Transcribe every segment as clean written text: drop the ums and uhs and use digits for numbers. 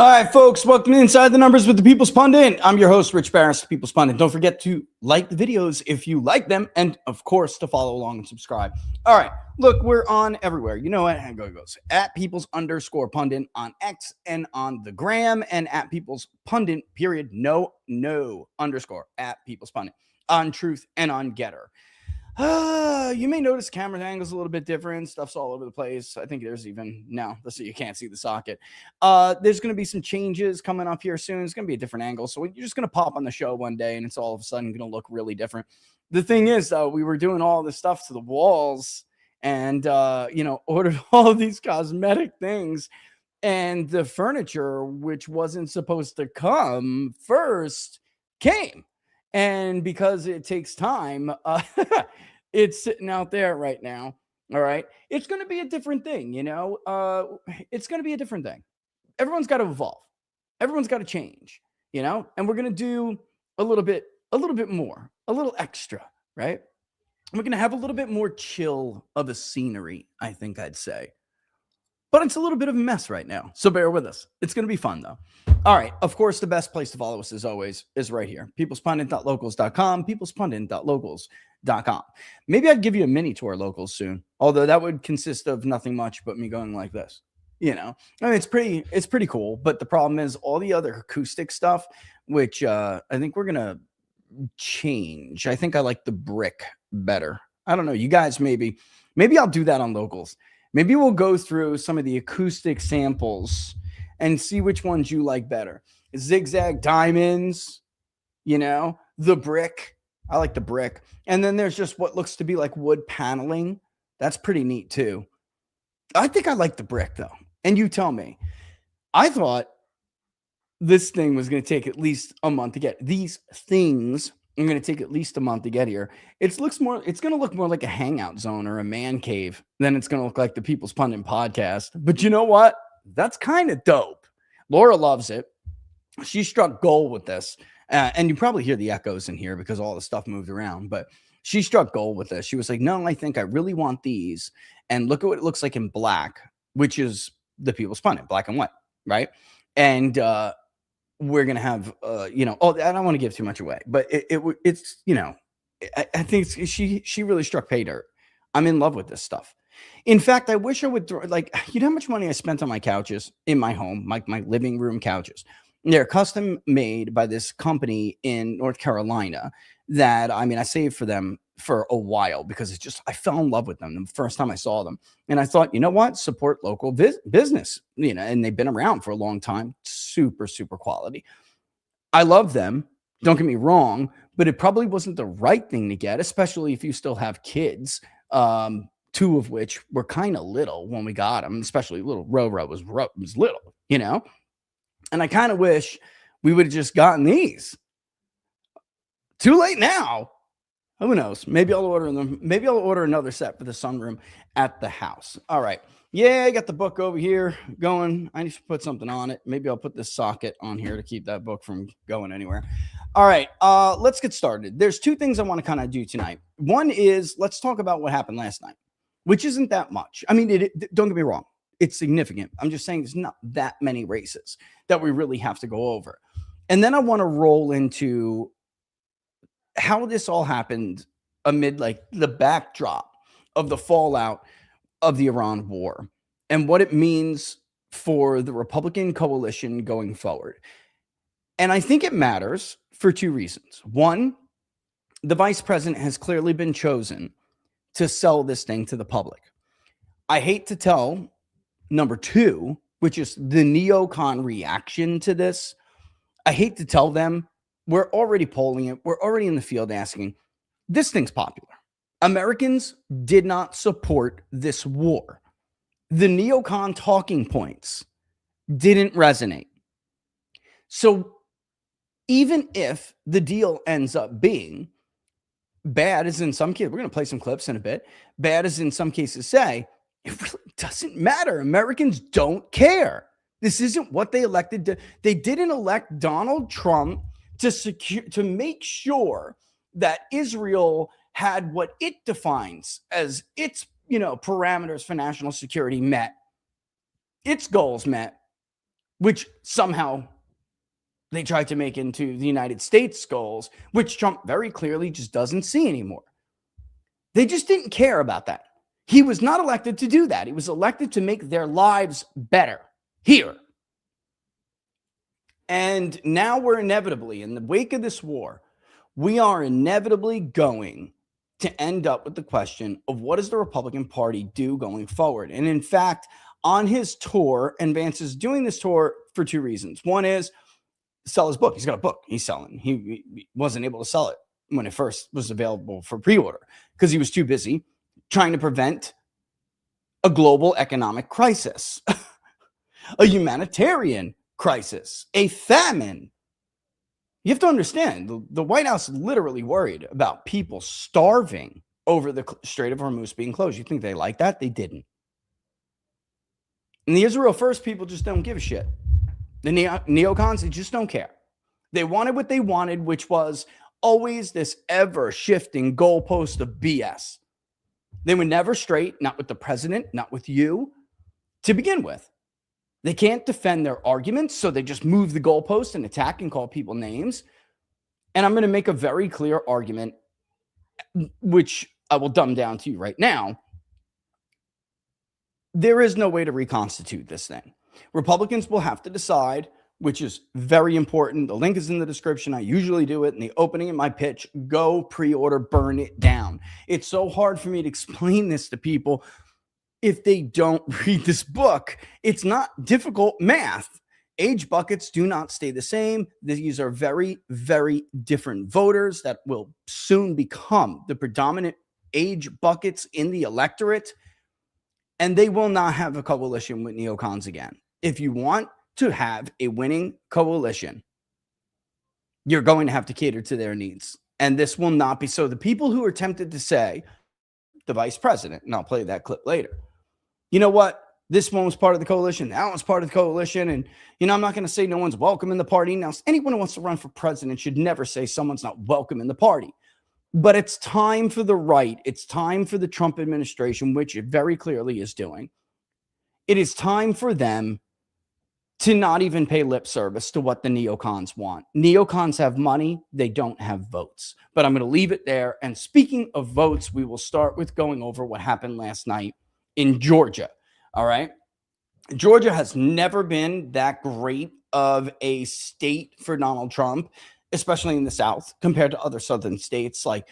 All right, folks, welcome to Inside the Numbers with the People's Pundit. I'm your host, Rich Barris, the People's Pundit. Don't forget to like the videos if you like them, and of course, to follow along and subscribe. All right, look, we're on everywhere. You know what? It goes at People's_Pundit on X and on the Gram, and at People's Pundit, period, no underscore at People's Pundit on Truth and on Getter. You may notice camera angles a little bit different. Stuff's all over the place. I think there's even now. Let's see, you can't see the socket. There's going to be some changes coming up here soon. It's going to be a different angle. So you're just going to pop on the show one day and it's all of a sudden going to look really different. The thing is, though, we were doing all this stuff to the walls and, ordered all of these cosmetic things. And the furniture, which wasn't supposed to come first, came. And because it takes time, it's sitting out there right now. All right. It's going to be a different thing, it's going to be a different thing. Everyone's got to evolve. Everyone's got to change, and we're going to do a little bit more, a little extra, right? We're going to have a little bit more chill of a scenery, I think I'd say. But it's a little bit of a mess right now. So bear with us. It's going to be fun, though. All right. Of course, the best place to follow us, as always, is right here. peoplespundit.locals.com, peoplespundit.locals.com. Maybe I'd give you a mini tour locals soon, although that would consist of nothing much but me going like this. I mean, it's pretty cool. But the problem is all the other acoustic stuff, which I think we're going to change. I think I like the brick better. I don't know. You guys, maybe I'll do that on locals. Maybe we'll go through some of the acoustic samples and see which ones you like better. Zigzag diamonds, the brick. I like the brick. And then there's just what looks to be like wood paneling. That's pretty neat too. I think I like the brick though. And you tell me. I thought this thing was going to take at least a month to get. These things are going to take at least a month to get here. It's going to look more like a hangout zone or a man cave than it's going to look like the People's Pundit podcast. But you know what? That's kind of dope. Laura loves it. She struck gold with this. And you probably hear the echoes in here because all the stuff moved around. But she struck gold with this. She was like, no, I think I really want these. And look at what it looks like in black, which is the People's Pundit, black and white, right? And we're going to have, I don't want to give too much away, but it's I think she really struck pay dirt. I'm in love with this stuff. In fact, I wish I would throw, how much money I spent on my couches in my home, my living room couches. They're custom made by this company in North Carolina that, I saved for them for a while because I fell in love with them the first time I saw them. And I thought, you know what? Support local business, and they've been around for a long time. Super, super quality. I love them. Don't get me wrong, but it probably wasn't the right thing to get, especially if you still have kids. Two of which were kind of little when we got them, especially little Roro was little, and I kind of wish we would have just gotten these. Too late now. Who knows? Maybe I'll order them. Maybe I'll order another set for the sunroom at the house. All right. Yeah, I got the book over here going. I need to put something on it. Maybe I'll put this socket on here to keep that book from going anywhere. All right. Let's get started. There's two things I want to kind of do tonight. One is let's talk about what happened last night, which isn't that much. I mean, don't get me wrong. It's significant. I'm just saying there's not that many races that we really have to go over. And then I want to roll into how this all happened amid the backdrop of the fallout of the Iran war and what it means for the Republican coalition going forward. And I think it matters for two reasons. One, the vice president has clearly been chosen to sell this thing to the public. I hate to tell number two, which is the neocon reaction to this. I hate to tell them we're already polling it. We're already in the field asking, this thing's popular. Americans did not support this war. The neocon talking points didn't resonate. So even if the deal ends up being bad, as in some cases, we're going to play some clips in a bit, bad as in some cases say, it really doesn't matter. Americans don't care. This isn't what they elected. They didn't elect Donald Trump to make sure that Israel had what it defines as its, parameters for national security met, its goals met. which somehow they tried to make into the United States goals, which Trump very clearly just doesn't see anymore. They just didn't care about that. He was not elected to do that. He was elected to make their lives better here. And now we're inevitably, in the wake of this war, we are inevitably going to end up with the question of what does the Republican Party do going forward? And in fact, on his tour, and Vance is doing this tour for two reasons. One is sell his book. He's got a book he's selling. He wasn't able to sell it when it first was available for pre-order because he was too busy trying to prevent a global economic crisis, a humanitarian crisis, a famine. You have to understand, the White House literally worried about people starving over the Strait of Hormuz being closed. You think they like that? They didn't. And the Israel First people just don't give a shit. The neocons, they just don't care. They wanted what they wanted, which was always this ever-shifting goalpost of BS. They were never straight, not with the president, not with you, to begin with. They can't defend their arguments, so they just move the goalpost and attack and call people names. And I'm going to make a very clear argument, which I will dumb down to you right now. There is no way to reconstitute this thing. Republicans will have to decide, which is very important. The link is in the description. I usually do it in the opening of my pitch. Go pre-order, burn it down. It's so hard for me to explain this to people if they don't read this book. It's not difficult math. Age buckets do not stay the same. These are very, very different voters that will soon become the predominant age buckets in the electorate. And they will not have a coalition with neocons again. If you want to have a winning coalition, you're going to have to cater to their needs. And this will not be so. The people who are tempted to say, the vice president, and I'll play that clip later, you know what? This one was part of the coalition. That one's part of the coalition. And, I'm not going to say no one's welcome in the party. Now, anyone who wants to run for president should never say someone's not welcome in the party. But it's time for the right. It's time for the Trump administration, which it very clearly is doing. It is time for them to not even pay lip service to what the neocons want. Neocons have money. They don't have votes. But I'm going to leave it there. And speaking of votes, we will start with going over what happened last night in Georgia. All right. Georgia has never been that great of a state for Donald Trump, especially in the South, compared to other southern states like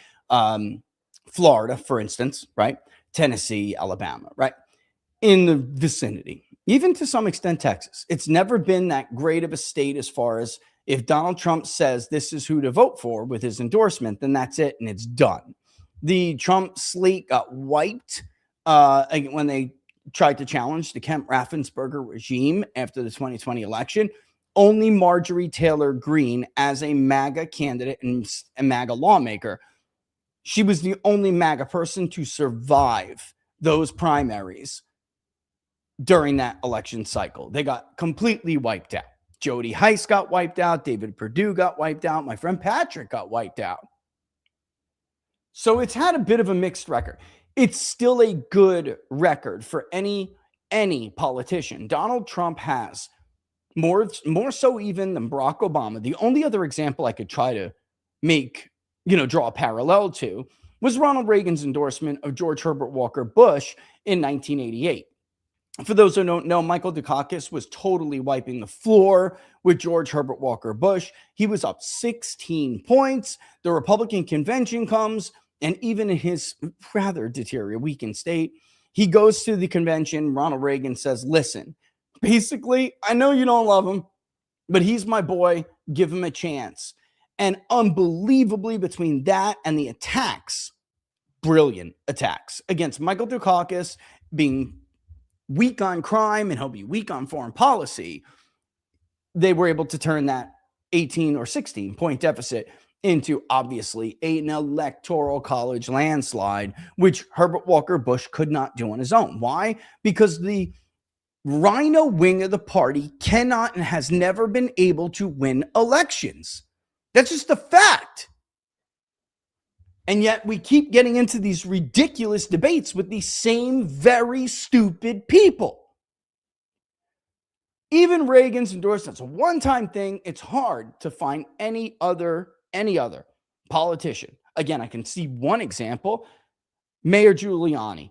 Florida, for instance, right? Tennessee, Alabama, right? In the vicinity, even to some extent, Texas. It's never been that great of a state as far as if Donald Trump says this is who to vote for with his endorsement, then that's it and it's done. The Trump slate got wiped when they tried to challenge the Kemp Raffensperger regime after the 2020 election. Only Marjorie Taylor Greene, as a MAGA candidate and a MAGA lawmaker, she was the only MAGA person to survive those primaries during that election cycle. They got completely wiped out. Jody Heiss got wiped out. David Perdue got wiped out. My friend Patrick got wiped out. So it's had a bit of a mixed record. It's still a good record for any politician. Donald Trump has more so even than Barack Obama. The only other example I could try to make, draw a parallel to was Ronald Reagan's endorsement of George Herbert Walker Bush in 1988. For those who don't know, Michael Dukakis was totally wiping the floor with George Herbert Walker Bush. He was up 16 points. The Republican convention comes, and even in his rather deteriorated, weakened state, he goes to the convention. Ronald Reagan says, listen, basically, I know you don't love him, but he's my boy. Give him a chance. And unbelievably, between that and the attacks, brilliant attacks against Michael Dukakis being weak on crime and he'll be weak on foreign policy, they were able to turn that 18 or 16 point deficit into obviously an electoral college landslide, which Herbert Walker Bush could not do on his own. Why? Because the Rhino wing of the party cannot and has never been able to win elections. That's just a fact. And yet we keep getting into these ridiculous debates with these same very stupid people. Even Reagan's endorsement. It's a one-time thing. It's hard to find any other politician. Again, I can see one example. Mayor Giuliani.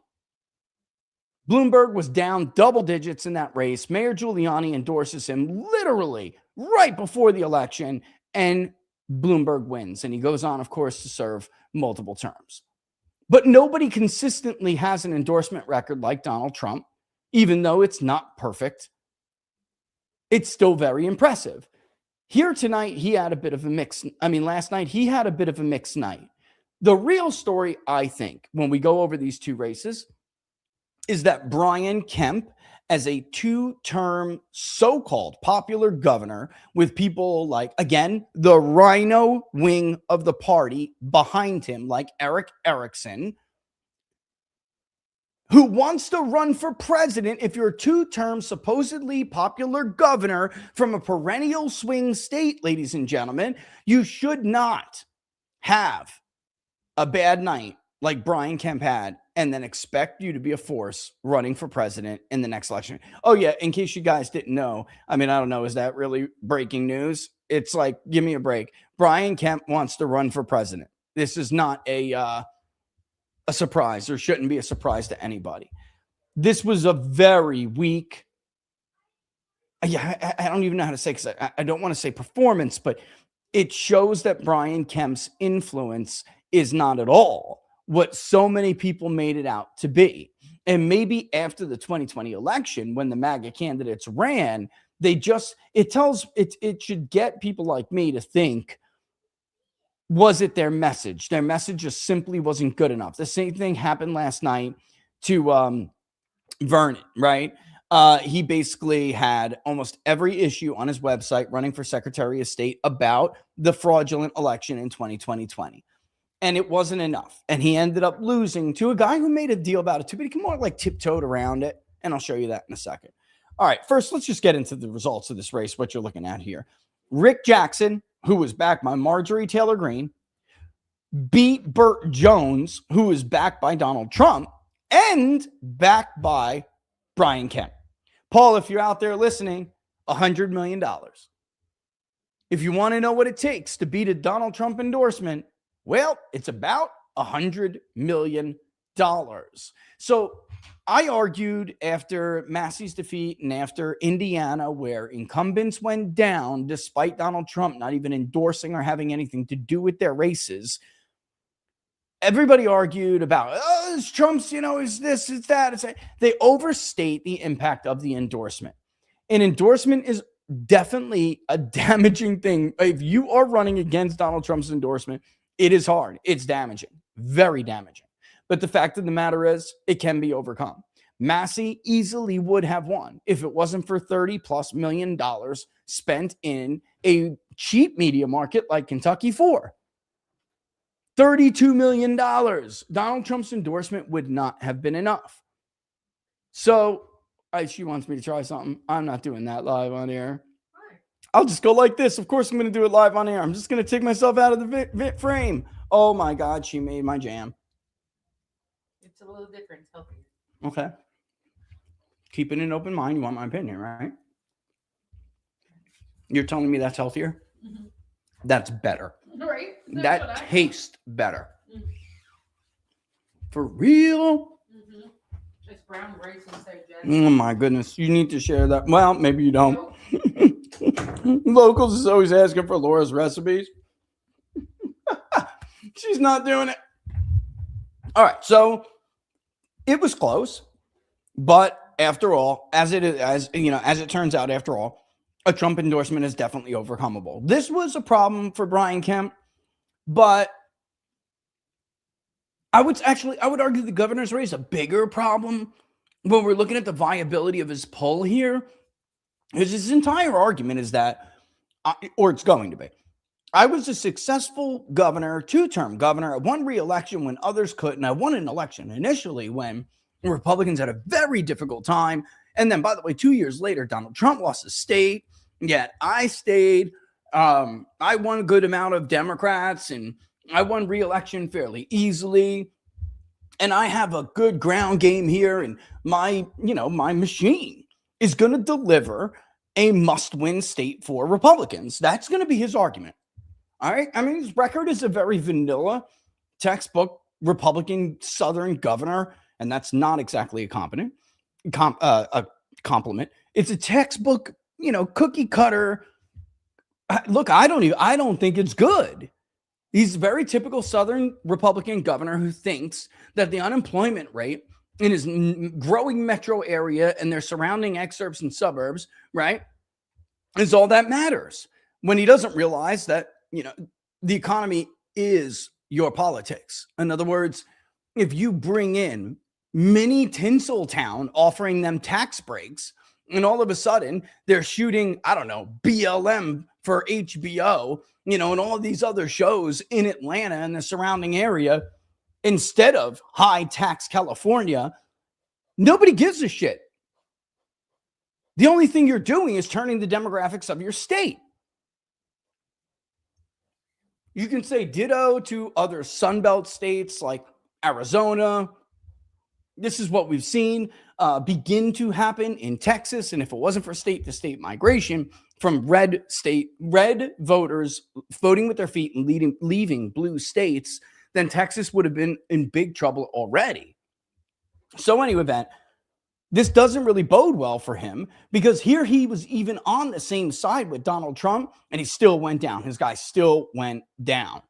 Bloomberg was down double digits in that race. Mayor Giuliani endorses him literally right before the election, and Bloomberg wins. And he goes on, of course, to serve multiple terms. But nobody consistently has an endorsement record like Donald Trump, even though it's not perfect. It's still very impressive. Here tonight, he had a bit of a mix. Last night, he had a bit of a mixed night. The real story, I think, when we go over these two races, is that Brian Kemp, as a two-term so-called popular governor with people like, again, the rhino wing of the party behind him, like Eric Erickson, who wants to run for president. If you're a two-term supposedly popular governor from a perennial swing state, ladies and gentlemen, you should not have a bad night like Brian Kemp had and then expect you to be a force running for president in the next election. Oh yeah, in case you guys didn't know, I don't know, is that really breaking news? It's like, give me a break. Brian Kemp wants to run for president. This is not a surprise, or shouldn't be a surprise to anybody. This was a very weak, I don't even know how to say, because I don't want to say performance, but it shows that Brian Kemp's influence is not at all what so many people made it out to be. And maybe after the 2020 election, when the MAGA candidates ran, it should get people like me to think, was it their message? Their message just simply wasn't good enough. The same thing happened last night to Vernon, right? He basically had almost every issue on his website running for Secretary of State about the fraudulent election in 2020. And it wasn't enough. And he ended up losing to a guy who made a deal about it too, but he more like tiptoed around it. And I'll show you that in a second. All right, first, let's just get into the results of this race, what you're looking at here. Rick Jackson, who was backed by Marjorie Taylor Greene, beat Burt Jones, who was backed by Donald Trump, and backed by Brian Kemp. Paul, if you're out there listening, $100 million. If you want to know what it takes to beat a Donald Trump endorsement, well, it's about $100 million. So I argued after Massey's defeat and after Indiana, where incumbents went down, despite Donald Trump not even endorsing or having anything to do with their races, everybody argued about, it's Trump's, is this, it's that. It's that. They overstate the impact of the endorsement. An endorsement is definitely a damaging thing. If you are running against Donald Trump's endorsement, it is hard. It's damaging, very damaging. But the fact of the matter is, it can be overcome. Massey easily would have won if it wasn't for $30+ million spent in a cheap media market like Kentucky for. $32 million. Donald Trump's endorsement would not have been enough. So she wants me to try something. I'm not doing that live on air. I'll just go like this. Of course, I'm going to do it live on air. I'm just going to take myself out of the frame. Oh my God, she made my jam. It's a little different. It's healthier. Okay. Keeping an open mind. You want my opinion, right? You're telling me that's healthier? Mm-hmm. That's better. Right. That tastes better. Mm-hmm. For real? Mm-hmm. It's brown rice inside jazz. Oh my goodness. You need to share that. Well, maybe you don't. Nope. Locals is always asking for Laura's recipes. She's not doing it. All right, so it was close, but after all, as it turns out, after all, a Trump endorsement is definitely overcomable. This was a problem for Brian Kemp, but I would argue the governor's race is a bigger problem when we're looking at the viability of his poll here. Because his entire argument is that, or it's going to be, I was a successful governor, two-term governor. I won re-election when others couldn't. I won an election initially when Republicans had a very difficult time. And then, by the way, 2 years later, Donald Trump lost the state. Yet I stayed. I won a good amount of Democrats, and I won re-election fairly easily. And I have a good ground game here, and my machine is going to deliver a must-win state for Republicans. That's going to be his argument. All right. I mean, his record is a very vanilla textbook Republican Southern governor, and that's not exactly a compliment. It's a textbook, cookie cutter. Look, I don't think it's good. He's a very typical Southern Republican governor who thinks that the unemployment rate in his growing metro area and their surrounding exurbs and suburbs, right, is all that matters, when he doesn't realize that, the economy is your politics. In other words, if you bring in mini Tinseltown offering them tax breaks, and all of a sudden they're shooting, I don't know, BLM for HBO, and all these other shows in Atlanta and the surrounding area instead of high tax California, nobody gives a shit. The only thing you're doing is turning the demographics of your state. You can say ditto to other Sunbelt states like Arizona. This is what we've seen begin to happen in Texas. And if it wasn't for state-to-state migration from red voters voting with their feet and leaving blue states, then Texas would have been in big trouble already. So anyway, this doesn't really bode well for him, because here he was even on the same side with Donald Trump, and he still went down. His guy still went down.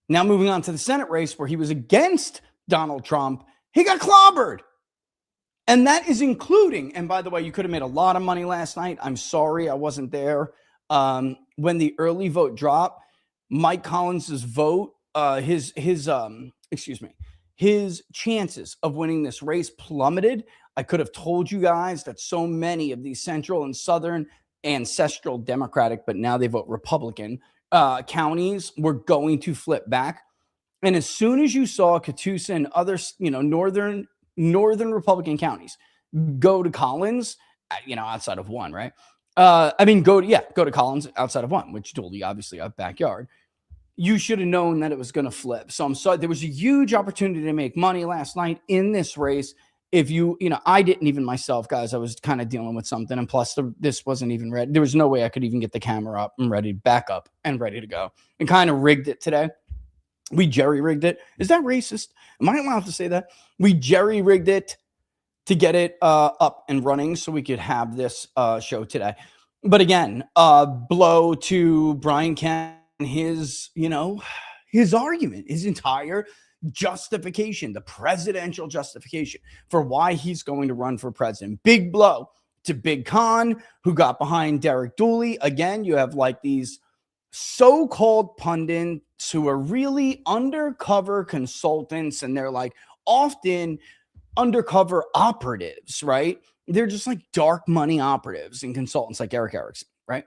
Now moving on to the Senate race where he was against Donald Trump, he got clobbered. And that is including, and by the way, you could have made a lot of money last night. I'm sorry I wasn't there. When the early vote dropped, Mike Collins's vote, his chances of winning this race plummeted. I could have told you guys that so many of these central and southern ancestral Democratic, but now they vote Republican, counties were going to flip back. And as soon as you saw Catoosa and other, northern Republican counties go to Collins, outside of one, right? Go to Collins outside of one, which totally obviously a backyard. You should have known that it was going to flip. So I'm sorry. There was a huge opportunity to make money last night in this race. If I didn't even myself, guys, I was kind of dealing with something. And plus this wasn't even ready. There was no way I could even get the camera up and back up and ready to go, and kind of rigged it today. We jerry-rigged it. Is that racist? Am I allowed to say that? We jerry-rigged it to get it up and running so we could have this show today. But again, blow to Brian Kemp and his argument, his entire justification, the presidential justification for why he's going to run for president. Big blow to Big Con, who got behind Derek Dooley. Again, you have like these so-called pundits who are really undercover consultants, and they're like often undercover operatives, right? They're just like dark money operatives and consultants like Eric Erickson, right?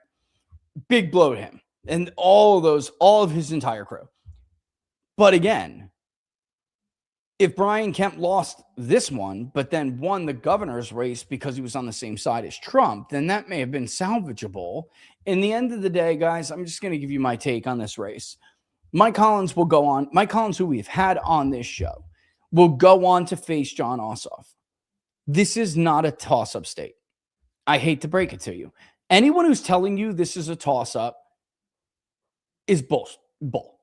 Big blow to him and all of his entire crew. But again, if Brian Kemp lost this one, but then won the governor's race because he was on the same side as Trump, then that may have been salvageable. In the end of the day, guys, I'm just going to give you my take on this race. Mike Collins will go on. Mike Collins, who we've had on this show, will go on to face Jon Ossoff. This is not a toss-up state. I hate to break it to you. Anyone who's telling you this is a toss-up is bull.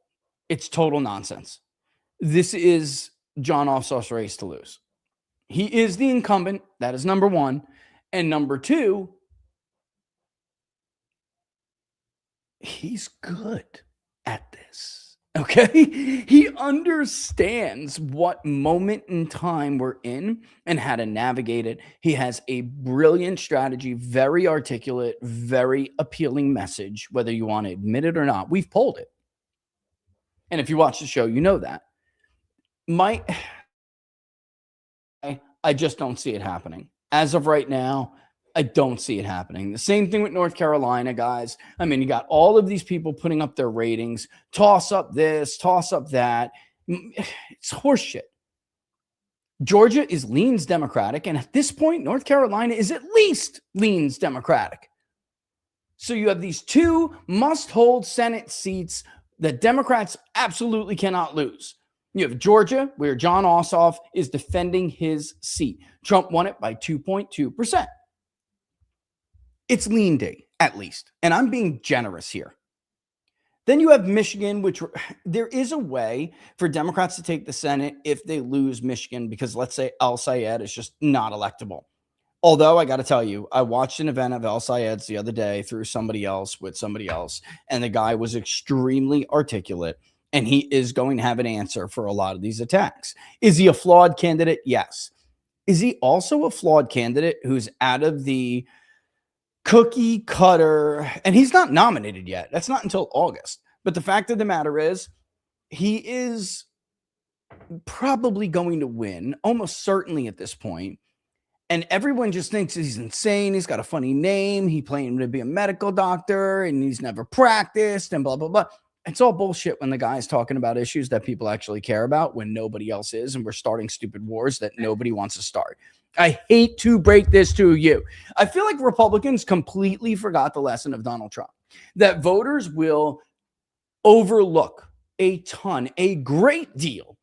It's total nonsense. This is Jon Ossoff's race to lose. He is the incumbent. That is number one. And number two, he's good at this. Okay? He understands what moment in time we're in and how to navigate it. He has a brilliant strategy, very articulate, very appealing message, whether you want to admit it or not. We've polled it. And if you watch the show, you know that. I just don't see it happening. As of right now, I don't see it happening. The same thing with North Carolina, guys. I mean, you got all of these people putting up their ratings, toss up this, toss up that. It's horseshit. Georgia leans Democratic, and at this point, North Carolina is at least leans Democratic. So you have these two must-hold Senate seats that Democrats absolutely cannot lose. You have Georgia, where Jon Ossoff is defending his seat. Trump won it by 2.2%. it's lean D, at least. And I'm being generous here. Then you have Michigan, which there is a way for Democrats to take the Senate if they lose Michigan, because let's say Al Sayed is just not electable. Although I got to tell you, I watched an event of Al Sayed's the other day through somebody else with somebody else, and the guy was extremely articulate, and he is going to have an answer for a lot of these attacks. Is he a flawed candidate? Yes. Is he also a flawed candidate who's out of the cookie cutter, and he's not nominated yet? That's not until August. But the fact of the matter is, he is probably going to win, almost certainly at this point. And everyone just thinks he's insane. He's got a funny name. He claimed to be a medical doctor and he's never practiced and blah, blah, blah. It's all bullshit when the guy's talking about issues that people actually care about when nobody else is, and we're starting stupid wars that nobody wants to start. I hate to break this to you. I feel like Republicans completely forgot the lesson of Donald Trump, that voters will overlook a great deal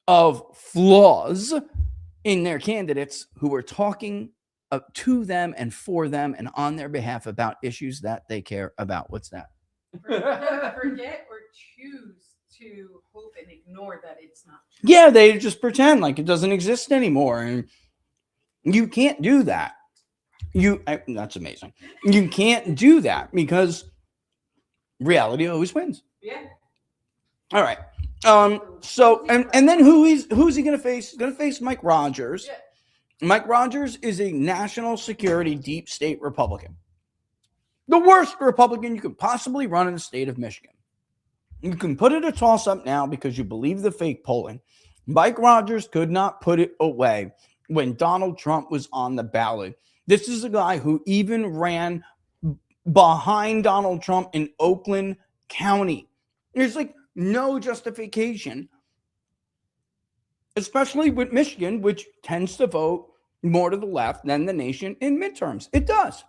of flaws in their candidates who are talking to them and for them and on their behalf about issues that they care about. What's that? Forget or choose to hope and ignore that it's not true. Yeah, they just pretend like it doesn't exist anymore. And you can't do that. That's amazing. You can't do that because reality always wins. Yeah. All right. So and then who's he going to face? He's going to face Mike Rogers. Yeah. Mike Rogers is a national security deep state Republican. The worst Republican you could possibly run in the state of Michigan. You can put it a toss up now because you believe the fake polling. Mike Rogers could not put it away when Donald Trump was on the ballot. This is a guy who even ran behind Donald Trump in Oakland County. There's like no justification, especially with Michigan, which tends to vote more to the left than the nation in midterms. It does.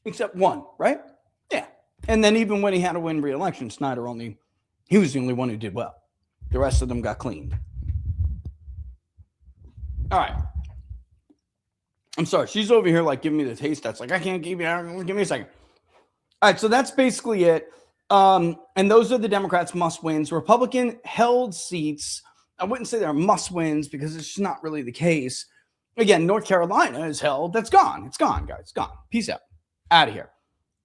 Except one, right? Yeah. And then even when he had to win re-election, Snyder he was the only one who did well. The rest of them got cleaned. All right. I'm sorry. She's over here like giving me the taste test. Like, I can't keep it. Give me a second. All right. So that's basically it. And those are the Democrats' must wins. Republican held seats. I wouldn't say they're must wins because it's just not really the case. Again, North Carolina is held. That's gone. It's gone, guys. It's gone. Peace out. Out of here.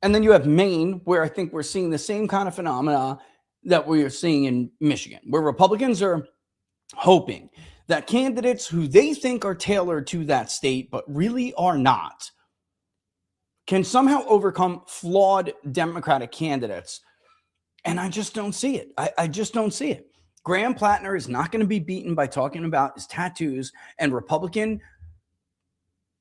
And then you have Maine, where I think we're seeing the same kind of phenomena that we are seeing in Michigan, where Republicans are hoping that candidates who they think are tailored to that state, but really are not, can somehow overcome flawed Democratic candidates. And I just don't see it. I just don't see it. Graham Plattner is not going to be beaten by talking about his tattoos, and Republican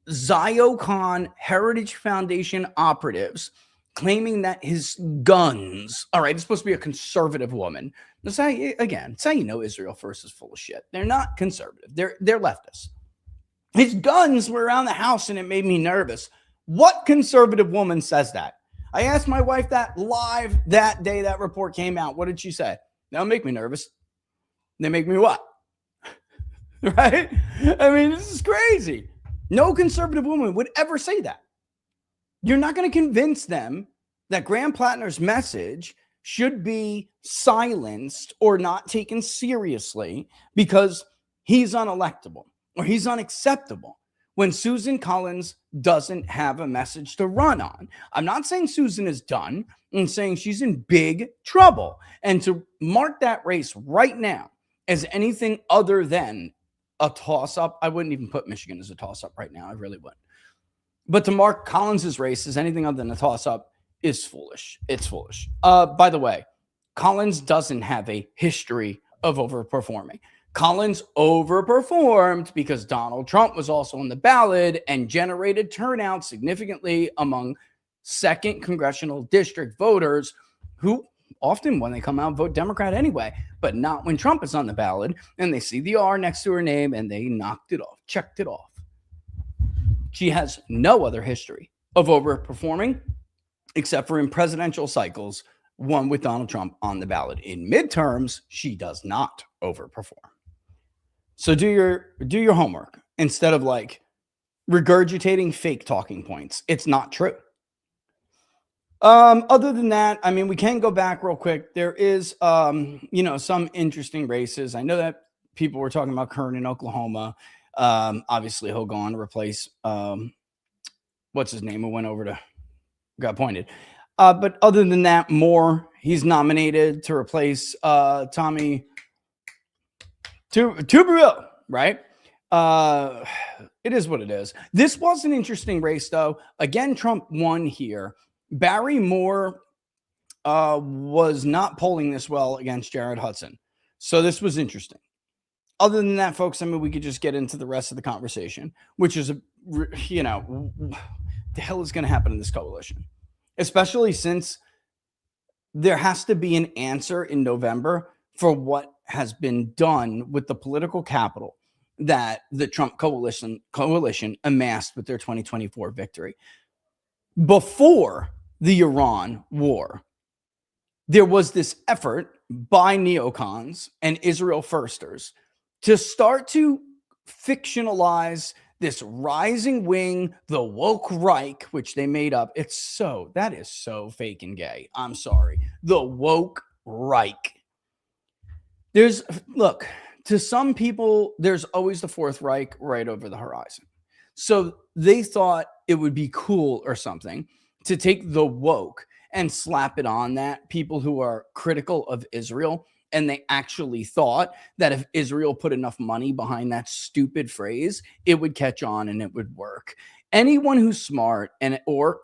Ziocon Heritage Foundation operatives claiming that his guns, all right, it's supposed to be a conservative woman. That's how it's how you know Israel First is full of shit. They're not conservative. They're leftists. His guns were around the house and it made me nervous. What conservative woman says that? I asked my wife that live that day that report came out. What did she say? They don't make me nervous. They make me what? Right? I mean, this is crazy. No conservative woman would ever say that. You're not going to convince them that Graham Plattner's message should be silenced or not taken seriously because he's unelectable or he's unacceptable when Susan Collins doesn't have a message to run on. I'm not saying Susan is done. I'm saying she's in big trouble. And to mark that race right now as anything other than a toss-up, I wouldn't even put Michigan as a toss-up right now. I really wouldn't. But to mark Collins's race as anything other than a toss-up is foolish. It's foolish. By the way, Collins doesn't have a history of overperforming. Collins overperformed because Donald Trump was also on the ballot and generated turnout significantly among second congressional district voters who often, when they come out, vote Democrat anyway, but not when Trump is on the ballot and they see the R next to her name and they knocked it off, checked it off. She has no other history of overperforming except for in presidential cycles, one with Donald Trump on the ballot. In midterms, she does not overperform. So do your homework instead of like regurgitating fake talking points. It's not true. Other than that, I mean, we can go back real quick. There is, some interesting races. I know that people were talking about Kern in Oklahoma. Obviously, he'll go on to replace, what's his name, who went over to, got appointed. But other than that, Moore, he's nominated to replace Tommy Tuberville, right? It is what it is. This was an interesting race, though. Again, Trump won here. Barry Moore was not polling this well against Jared Hudson. So this was interesting. Other than that, folks, I mean, we could just get into the rest of the conversation, which is, the hell is going to happen in this coalition, especially since there has to be an answer in November for what has been done with the political capital that the Trump coalition amassed with their 2024 victory. Before the Iran war, there was this effort by neocons and Israel firsters to start to fictionalize this rising wing, the woke Reich, which they made up. That is so fake and gay. I'm sorry. The woke Reich. Look, to some people, there's always the Fourth Reich right over the horizon. So they thought it would be cool or something to take the woke and slap it on that, people who are critical of Israel. And they actually thought that if Israel put enough money behind that stupid phrase, it would catch on and it would work. Anyone who's smart or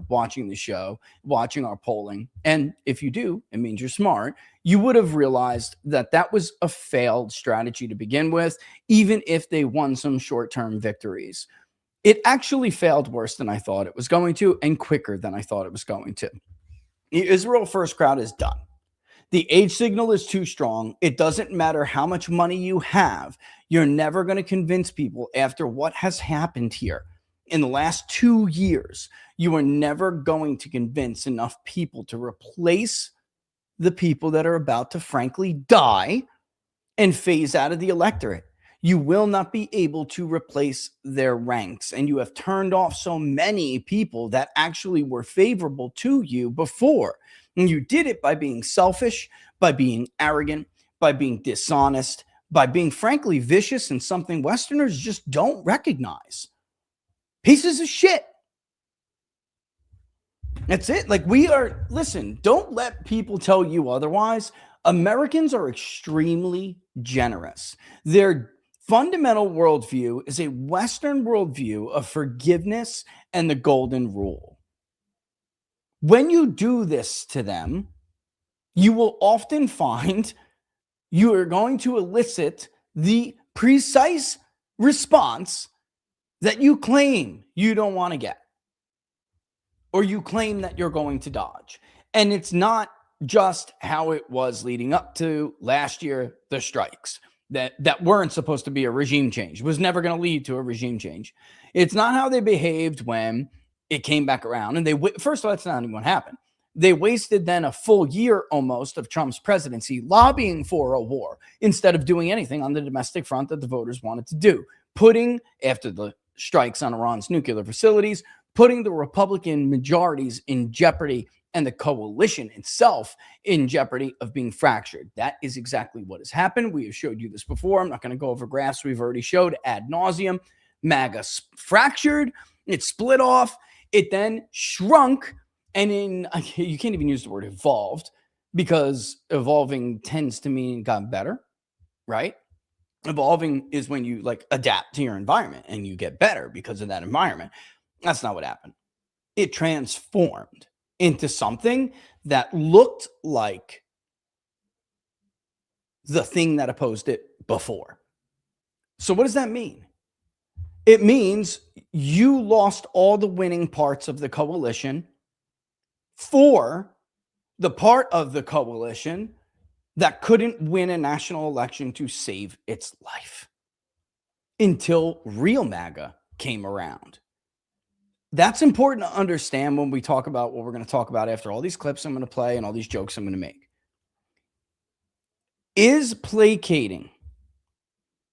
watching the show, watching our polling, and if you do, it means you're smart, you would have realized that that was a failed strategy to begin with, even if they won some short-term victories. It actually failed worse than I thought it was going to and quicker than I thought it was going to. The Israel First crowd is done. The age signal is too strong. It doesn't matter how much money you have. You're never going to convince people after what has happened here in the last 2 years. You are never going to convince enough people to replace the people that are about to frankly die and phase out of the electorate. You will not be able to replace their ranks. And you have turned off so many people that actually were favorable to you before. And you did it by being selfish, by being arrogant, by being dishonest, by being frankly vicious and something Westerners just don't recognize. Pieces of shit. That's it. Listen, don't let people tell you otherwise. Americans are extremely generous. Their fundamental worldview is a Western worldview of forgiveness and the golden rule. When you do this to them, you will often find you are going to elicit the precise response that you claim you don't want to get, or you claim that you're going to dodge. And it's not just how it was leading up to last year, the strikes that weren't supposed to be a regime change. It was never going to lead to a regime change. It's not how they behaved when it came back around. And first of all, that's not even what happened. They wasted then a full year almost of Trump's presidency lobbying for a war instead of doing anything on the domestic front that the voters wanted to do. After the strikes on Iran's nuclear facilities, putting the Republican majorities in jeopardy and the coalition itself in jeopardy of being fractured. That is exactly what has happened. We have showed you this before. I'm not going to go over graphs we've already showed ad nauseum. MAGA fractured. It split off. It then shrunk. And you can't even use the word evolved, because evolving tends to mean got better, right? Evolving is when you adapt to your environment and you get better because of that environment. That's not what happened. It transformed into something that looked like the thing that opposed it before. So what does that mean? It means you lost all the winning parts of the coalition for the part of the coalition that couldn't win a national election to save its life until real MAGA came around. That's important to understand when we talk about what we're going to talk about after all these clips I'm going to play and all these jokes I'm going to make. Is placating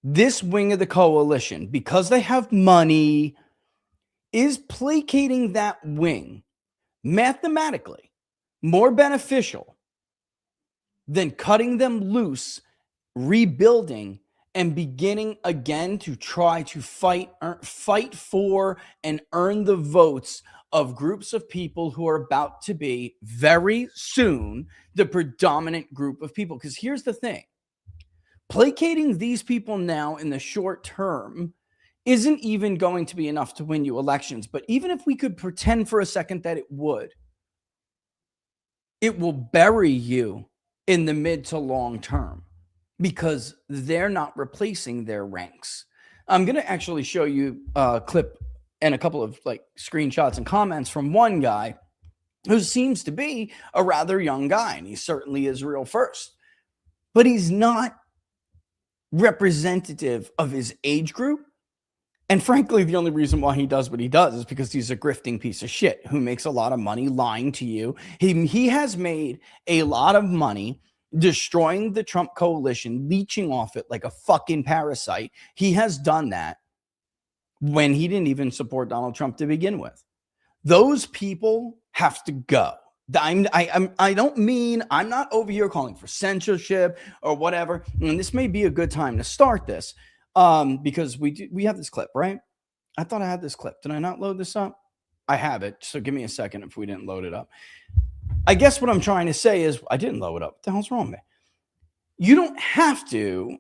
this wing of the coalition, because they have money, Is placating that wing mathematically more beneficial than cutting them loose, rebuilding, and beginning again to try to fight for and earn the votes of groups of people who are about to be very soon the predominant group of people? Because here's the thing, placating these people now in the short term isn't even going to be enough to win you elections. But even if we could pretend for a second that it would, it will bury you in the mid to long term because they're not replacing their ranks. I'm going to actually show you a clip and a couple of like screenshots and comments from one guy who seems to be a rather young guy, and he's certainly Israel first, but he's not representative of his age group. And frankly, the only reason why he does what he does is because he's a grifting piece of shit who makes a lot of money lying to you. He has made a lot of money destroying the Trump coalition, leeching off it like a fucking parasite. He has done that when he didn't even support Donald Trump to begin with. Those people have to go. I don't mean, I'm not over here calling for censorship or whatever. And this may be a good time to start this. Because we have this clip, right? I thought I had this clip. Did I not load this up? I have it. So give me a second if we didn't load it up. I guess what I'm trying to say is I didn't load it up. What the hell's wrong with me? You don't have to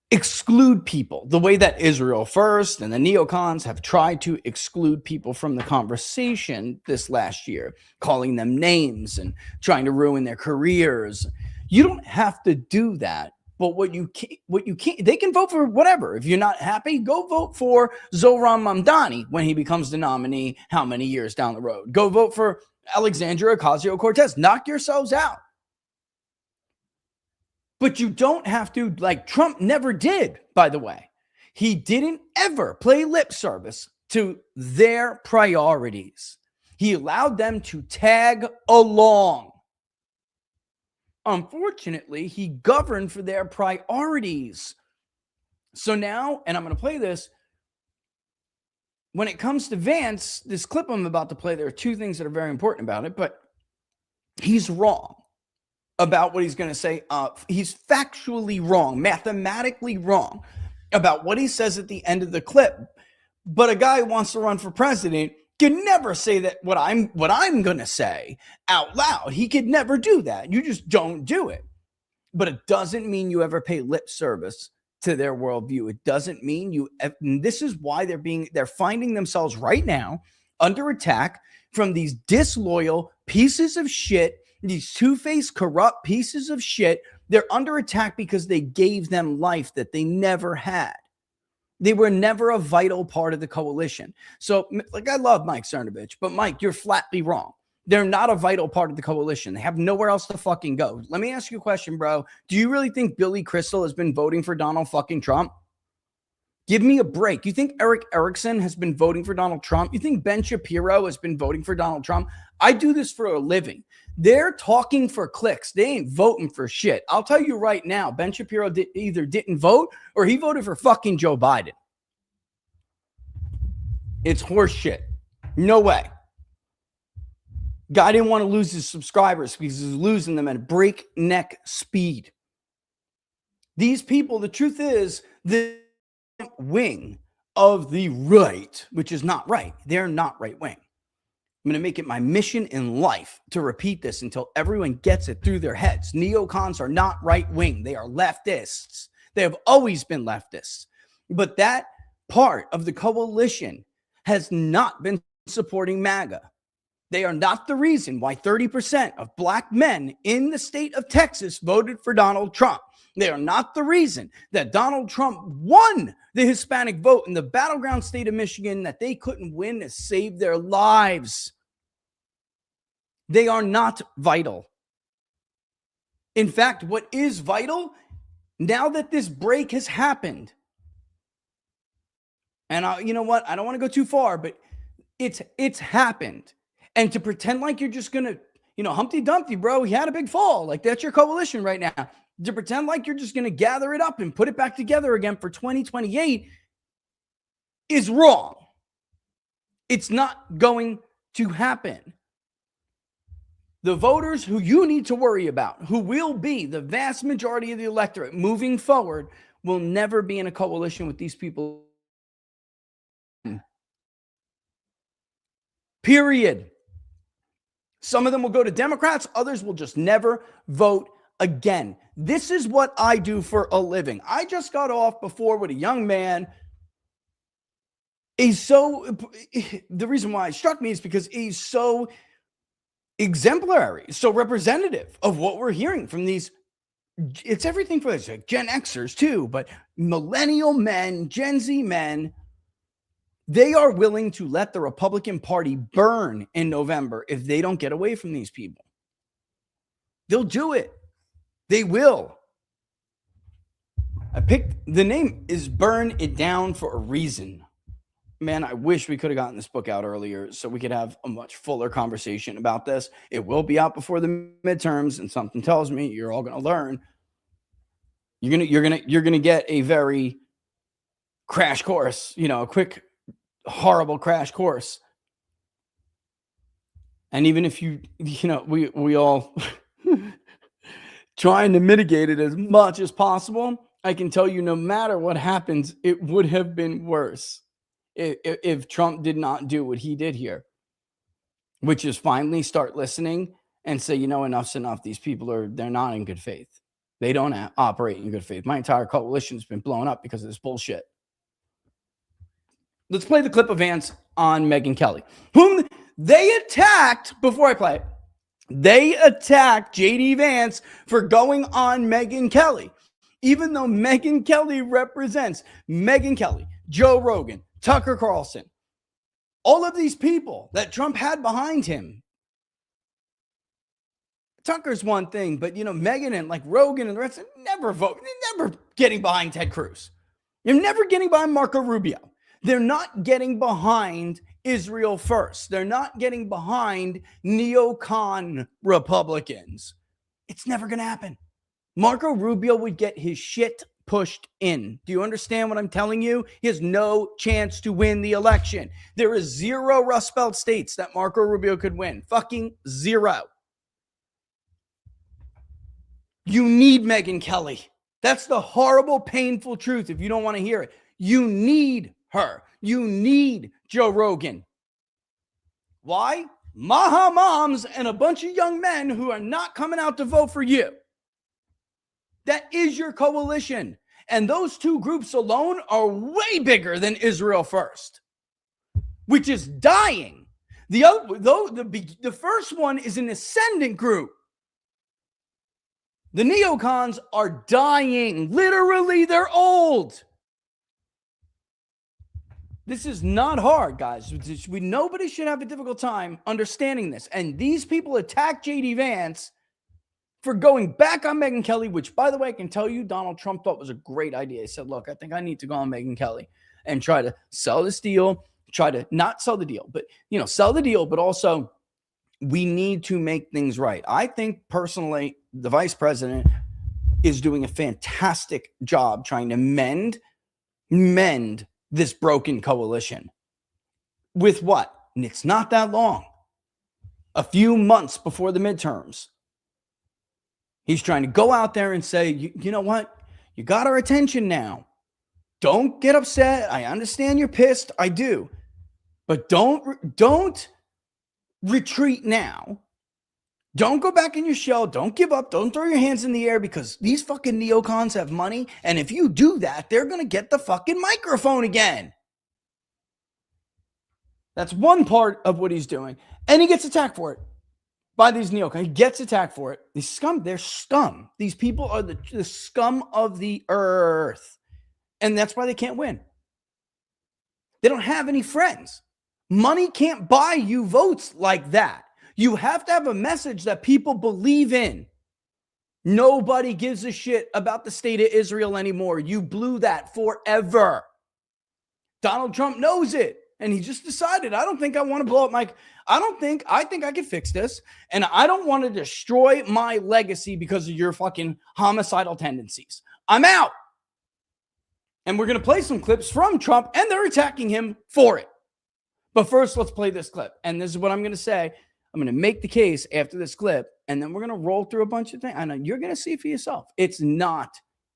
exclude people the way that Israel First and the neocons have tried to exclude people from the conversation this last year, calling them names and trying to ruin their careers. You don't have to do that. But what you can't, they can vote for whatever. If you're not happy, go vote for Zohran Mamdani when he becomes the nominee how many years down the road. Go vote for Alexandria Ocasio-Cortez. Knock yourselves out. But you don't have to, like Trump never did, by the way. He didn't ever play lip service to their priorities. He allowed them to tag along. Unfortunately, he governed for their priorities. So now, and I'm going to play this, when it comes to Vance, this clip I'm about to play, there are two things that are very important about it, but he's wrong about what he's going to say. He's factually wrong, mathematically wrong about what he says at the end of the clip. But a guy who wants to run for president can never say that what I'm going to say out loud. He could never do that. You just don't do it. But it doesn't mean you ever pay lip service to their worldview. It doesn't mean you. This is why they're finding themselves right now under attack from these disloyal pieces of shit, these two-faced, corrupt pieces of shit. They're under attack because they gave them life that they never had. They were never a vital part of the coalition. So, like, I love Mike Cernovich, but Mike, you're flatly wrong. They're not a vital part of the coalition. They have nowhere else to fucking go. Let me ask you a question, bro. Do you really think Billy Crystal has been voting for Donald fucking Trump? Give me a break. You think Eric Erickson has been voting for Donald Trump? You think Ben Shapiro has been voting for Donald Trump? I do this for a living. They're talking for clicks. They ain't voting for shit. I'll tell you right now, Ben Shapiro either didn't vote or he voted for fucking Joe Biden. It's horse shit. No way. Guy didn't want to lose his subscribers because he's losing them at breakneck speed. These people, the truth is, the wing of the right, which is not right. They're not right wing. I'm going to make it my mission in life to repeat this until everyone gets it through their heads. Neocons are not right wing. They are leftists. They have always been leftists. But that part of the coalition has not been supporting MAGA. They are not the reason why 30% of black men in the state of Texas voted for Donald Trump. They are not the reason that Donald Trump won the Hispanic vote in the battleground state of Michigan that they couldn't win to save their lives. They are not vital. In fact, what is vital, now that this break has happened, and you know what? I don't want to go too far, but it's happened. And to pretend like you're just going to, Humpty Dumpty, bro, he had a big fall. Like, that's your coalition right now. To pretend like you're just going to gather it up and put it back together again for 2028 is wrong. It's not going to happen. The voters who you need to worry about, who will be the vast majority of the electorate moving forward, will never be in a coalition with these people. Period. Some of them will go to Democrats. Others will just never vote again. This is what I do for a living. I just got off before with a young man. The reason why it struck me is because he's so exemplary, so representative of what we're hearing from these. It's everything for this, like Gen Xers too, but millennial men, Gen Z men. They are willing to let the Republican Party burn in November if they don't get away from these people. They'll do it. They will. I picked the name is Burn It Down for a reason. Man, I wish we could have gotten this book out earlier so we could have a much fuller conversation about this. It will be out before the midterms, and something tells me you're all going to learn. You're gonna get a very crash course, a quick, horrible crash course. And even if we all trying to mitigate it as much as possible, I can tell you no matter what happens, it would have been worse if Trump did not do what he did here, which is finally start listening and say, enough's enough. These people they're not in good faith. They don't operate in good faith. My entire coalition has been blown up because of this bullshit. Let's play the clip of Vance on Megyn Kelly, whom they attacked before I play it. They attacked JD Vance for going on Megyn Kelly, even though Megyn Kelly represents Megyn Kelly, Joe Rogan, Tucker Carlson, all of these people that Trump had behind him. Tucker's one thing, but Megyn and like Rogan and the rest never vote. They're never getting behind Ted Cruz. You're never getting behind Marco Rubio. They're not getting behind Israel First. They're not getting behind neocon Republicans. It's never going to happen. Marco Rubio would get his shit pushed in. Do you understand what I'm telling you? He has no chance to win the election. There is 0 Rust Belt states that Marco Rubio could win. Fucking 0. You need Megyn Kelly. That's the horrible, painful truth if you don't want to hear it. You need her. You need Joe Rogan. Why? Maha moms and a bunch of young men who are not coming out to vote for you. That is your coalition. And those two groups alone are way bigger than Israel First, which is dying. The first one is an ascendant group. The neocons are dying. Literally, they're old. This is not hard, guys. Nobody should have a difficult time understanding this. And these people attack JD Vance for going back on Megyn Kelly, which, by the way, I can tell you Donald Trump thought was a great idea. He said, look, I think I need to go on Megyn Kelly and try to sell this deal, try to not sell the deal, but, sell the deal, but also we need to make things right. I think personally, the vice president is doing a fantastic job trying to mend this broken coalition. With what? And it's not that long. A few months before the midterms. He's trying to go out there and say, you know what? You got our attention now. Don't get upset. I understand you're pissed. I do. But don't retreat now. Don't go back in your shell. Don't give up. Don't throw your hands in the air because these fucking neocons have money. And if you do that, they're going to get the fucking microphone again. That's one part of what he's doing. And he gets attacked for it by these neocons. He gets attacked for it. They're scum. These people are the scum of the earth. And that's why they can't win. They don't have any friends. Money can't buy you votes like that. You have to have a message that people believe in. Nobody gives a shit about the state of Israel anymore. You blew that forever. Donald Trump knows it. And he just decided, I don't think I want to blow up I think I can fix this. And I don't want to destroy my legacy because of your fucking homicidal tendencies. I'm out. And we're going to play some clips from Trump and they're attacking him for it. But first, let's play this clip. And this is what I'm going to say. I'm going to make the case after this clip, and then we're going to roll through a bunch of things. And you're going to see for yourself. It's not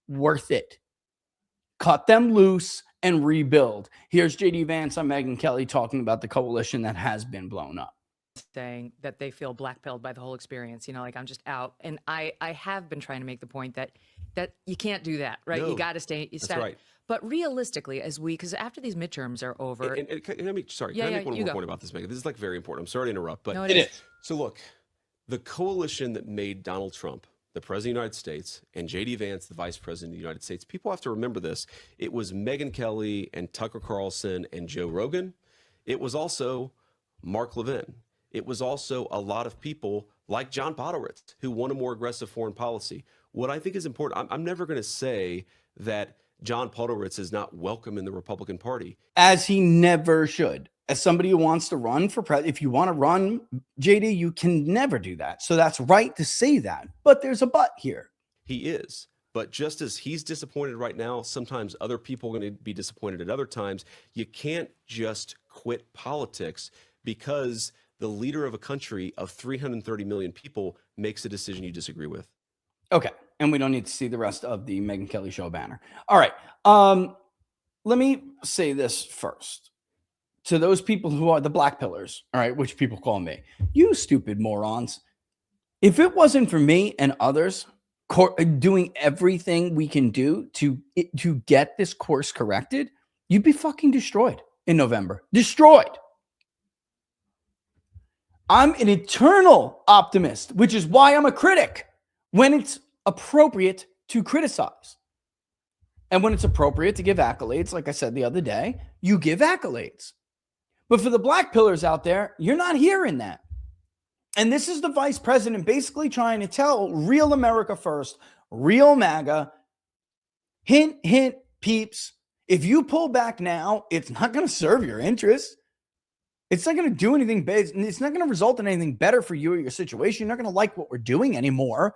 worth it. Cut them loose and rebuild. Here's J.D. Vance on Megyn Kelly talking about the coalition that has been blown up. Saying that they feel blackpilled by the whole experience, like I'm just out. And I have been trying to make the point that you can't do that, right? No, you got to stay. That's right. But realistically, because after these midterms are over, Can I make one more point about this, Megyn? This is very important. I'm sorry to interrupt, but no, it is. So look, the coalition that made Donald Trump the president of the United States and J.D. Vance the vice president of the United States, people have to remember this. It was Megyn Kelly and Tucker Carlson and Joe Rogan. It was also Mark Levin. It was also a lot of people like John Podhoretz who want a more aggressive foreign policy. What I think is important, I'm never going to say that John Podhoretz is not welcome in the Republican Party. As he never should. As somebody who wants to run for president, if you want to run, JD, you can never do that. So that's right to say that. But there's a but here. He is. But just as he's disappointed right now, sometimes other people are going to be disappointed at other times. You can't just quit politics because the leader of a country of 330 million people makes a decision you disagree with. Okay. And we don't need to see the rest of the Megyn Kelly show banner. All right. Let me say this first. To those people who are the black pillars, all right, which people call me, you stupid morons. If it wasn't for me and others doing everything we can do to get this course corrected, you'd be fucking destroyed in November. Destroyed. I'm an eternal optimist, which is why I'm a critic when it's appropriate to criticize. And when it's appropriate to give accolades, like I said the other day, you give accolades. But for the black pillars out there, you're not hearing that. And this is the vice president basically trying to tell real America first, real MAGA, hint, hint, peeps, if you pull back now, it's not going to serve your interests. It's not going to do anything big. It's not going to result in anything better for you or your situation. You're not going to like what we're doing anymore.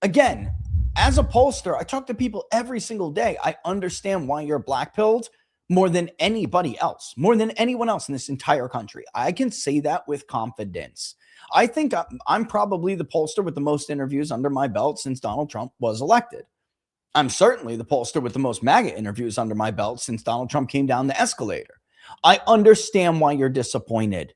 Again, as a pollster, I talk to people every single day. I understand why you're black-pilled more than anybody else, more than anyone else in this entire country. I can say that with confidence. I think I'm probably the pollster with the most interviews under my belt since Donald Trump was elected. I'm certainly the pollster with the most MAGA interviews under my belt since Donald Trump came down the escalator. I understand why you're disappointed.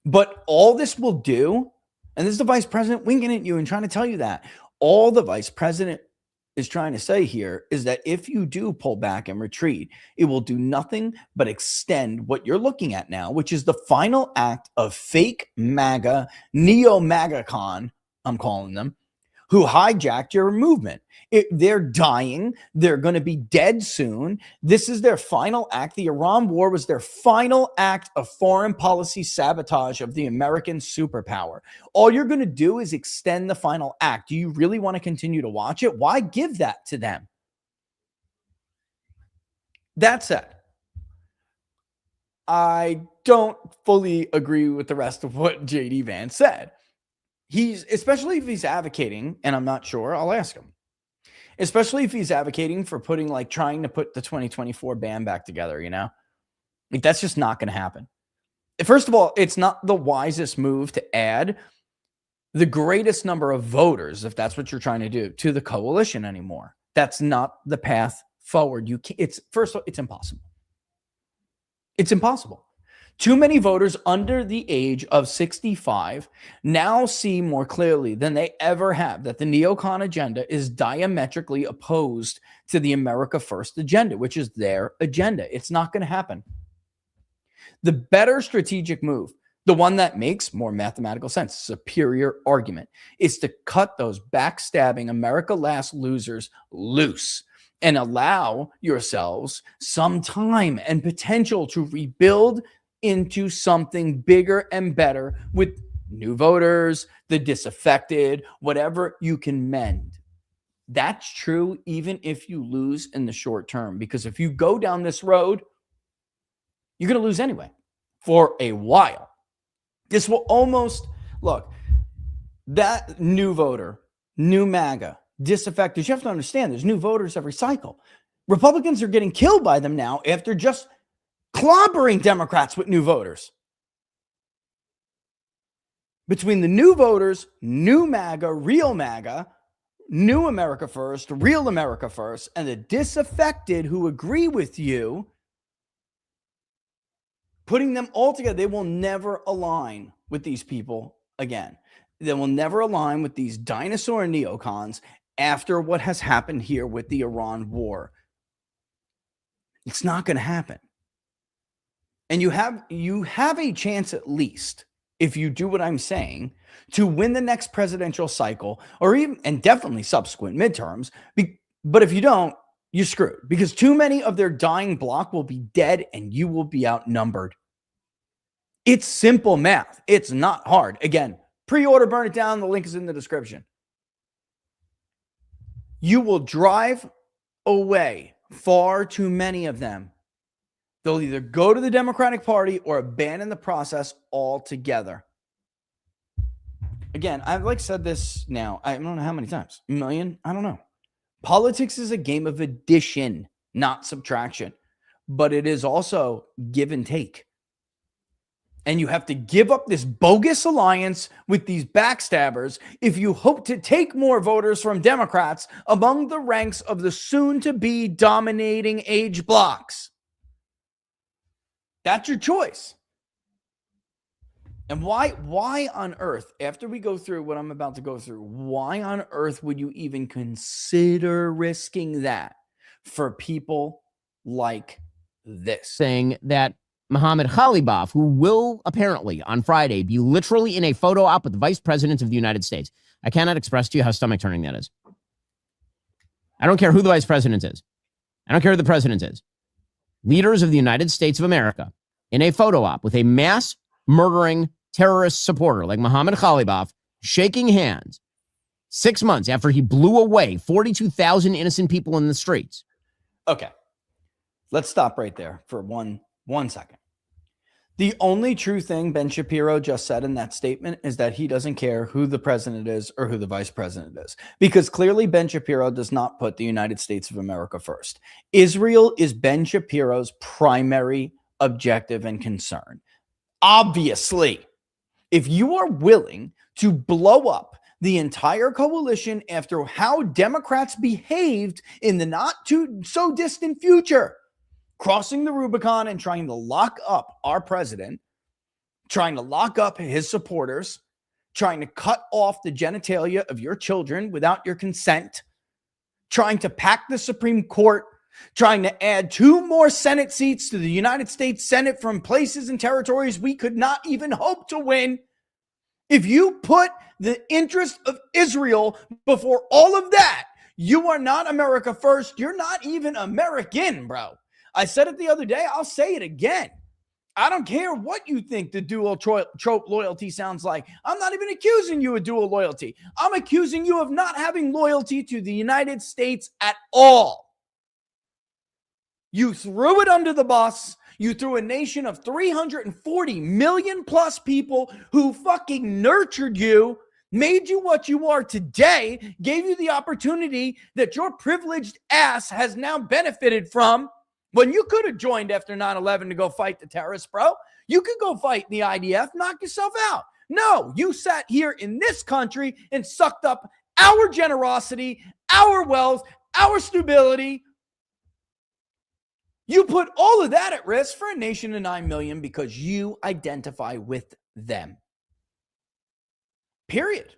But all this will do, and this is the vice president winking at you and trying to tell you that, all the vice president is trying to say here is that if you do pull back and retreat, it will do nothing but extend what you're looking at now, which is the final act of fake MAGA, neo-MAGA-con, I'm calling them, who hijacked your movement. They're dying. They're going to be dead soon. This is their final act. The Iran war was their final act of foreign policy sabotage of the American superpower. All you're going to do is extend the final act. Do you really want to continue to watch it? Why give that to them? That said, I don't fully agree with the rest of what J.D. Vance said. Especially if he's advocating, and I'm not sure, I'll ask him. Especially if he's advocating for trying to put the 2024 ban back together, that's just not going to happen. First of all, it's not the wisest move to add the greatest number of voters, if that's what you're trying to do, to the coalition anymore. That's not the path forward. First of all, it's impossible. It's impossible. Too many voters under the age of 65 now see more clearly than they ever have that the neocon agenda is diametrically opposed to the America First agenda, which is their agenda. It's not going to happen. The better strategic move, the one that makes more mathematical sense, superior argument, is to cut those backstabbing America Last losers loose and allow yourselves some time and potential to rebuild into something bigger and better with new voters, the disaffected, whatever you can mend. That's true even if you lose in the short term, because if you go down this road, you're going to lose anyway for a while. This will almost, look, that new voter, new MAGA, disaffected, you have to understand there's new voters every cycle. Republicans are getting killed by them now after just clobbering Democrats with new voters. Between the new voters, new MAGA, new America First, real America First, and the disaffected who agree with you, putting them all together, they will never align with these people again. They will never align with these dinosaur neocons after what has happened here with the Iran war. It's not going to happen. And you have a chance, at least, if you do what I'm saying, to win the next presidential cycle, or even, and definitely subsequent midterms. But if you don't, you're screwed, because too many of their dying bloc will be dead and you will be outnumbered. It's simple math. It's not hard. Again, pre-order, burn it down. The link is in the description. You will drive away far too many of them. They'll either go to the Democratic Party or abandon the process altogether. Again, I've said this now, I don't know how many times, a million, I don't know. Politics is a game of addition, not subtraction, but it is also give and take. And you have to give up this bogus alliance with these backstabbers if you hope to take more voters from Democrats among the ranks of the soon-to-be dominating age blocks. That's your choice. And why on earth, after we go through what I'm about to go through, why on earth would you even consider risking that for people like this? Saying that Mohammed Khalibaf, who will apparently on Friday be literally in a photo op with the vice president of the United States. I cannot express to you how stomach turning that is. I don't care who the vice president is. I don't care who the president is. Leaders of the United States of America in a photo op with a mass murdering terrorist supporter like Mohammed Khalibaf shaking hands 6 months after he blew away 42,000 innocent people in the streets. Okay. Let's stop right there for one second. The only true thing Ben Shapiro just said in that statement is that he doesn't care who the president is or who the vice president is, because clearly Ben Shapiro does not put the United States of America first. Israel is Ben Shapiro's primary objective and concern. Obviously, if you are willing to blow up the entire coalition after how Democrats behaved in the not too so distant future, crossing the Rubicon and trying to lock up our president, trying to lock up his supporters, trying to cut off the genitalia of your children without your consent, trying to pack the Supreme Court, trying to add 2 more Senate seats to the United States Senate from places and territories we could not even hope to win. If you put the interest of Israel before all of that, you are not America first. You're not even American, bro. I said it the other day. I'll say it again. I don't care what you think the dual trope loyalty sounds like. I'm not even accusing you of dual loyalty. I'm accusing you of not having loyalty to the United States at all. You threw it under the bus. You threw a nation of 340 million plus people who fucking nurtured you, made you what you are today, gave you the opportunity that your privileged ass has now benefited from. When you could have joined after 9/11 to go fight the terrorists, bro. You could go fight in the IDF, knock yourself out. No, you sat here in this country and sucked up our generosity, our wealth, our stability. You put all of that at risk for a nation of 9 million because you identify with them. Period.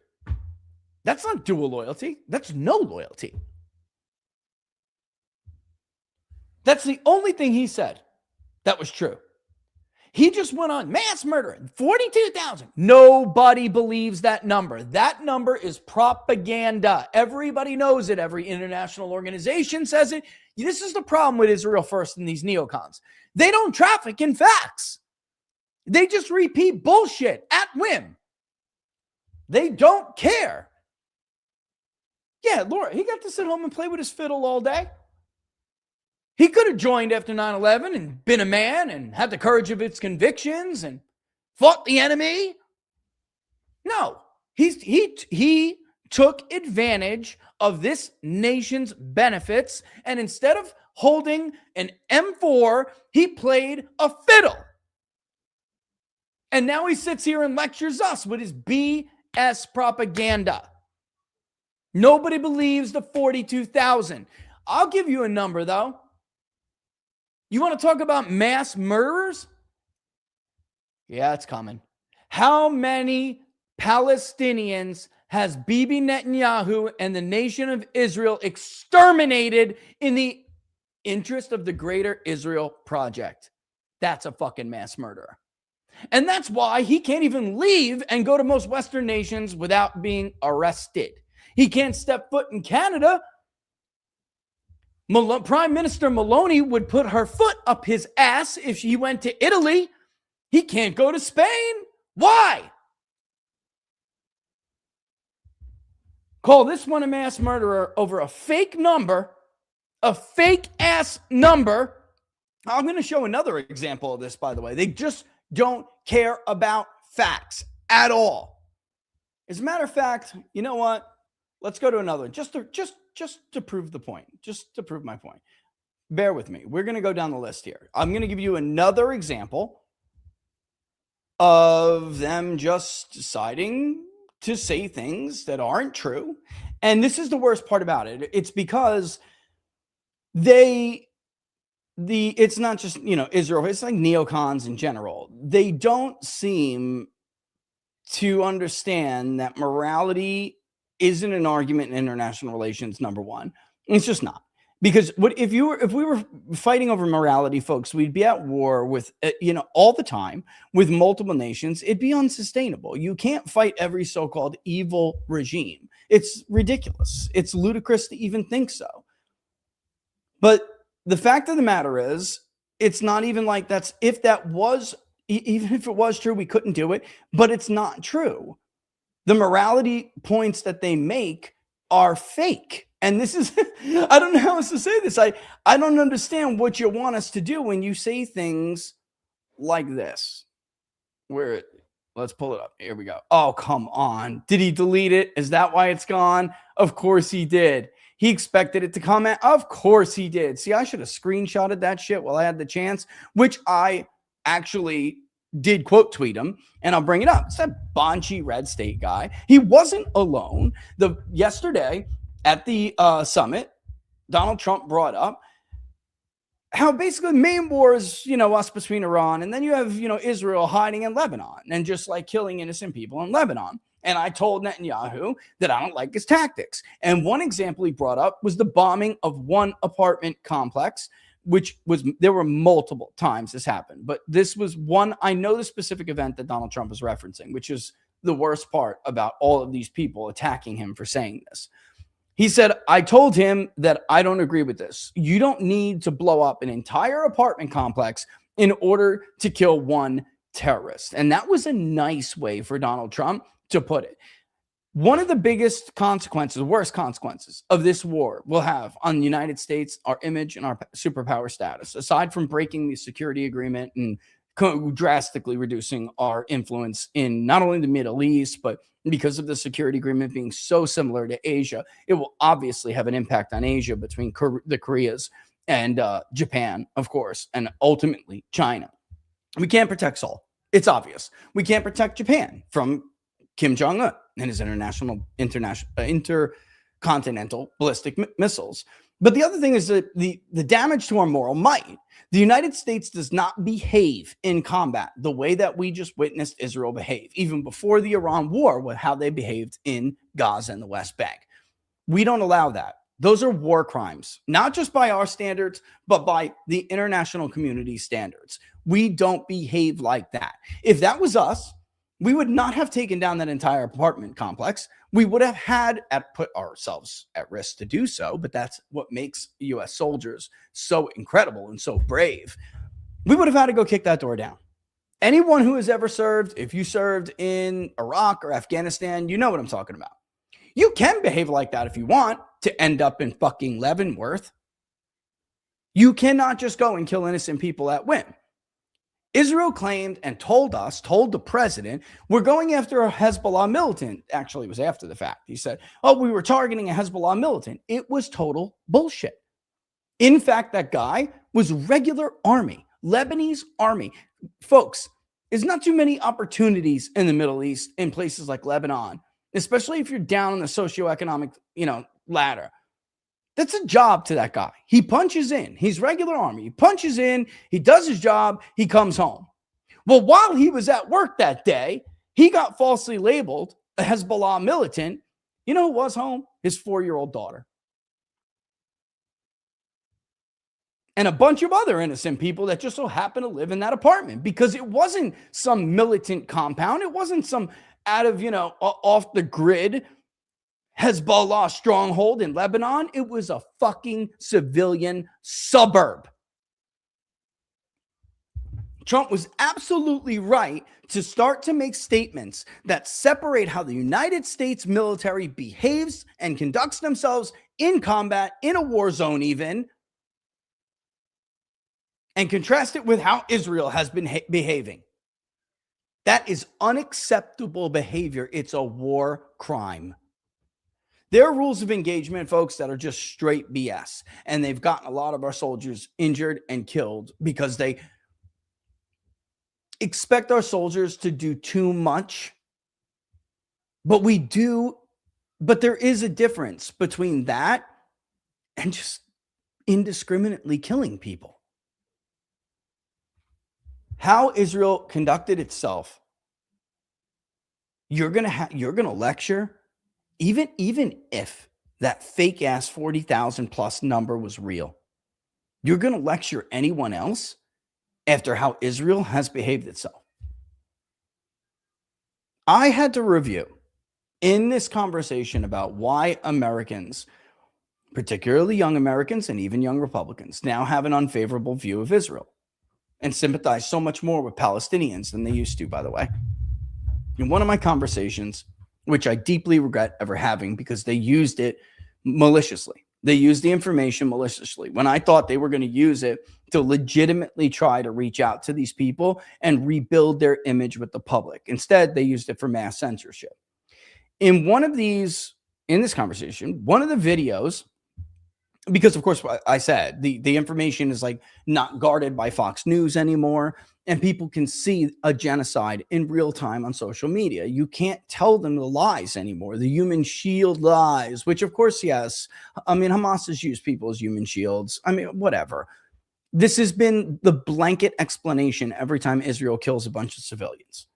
That's not dual loyalty. That's no loyalty. That's the only thing he said that was true. He just went on mass murder, 42,000. Nobody believes that number. That number is propaganda. Everybody knows it. Every international organization says it. This is the problem with Israel First and these neocons. They don't traffic in facts. They just repeat bullshit at whim. They don't care. Yeah, Laura, he got to sit home and play with his fiddle all day. He could have joined after 9/11 and been a man and had the courage of its convictions and fought the enemy. No, he took advantage of this nation's benefits, and instead of holding an M4. He played a fiddle. And now he sits here and lectures us with his BS propaganda. Nobody believes the 42,000. I'll give you a number, though. You want to talk about mass murderers? Yeah, it's coming. How many Palestinians has Bibi Netanyahu and the nation of Israel exterminated in the interest of the greater Israel project? That's a fucking mass murderer. And that's why he can't even leave and go to most Western nations without being arrested. He can't step foot in Canada. Prime Minister Maloney would put her foot up his ass if she went to Italy. He can't go to Spain. Why? Call this one a mass murderer over a fake number, a fake ass number. I'm going to show another example of this, by the way. They just don't care about facts at all. As a matter of fact, you know what? Let's go to another, just to prove the point, just to prove my point. Bear with me. We're going to go down the list here. I'm going to give you another example of them just deciding to say things that aren't true. And this is the worst part about it. It's because it's not just, Israel, it's like neocons in general. They don't seem to understand that morality isn't an argument in international relations, number one. It's just not. Because if we were fighting over morality, folks, we'd be at war with, all the time with multiple nations. It'd be unsustainable. You can't fight every so-called evil regime. It's ridiculous. It's ludicrous to even think so. But the fact of the matter is, it's not even like even if it was true, we couldn't do it, but it's not true. The morality points that they make are fake. And this is, I don't know how else to say this. I don't understand what you want us to do when you say things like this. Let's pull it up. Here we go. Oh, come on. Did he delete it? Is that why it's gone? Of course he did. He expected it to comment. Of course he did. See, I should have screenshotted that shit while I had the chance, which I actually did quote tweet him, and I'll bring it up. It's that Bonchi Red State guy. He wasn't alone. Yesterday at the summit, Donald Trump brought up how basically the main war is, us between Iran, and then you have, Israel hiding in Lebanon and just like killing innocent people in Lebanon. And I told Netanyahu that I don't like his tactics. And one example he brought up was the bombing of one apartment complex, there were multiple times this happened, but this was one. I know the specific event that Donald Trump is referencing, which is the worst part about all of these people attacking him for saying this. He said, I told him that I don't agree with this. You don't need to blow up an entire apartment complex in order to kill one terrorist. And that was a nice way for Donald Trump to put it. One of the biggest consequences, worst consequences of this war will have on the United States, our image and our superpower status, aside from breaking the security agreement and drastically reducing our influence in not only the Middle East, but because of the security agreement being so similar to Asia, it will obviously have an impact on Asia between the Koreas and Japan, of course, and ultimately China. We can't protect Seoul. It's obvious. We can't protect Japan from Kim Jong-un and his intercontinental ballistic missiles. But the other thing is that the damage to our moral might. The United States does not behave in combat the way that we just witnessed Israel behave, even before the Iran war, with how they behaved in Gaza and the West Bank. We don't allow that. Those are war crimes, not just by our standards, but by the international community standards. We don't behave like that. If that was us, we would not have taken down that entire apartment complex. We would have put ourselves at risk to do so, but that's what makes U.S. soldiers so incredible and so brave. We would have had to go kick that door down. Anyone who has ever served, if you served in Iraq or Afghanistan, you know what I'm talking about. You can behave like that if you want to end up in fucking Leavenworth. You cannot just go and kill innocent people at whim. Israel claimed and told the president, we're going after a Hezbollah militant. Actually, it was after the fact. He said, we were targeting a Hezbollah militant. It was total bullshit. In fact, that guy was regular army, Lebanese army. Folks, there's not too many opportunities in the Middle East in places like Lebanon, especially if you're down on the socioeconomic, ladder. That's a job to that guy. He punches in. He's regular army. He punches in. He does his job. He comes home. Well, while he was at work that day, he got falsely labeled a Hezbollah militant. You know who was home? His 4-year-old daughter. And a bunch of other innocent people that just so happen to live in that apartment, because it wasn't some militant compound. It wasn't some out of, off the grid Hezbollah stronghold in Lebanon. It was a fucking civilian suburb. Trump was absolutely right to start to make statements that separate how the United States military behaves and conducts themselves in combat, in a war zone even, and contrast it with how Israel has been behaving. That is unacceptable behavior. It's a war crime. There are rules of engagement, folks, that are just straight BS. And they've gotten a lot of our soldiers injured and killed because they expect our soldiers to do too much. But there is a difference between that and just indiscriminately killing people. How Israel conducted itself, you're gonna lecture, even if that fake ass 40,000 plus number was real, you're gonna lecture anyone else after how Israel has behaved itself. I had to review in this conversation about why Americans, particularly young Americans and even young Republicans, now have an unfavorable view of Israel and sympathize so much more with Palestinians than they used to, by the way. In one of my conversations, which I deeply regret ever having because they used it maliciously. They used the information maliciously when I thought they were going to use it to legitimately try to reach out to these people and rebuild their image with the public. Instead, they used it for mass censorship. In this conversation, one of the videos, because of course I said the information is like not guarded by Fox News anymore, and people can see a genocide in real time on social media. You can't tell them the lies anymore, the human shield lies, which of course, yes, I mean, Hamas has used people as human shields. I mean, whatever. This has been the blanket explanation every time Israel kills a bunch of civilians,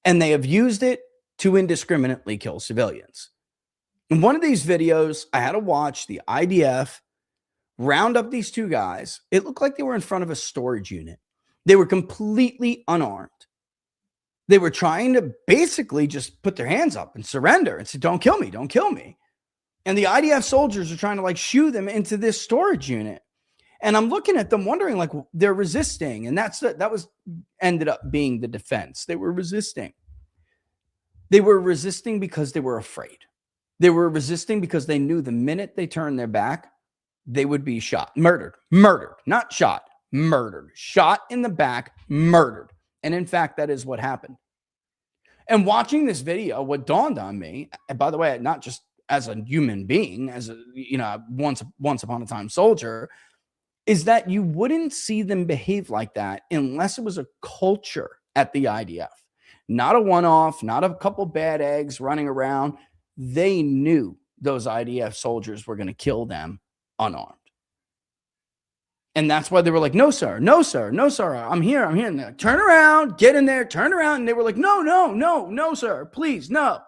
and they have used it to indiscriminately kill civilians. In one of these videos, I had to watch the IDF round up these two guys. It looked like they were in front of a storage unit. They were completely unarmed. They were trying to basically just put their hands up and surrender and say, don't kill me, don't kill me. And the IDF soldiers are trying to like shoo them into this storage unit. And I'm looking at them wondering, like, they're resisting. And that was ended up being the defense. They were resisting. They were resisting because they were afraid. They were resisting because they knew the minute they turned their back, they would be shot, murdered, not shot, murdered, shot in the back, murdered. And in fact, that is what happened. And watching this video, what dawned on me, and by the way, not just as a human being, as a, once upon a time soldier, is that you wouldn't see them behave like that unless it was a culture at the IDF, not a one-off, not a couple bad eggs running around. They knew those IDF soldiers were going to kill them unarmed. And that's why they were like, no, sir, no, sir, no, sir. I'm here. I'm here. And they're like, turn around, get in there, turn around. And they were like, no, no, no, no, sir, please, no.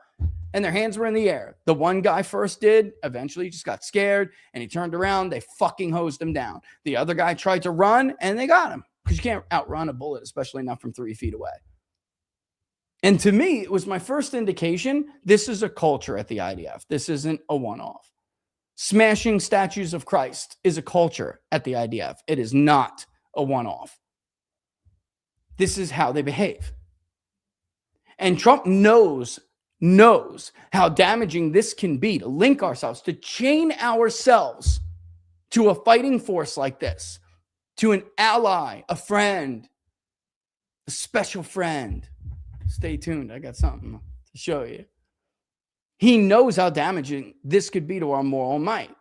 And their hands were in the air. The one guy first did, eventually he just got scared and he turned around. They fucking hosed him down. The other guy tried to run and they got him, because you can't outrun a bullet, especially not from 3 feet away. And to me, it was my first indication this is a culture at the IDF. This isn't a one-off. Smashing statues of Christ is a culture at the IDF. It is not a one-off. This is how they behave. And Trump knows how damaging this can be, to link ourselves, to chain ourselves to a fighting force like this, to an ally, a friend, a special friend. Stay tuned. I got something to show you. He knows how damaging this could be to our moral might.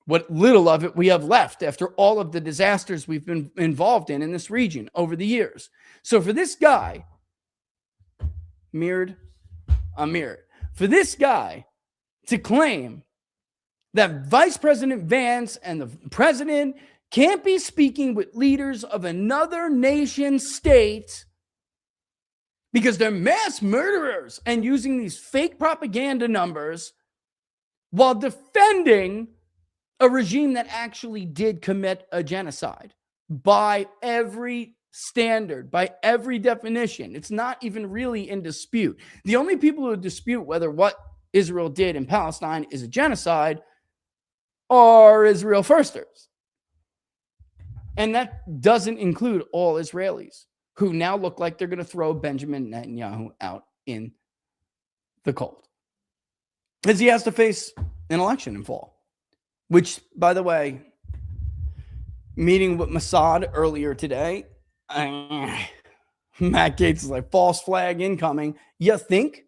what little of it we have left after all of the disasters we've been involved in this region over the years. So for this guy, mirrored, for this guy to claim that Vice President Vance and the president can't be speaking with leaders of another nation state because they're mass murderers and using these fake propaganda numbers while defending a regime that actually did commit a genocide by every standard, by every definition. It's not even really in dispute. The only people who dispute whether what Israel did in Palestine is a genocide are Israel firsters. And that doesn't include all Israelis who now look like they're going to throw Benjamin Netanyahu out in the cold. Because he has to face an election in fall. Which, by the way, meeting with Mossad earlier today, Matt Gaetz is like, false flag incoming. You think?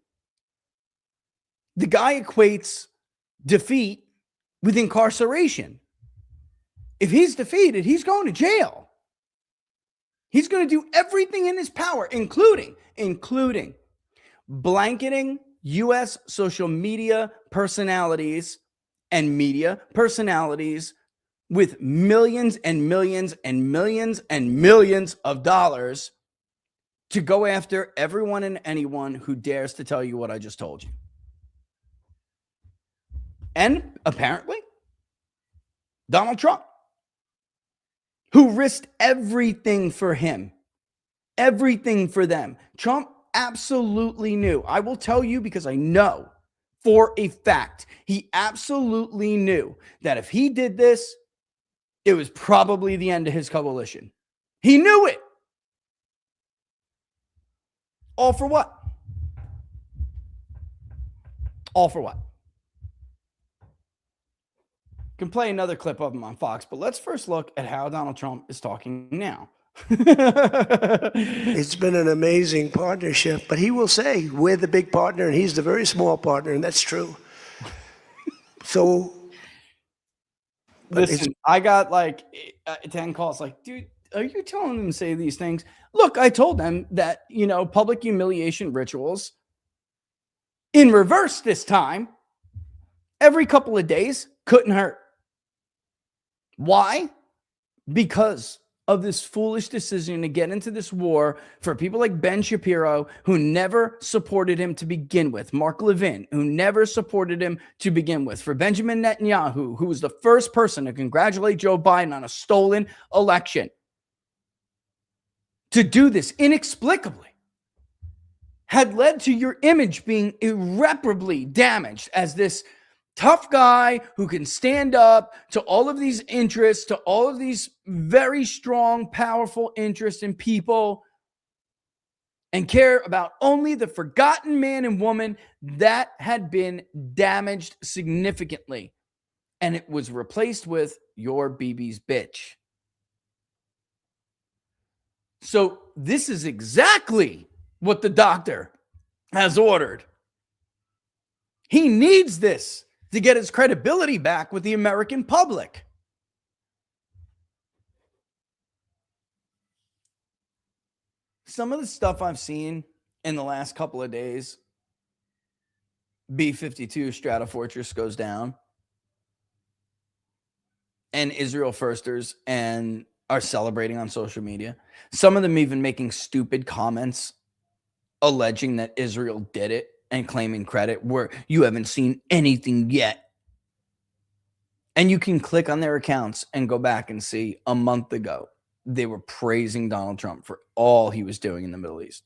The guy equates defeat with incarceration. If he's defeated, he's going to jail. He's going to do everything in his power, including blanketing U.S. social media personalities and media personalities with millions and millions and millions and millions of dollars to go after everyone and anyone who dares to tell you what I just told you. And apparently, Donald Trump, who risked everything for him, everything for them. Trump absolutely knew. I will tell you because I know for a fact, he absolutely knew that if he did this, it was probably the end of his coalition. He knew it. All for what? All for what? Can play another clip of him on Fox, but let's first look at how Donald Trump is talking now. It's been an amazing partnership, but he will say we're the big partner and he's the very small partner, and that's true. So listen, I got like 10 calls like, dude, are you telling them to say these things? Look, I told them that, public humiliation rituals in reverse this time, every couple of days, couldn't hurt. Why? Because of this foolish decision to get into this war for people like Ben Shapiro, who never supported him to begin with, Mark Levin, who never supported him to begin with, for Benjamin Netanyahu, who was the first person to congratulate Joe Biden on a stolen election, to do this inexplicably had led to your image being irreparably damaged as this tough guy who can stand up to all of these interests, to all of these very strong, powerful interests in people, and care about only the forgotten man and woman that had been damaged significantly. And it was replaced with your BB's bitch. So this is exactly what the doctor has ordered. He needs this to get his credibility back with the American public. Some of the stuff I've seen in the last couple of days, B-52 Stratofortress goes down, and Israel firsters and are celebrating on social media. Some of them even making stupid comments alleging that Israel did it and claiming credit where you haven't seen anything yet. And you can click on their accounts and go back and see a month ago, they were praising Donald Trump for all he was doing in the Middle East,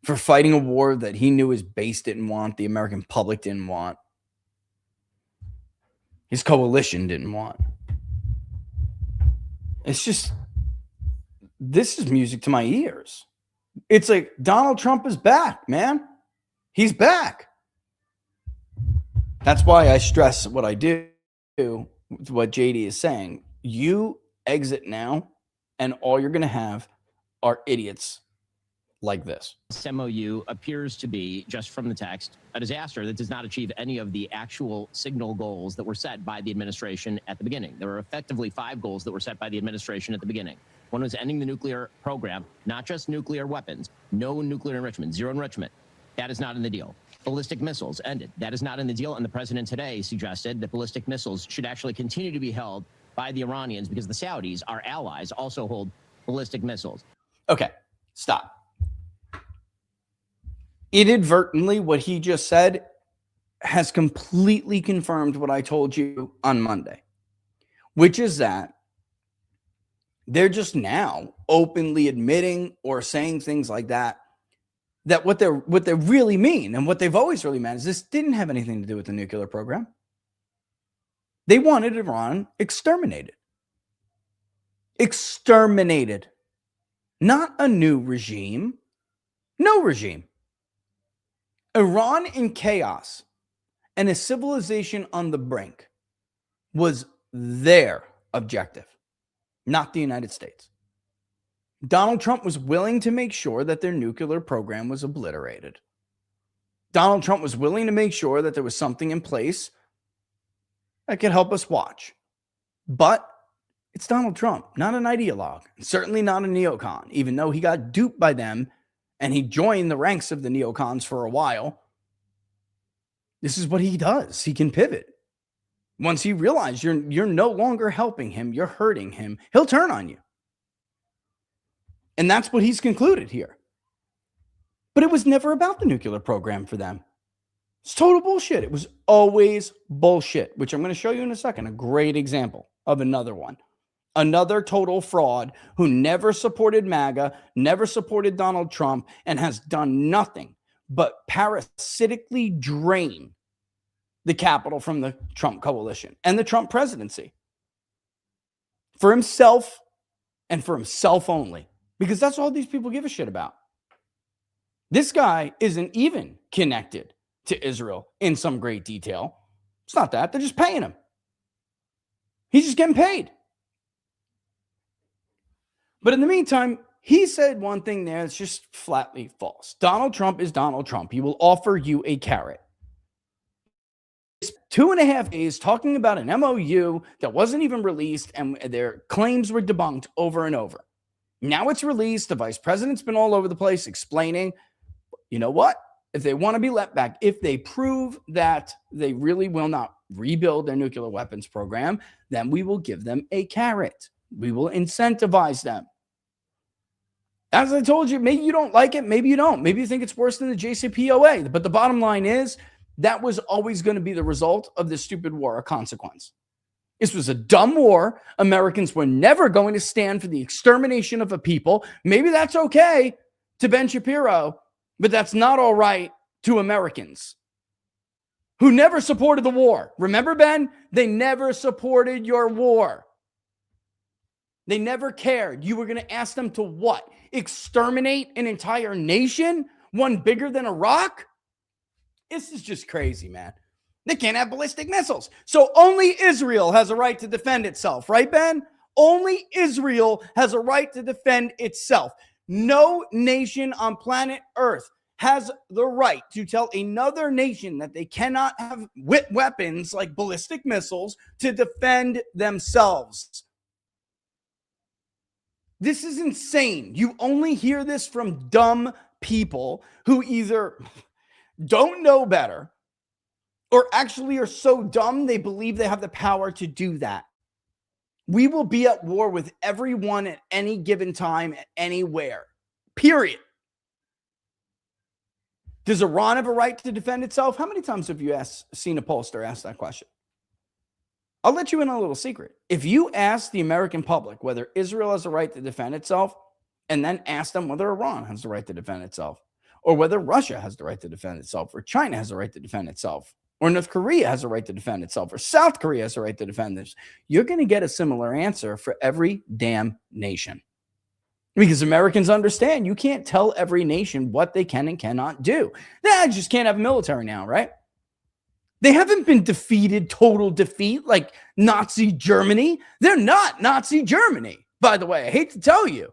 for fighting a war that he knew his base didn't want, the American public didn't want, his coalition didn't want. It's just, this is music to my ears. It's like Donald Trump is back, man. He's back. That's why I stress what I do, what JD is saying. You exit now, and all you're going to have are idiots like this. This MOU appears to be, just from the text, a disaster that does not achieve any of the actual signal goals that were set by the administration at the beginning. There were effectively 5 goals that were set by the administration at the beginning. One was ending the nuclear program, not just nuclear weapons, no nuclear enrichment, zero enrichment. That is not in the deal. Ballistic missiles ended. That is not in the deal. And the president today suggested that ballistic missiles should actually continue to be held by the Iranians because the Saudis, our allies, also hold ballistic missiles. Okay, stop. Inadvertently, what he just said has completely confirmed what I told you on Monday, which is that they're just now openly admitting or saying things like that, that what they really mean and what they've always really meant is this didn't have anything to do with the nuclear program. They wanted Iran exterminated. Exterminated. Not a new regime. No regime. Iran in chaos and a civilization on the brink was their objective, not the United States. Donald Trump was willing to make sure that their nuclear program was obliterated. Donald Trump was willing to make sure that there was something in place that could help us watch. But it's Donald Trump, not an ideologue, certainly not a neocon, even though he got duped by them and he joined the ranks of the neocons for a while. This is what he does. He can pivot. Once he realizes you're no longer helping him, you're hurting him, he'll turn on you. And that's what he's concluded here. But it was never about the nuclear program for them. It's total bullshit. It was always bullshit, which I'm going to show you in a second. A great example of another one. Another total fraud who never supported MAGA, never supported Donald Trump, and has done nothing but parasitically drain the capital from the Trump coalition and the Trump presidency for himself and for himself only. Because that's all these people give a shit about. This guy isn't even connected to Israel in some great detail. It's not that. They're just paying him. He's just getting paid. But in the meantime, he said one thing there that's just flatly false. Donald Trump is Donald Trump. He will offer you a carrot. 2.5 days talking about an MOU that wasn't even released and their claims were debunked over and over. Now it's released. The vice president's been all over the place explaining, you know what? If they want to be let back, if they prove that they really will not rebuild their nuclear weapons program, then we will give them a carrot. We will incentivize them. As I told you, maybe you don't like it. Maybe you don't. Maybe you think it's worse than the JCPOA. But the bottom line is that was always going to be the result of this stupid war, a consequence. This was a dumb war. Americans were never going to stand for the extermination of a people. Maybe that's okay to Ben Shapiro, but that's not all right to Americans who never supported the war. Remember, Ben? They never supported your war. They never cared. You were going to ask them to what? Exterminate an entire nation? One bigger than Iraq? This is just crazy, man. They can't have ballistic missiles. So only Israel has a right to defend itself, right, Ben? Only Israel has a right to defend itself. No nation on planet Earth has the right to tell another nation that they cannot have weapons like ballistic missiles to defend themselves. This is insane. You only hear this from dumb people who either don't know better or actually are so dumb they believe they have the power to do that. We will be at war with everyone at any given time, anywhere. Period. Does Iran have a right to defend itself? How many times have you seen a pollster ask that question? I'll let you in on a little secret. If you ask the American public whether Israel has a right to defend itself, and then ask them whether Iran has the right to defend itself, or whether Russia has the right to defend itself, or China has the right to defend itself, or North Korea has a right to defend itself, or South Korea has a right to defend this, you're going to get a similar answer for every damn nation. Because Americans understand you can't tell every nation what they can and cannot do. They just can't have a military now, right? They haven't been defeated, total defeat, like Nazi Germany. They're not Nazi Germany, by the way. I hate to tell you.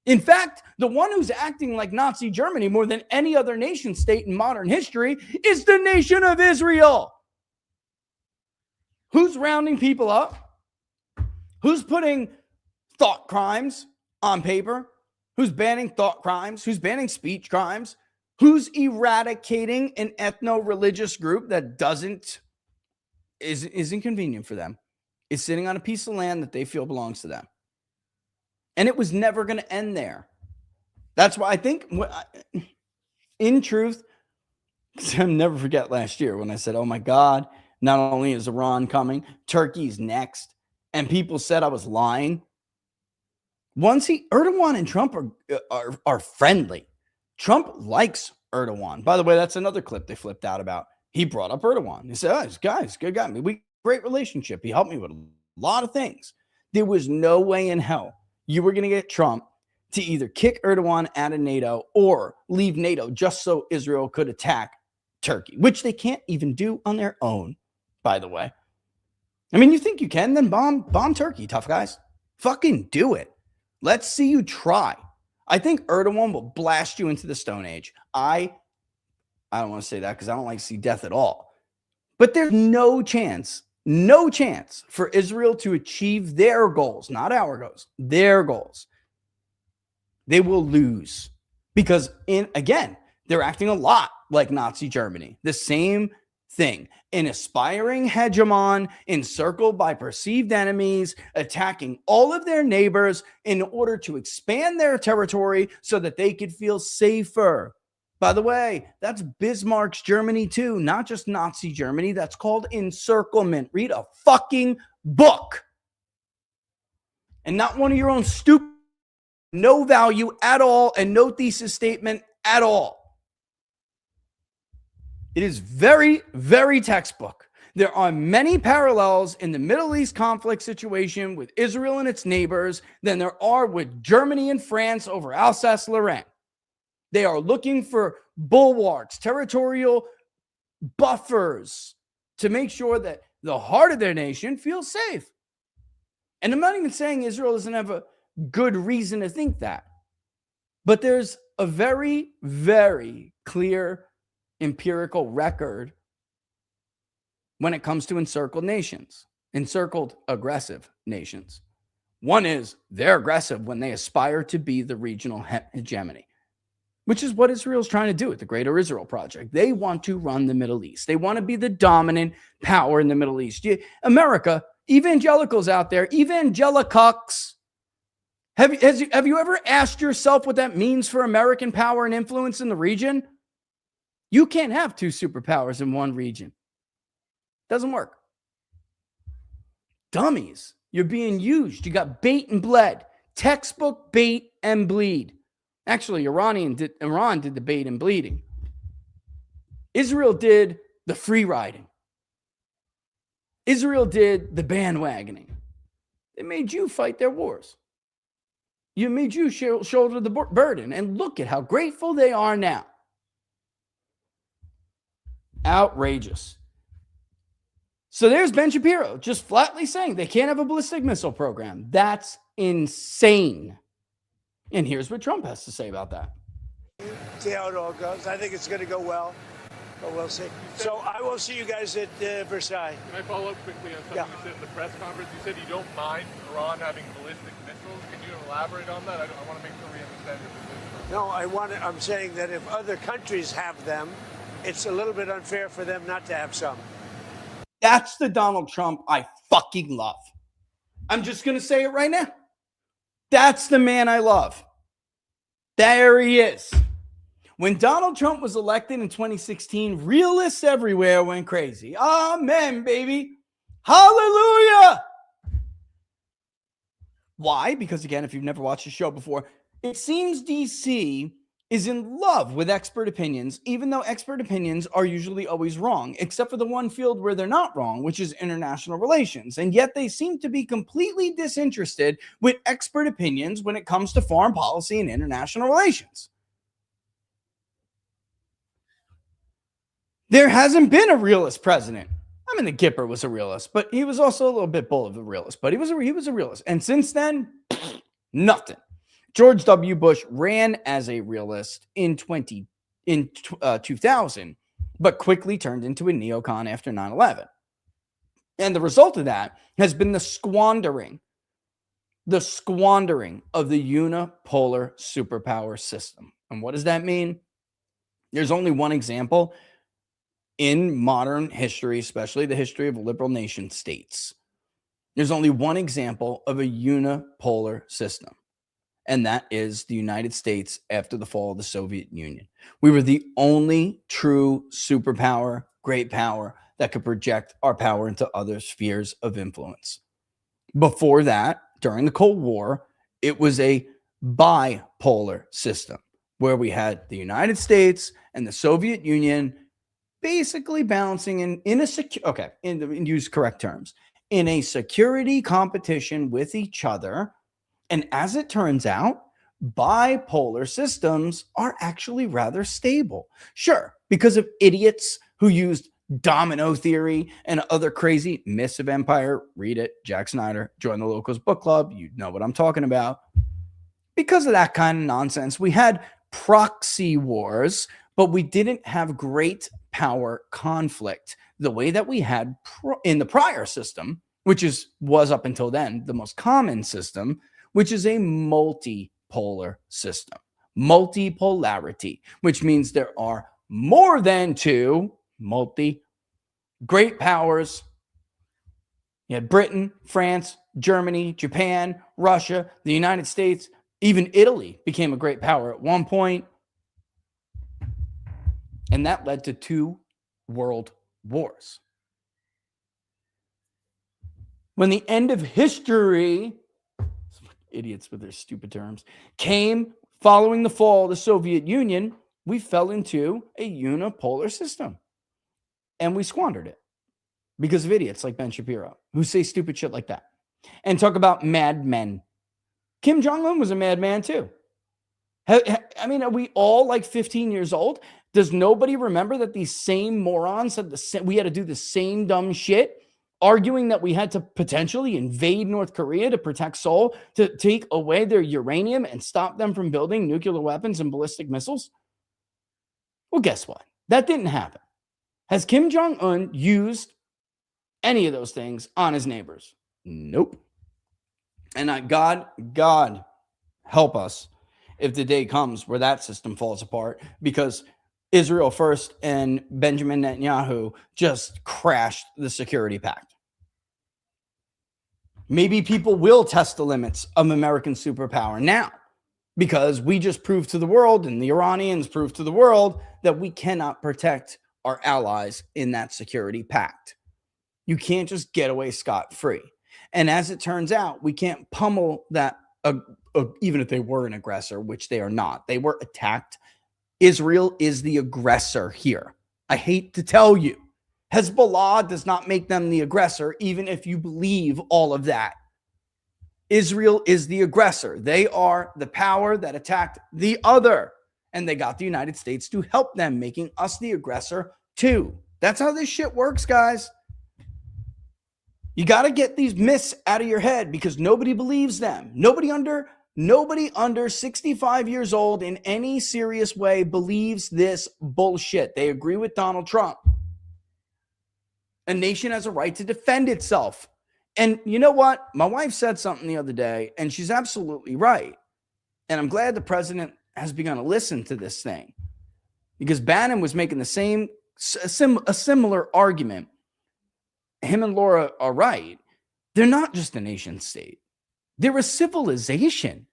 In fact, the one who's acting like Nazi Germany more than any other nation state in modern history is the nation of Israel. Who's rounding people up? Who's putting thought crimes on paper? Who's banning thought crimes? Who's banning speech crimes? Who's eradicating an ethno-religious group that isn't convenient for them? Is sitting on a piece of land that they feel belongs to them. And it was never going to end there. That's why I think, in truth, I'll never forget last year when I said, oh my God, not only is Iran coming, Turkey's next. And people said I was lying. Erdogan and Trump are friendly. Trump likes Erdogan. By the way, that's another clip they flipped out about. He brought up Erdogan. He said, oh, this guy's a good guy. Great relationship. He helped me with a lot of things. There was no way in hell you were going to get Trump to either kick Erdogan out of NATO or leave NATO just so Israel could attack Turkey, which they can't even do on their own, by the way. I mean, you think you can? Then bomb Turkey, tough guys. Fucking do it. Let's see you try. I think Erdogan will blast you into the Stone Age. I don't want to say that because I don't like to see death at all. But there's no chance for Israel to achieve their goals, not our goals, their goals. They will lose because, they're acting a lot like Nazi Germany. The same thing. An aspiring hegemon encircled by perceived enemies, attacking all of their neighbors in order to expand their territory so that they could feel safer. By the way, that's Bismarck's Germany too, not just Nazi Germany. That's called encirclement. Read a fucking book. And not one of your own stupid, no value at all, and no thesis statement at all. It is very, very textbook. There are many parallels in the Middle East conflict situation with Israel and its neighbors than there are with Germany and France over Alsace-Lorraine. They are looking for bulwarks, territorial buffers to make sure that the heart of their nation feels safe. And I'm not even saying Israel doesn't have a good reason to think that. But there's a very, very clear empirical record when it comes to encircled aggressive nations. One is they're aggressive when they aspire to be the regional hegemony, which is what Israel's trying to do with the Greater Israel Project. They want to run the Middle East. They want to be the dominant power in the Middle East. America, evangelicals out there, evangelicucks, have you ever asked yourself what that means for American power and influence in the region? You can't have two superpowers in one region. Doesn't work. Dummies. You're being used. You got bait and bled. Textbook bait and bleed. Actually, Iran did the bait and bleeding. Israel did the free riding. Israel did the bandwagoning. They made you fight their wars. You made you shoulder the burden. And look at how grateful they are now. Outrageous. So there's Ben Shapiro just flatly saying they can't have a ballistic missile program. That's insane. And here's what Trump has to say about that. See how it all goes. I think it's going to go well, but we'll see. So I will see you guys at Versailles. Can I follow up quickly on something you said in the press conference? You said you don't mind Iran having ballistic missiles. Can you elaborate on that? I want to make sure we understand your position. No, I'm saying that if other countries have them, it's a little bit unfair for them not to have some. That's the Donald Trump I fucking love. I'm just going to say it right now. That's the man I love. There he is. When Donald Trump was elected in 2016, realists everywhere went crazy. Amen, baby. Hallelujah. Why? Because again, if you've never watched the show before, it seems DC is in love with expert opinions, even though expert opinions are usually always wrong, except for the one field where they're not wrong, which is international relations. And yet they seem to be completely disinterested with expert opinions when it comes to foreign policy and international relations. There hasn't been a realist president. I mean, the Gipper was a realist, but he was also a little bit bull of a realist, but he was a realist. And since then, nothing. George W. Bush ran as a realist in 2000, but quickly turned into a neocon after 9/11. And the result of that has been the squandering of the unipolar superpower system. And what does that mean? There's only one example in modern history, especially the history of liberal nation states. There's only one example of a unipolar system, and that is the United States after the fall of the Soviet Union. We were the only true superpower, great power, that could project our power into other spheres of influence. Before that, during the Cold War, it was a bipolar system where we had the United States and the Soviet Union basically balancing use correct terms, in a security competition with each other. And as it turns out, bipolar systems are actually rather stable. Sure, because of idiots who used domino theory and other crazy myths of empire. Read it, Jack Snyder, join the Locals book club. You know what I'm talking about. Because of that kind of nonsense, we had proxy wars, but we didn't have great power conflict the way that we had in the prior system, which was up until then the most common system, which is a multipolar system. Multipolarity, which means there are more than two great powers. You had Britain, France, Germany, Japan, Russia, the United States, even Italy became a great power at one point. And that led to 2 world wars. When the end of history, idiots with their stupid terms, came following the fall of the Soviet Union, we fell into a unipolar system. And we squandered it because of idiots like Ben Shapiro who say stupid shit like that and talk about madmen. Kim Jong-un was a madman too. I mean, are we all like 15 years old? Does nobody remember that these same morons said we had to do the same dumb shit, arguing that we had to potentially invade North Korea to protect Seoul, to take away their uranium and stop them from building nuclear weapons and ballistic missiles? Well, guess what? That didn't happen. Has Kim Jong-un used any of those things on his neighbors? Nope. And God help us if the day comes where that system falls apart, because Israel first and Benjamin Netanyahu just crashed the security pact. Maybe people will test the limits of American superpower now, because we just proved to the world, and the Iranians proved to the world, that we cannot protect our allies in that security pact. You can't just get away scot-free. And as it turns out, we can't pummel that, even if they were an aggressor, which they are not. They were attacked. Israel is the aggressor here. I hate to tell you. Hezbollah does not make them the aggressor, even if you believe all of that. Israel is the aggressor. They are the power that attacked the other. And they got the United States to help them, making us the aggressor too. That's how this shit works, guys. You got to get these myths out of your head because nobody believes them. Nobody under 65 years old in any serious way believes this bullshit. They agree with Donald Trump. A nation has a right to defend itself. And you know what? My wife said something the other day, and she's absolutely right. And I'm glad the president has begun to listen to this thing, because Bannon was making a similar argument. Him and Laura are right. They're not just a nation state. They're a civilization.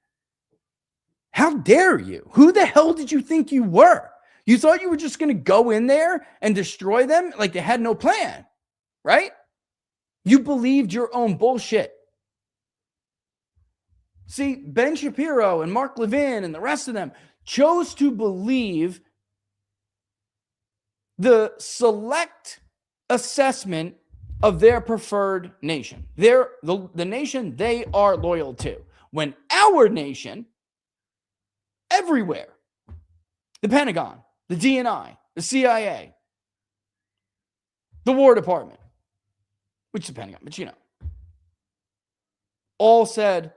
How dare you? Who the hell did you think you were? You thought you were just going to go in there and destroy them like they had no plan, right? You believed your own bullshit. See, Ben Shapiro and Mark Levin and the rest of them chose to believe the select assessment of their preferred nation. They're the nation they are loyal to. When our nation, everywhere, the Pentagon, the DNI, the CIA, the War Department, which is the Pentagon, but you know, all said,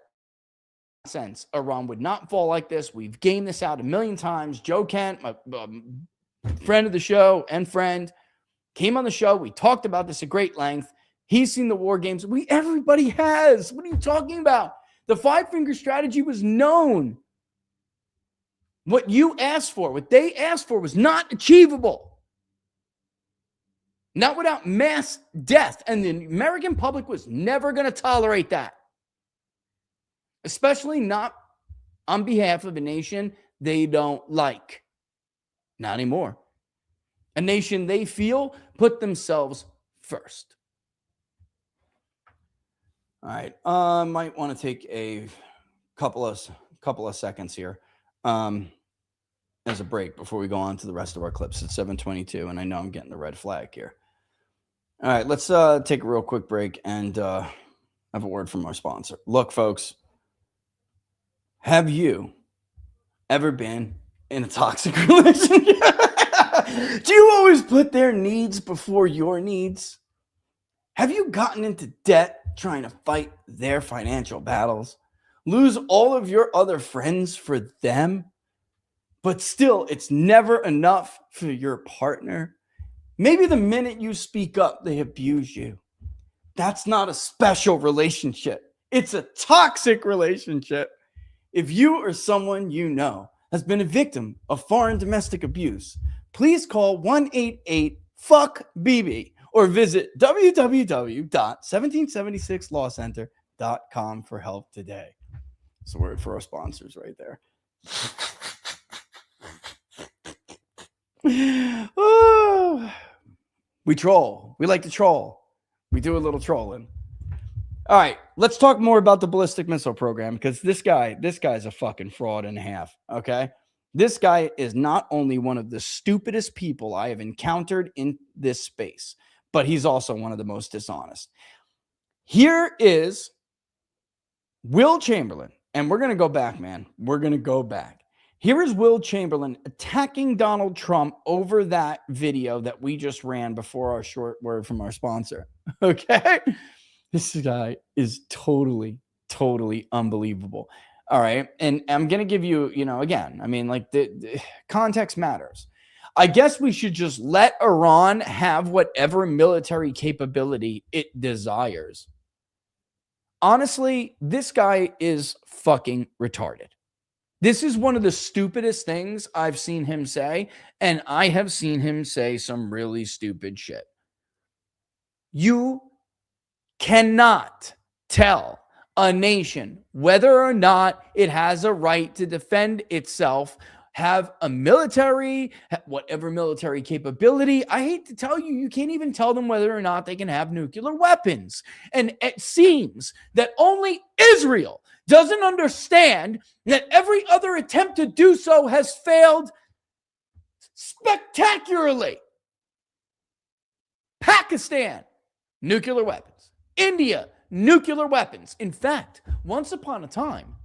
sense Iran would not fall like this. We've gamed this out a million times. Joe Kent, my friend of the show and friend, came on the show. We talked about this at great length. He's seen the war games. Everybody has. What are you talking about? The five-finger strategy was known. What you asked for, what they asked for, was not achievable. Not without mass death. And the American public was never going to tolerate that. Especially not on behalf of a nation they don't like. Not anymore. A nation they feel put themselves first. All right. Might want to take a couple of seconds here as a break before we go on to the rest of our clips. It's 7:22, and I know I'm getting the red flag here. All right, let's take a real quick break and have a word from our sponsor. Look, folks, have you ever been in a toxic relationship? Do you always put their needs before your needs? Have you gotten into debt trying to fight their financial battles? Lose all of your other friends for them? But still, it's never enough for your partner? Maybe the minute you speak up, they abuse you. That's not a special relationship. It's a toxic relationship. If you or someone you know has been a victim of foreign domestic abuse, please call 1-888-FUCK-BB or visit www.1776lawcenter.com for help today. That's a word for our sponsors right there. Oh, we troll. We like to troll. We do a little trolling. All right, let's talk more about the ballistic missile program, because this guy's a fucking fraud and a half, okay? This guy is not only one of the stupidest people I have encountered in this space, but he's also one of the most dishonest. Here is Will Chamberlain, and we're going to go back, man. We're going to go back. Here is Will Chamberlain attacking Donald Trump over that video that we just ran before our short word from our sponsor, okay? This guy is totally unbelievable. All right. And I'm going to give you, again, I mean, like the context matters. I guess we should just let Iran have whatever military capability it desires. Honestly, this guy is fucking retarded. This is one of the stupidest things I've seen him say, and I have seen him say some really stupid shit. You cannot tell a nation whether or not it has a right to defend itself, have a military, whatever military capability. I hate to tell you, you can't even tell them whether or not they can have nuclear weapons. And it seems that only Israel doesn't understand that every other attempt to do so has failed spectacularly. Pakistan, nuclear weapons. India, nuclear weapons. In fact, once upon a time,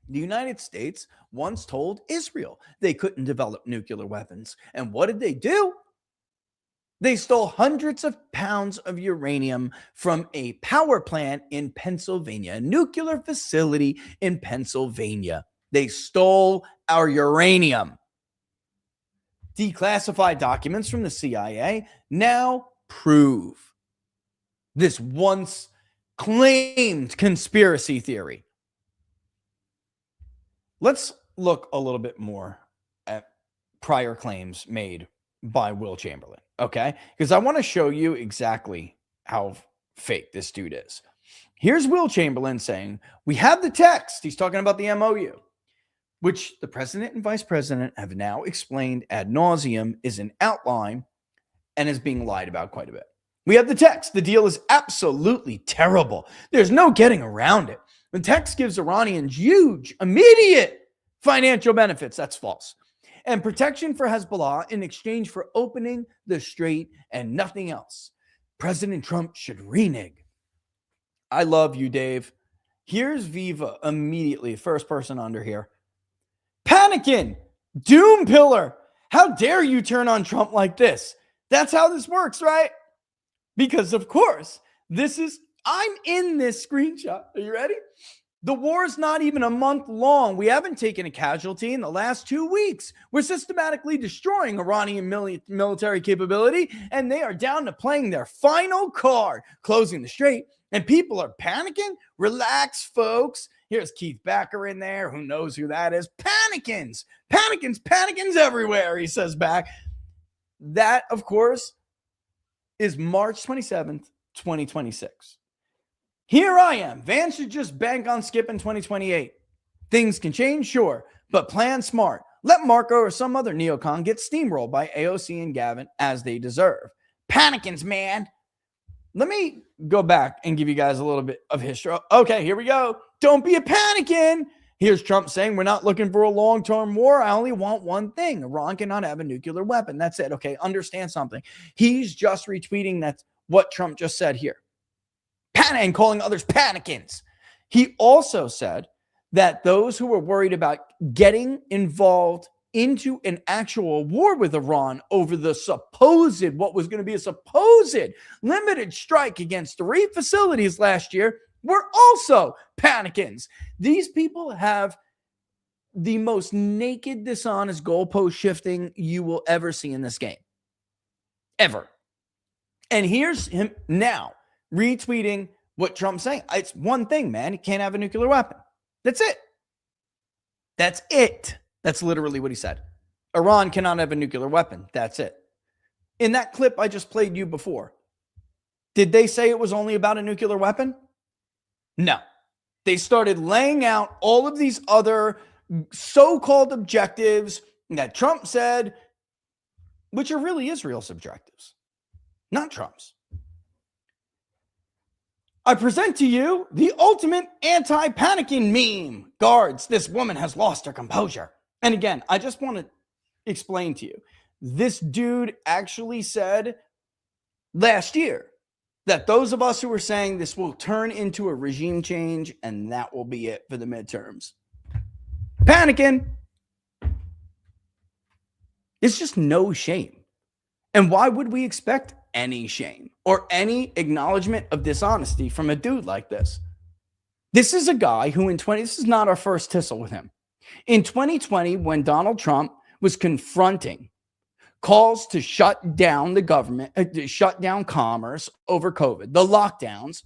the United States once told Israel they couldn't develop nuclear weapons. And what did they do? They stole hundreds of pounds of uranium from a power plant in Pennsylvania, a nuclear facility in Pennsylvania. They stole our uranium. Declassified documents from the CIA now prove this once claimed conspiracy theory. Let's look a little bit more at prior claims made by Will Chamberlain, okay? Because I want to show you exactly how fake this dude is. Here's Will Chamberlain saying, we have the text. He's talking about the MOU, which the president and vice president have now explained ad nauseum is an outline and is being lied about quite a bit. We have the text. The deal is absolutely terrible. There's no getting around it. The text gives Iranians huge, immediate financial benefits. That's false. And protection for Hezbollah in exchange for opening the strait and nothing else. President Trump should renege. I love you, Dave. Here's Viva immediately, first person under here. Panicking, doom pillar. How dare you turn on Trump like this? That's how this works, right? Because, of course, I'm in this screenshot. Are you ready? The war is not even a month long. We haven't taken a casualty in the last 2 weeks. We're systematically destroying Iranian military capability, and they are down to playing their final card, closing the strait, and people are panicking. Relax, folks. Here's Keith Backer in there. Who knows who that is? Panikins. Panikins everywhere, he says back. That, of course, is March 27th, 2026. Here I am. Vance should just bank on skipping 2028. Things can change, sure, but plan smart. Let Marco or some other neocon get steamrolled by AOC and Gavin as they deserve. Panikins, man. Let me go back and give you guys a little bit of history. Okay, here we go. Don't be a panikin. Here's Trump saying we're not looking for a long-term war. I only want one thing. Iran cannot have a nuclear weapon. That's it. Okay, understand something. He's just retweeting that's what Trump just said here. And calling others panikins. He also said that those who were worried about getting involved into an actual war with Iran over the supposed, what was going to be a supposed limited strike against 3 facilities last year were also panikins. These people have the most naked, dishonest goalpost shifting you will ever see in this game. Ever. And here's him now retweeting what Trump's saying. It's one thing, man. He can't have a nuclear weapon. That's it. That's it. That's literally what he said. Iran cannot have a nuclear weapon. That's it. In that clip I just played you before, did they say it was only about a nuclear weapon? No. They started laying out all of these other so-called objectives that Trump said, which are really Israel's objectives, not Trump's. I present to you the ultimate anti-panicking meme. Guards, this woman has lost her composure. And again, I just want to explain to you. This dude actually said last year that those of us who were saying this will turn into a regime change and that will be it for the midterms. Panicking. It's just no shame. And why would we expect any shame or any acknowledgement of dishonesty from a dude like this? This is a guy who this is not our first tussle with him. In 2020, when Donald Trump was confronting calls to shut down the government, to shut down commerce over COVID, the lockdowns,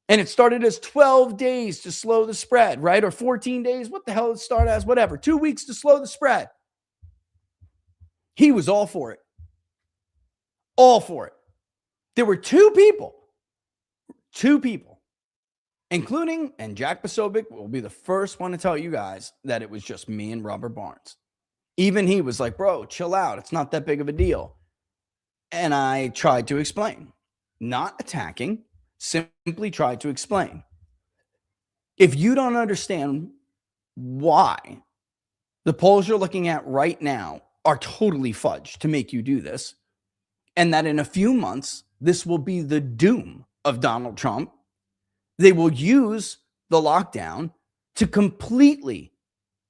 and it started as 12 days to slow the spread, right? Or 14 days, what the hell it started as, whatever, 2 weeks to slow the spread. He was all for it. All for it. There were two people, including, and Jack Posobiec will be the first one to tell you guys that it was just me and Robert Barnes. Even he was like, bro, chill out. It's not that big of a deal. And I tried to explain, not attacking, simply tried to explain. If you don't understand why the polls you're looking at right now are totally fudged to make you do this, and that in a few months, this will be the doom of Donald Trump, they will use the lockdown to completely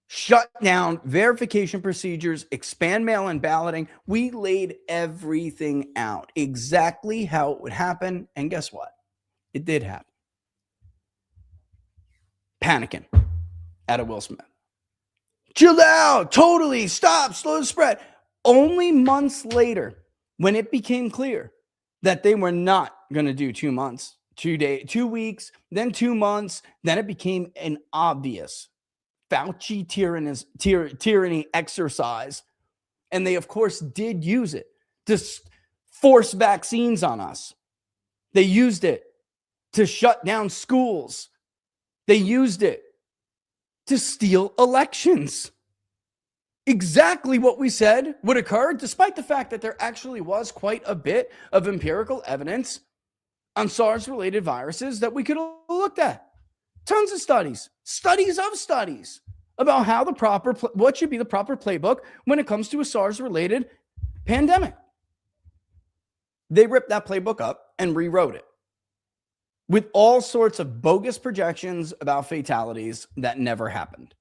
shut down verification procedures, expand mail-in balloting. We laid everything out exactly how it would happen. And guess what? It did happen. Panicking out of Will Smith. Chill out. Totally. Stop. Slow the spread. Only months later, when it became clear that they were not going to do 2 months, 2 weeks, then 2 months, then it became an obvious Fauci tyranny exercise. And they, of course, did use it to force vaccines on us. They used it to shut down schools. They used it to steal elections. Exactly what we said would occur, despite the fact that there actually was quite a bit of empirical evidence on SARS-related viruses that we could have looked at. Tons of studies about how what should be the proper playbook when it comes to a SARS-related pandemic. They ripped that playbook up and rewrote it with all sorts of bogus projections about fatalities that never happened.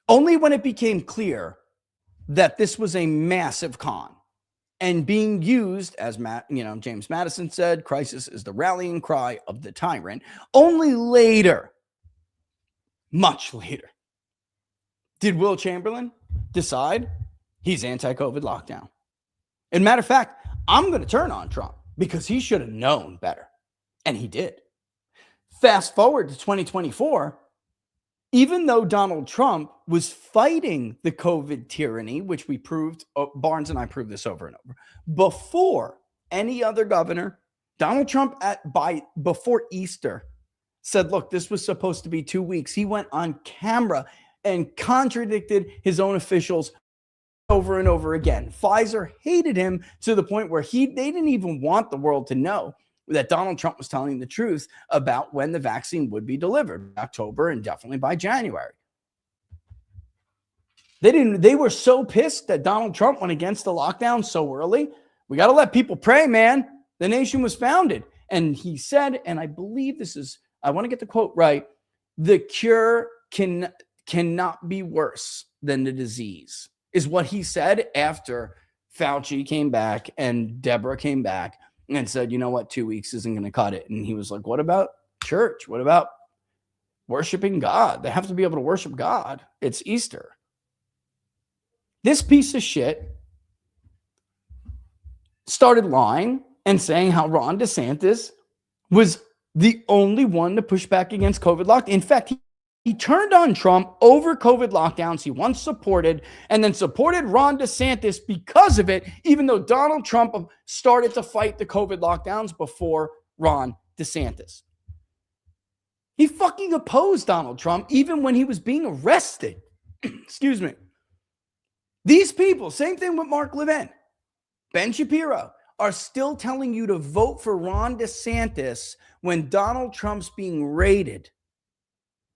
Only when it became clear that this was a massive con and being used, as James Madison said, crisis is the rallying cry of the tyrant. Only later much later, did Will Chamberlain decide he's anti-COVID lockdown. And matter of fact, I'm going to turn on Trump because he should have known better. And he did. Fast forward to 2024, even though Donald Trump was fighting the COVID tyranny, which we proved, Barnes and I proved this over and over, before any other governor, Donald Trump before Easter said, look, this was supposed to be 2 weeks. He went on camera and contradicted his own officials over and over again. Pfizer hated him to the point where they didn't even want the world to know that Donald Trump was telling the truth about when the vaccine would be delivered, October and definitely by January. They were so pissed that Donald Trump went against the lockdown so early. We got to let people pray, man. The nation was founded. And he said, and I believe I want to get the quote right, the cure cannot be worse than the disease, is what he said after Fauci came back and Deborah came back and said, you know what, 2 weeks isn't going to cut it. And he was like, what about church? What about worshiping God? They have to be able to worship God. It's Easter. This piece of shit started lying and saying how Ron DeSantis was the only one to push back against COVID lockdown. In fact, he turned on Trump over COVID lockdowns he once supported and then supported Ron DeSantis because of it, even though Donald Trump started to fight the COVID lockdowns before Ron DeSantis. He fucking opposed Donald Trump even when he was being arrested. Excuse me. These people, same thing with Mark Levin, Ben Shapiro, are still telling you to vote for Ron DeSantis when Donald Trump's being raided.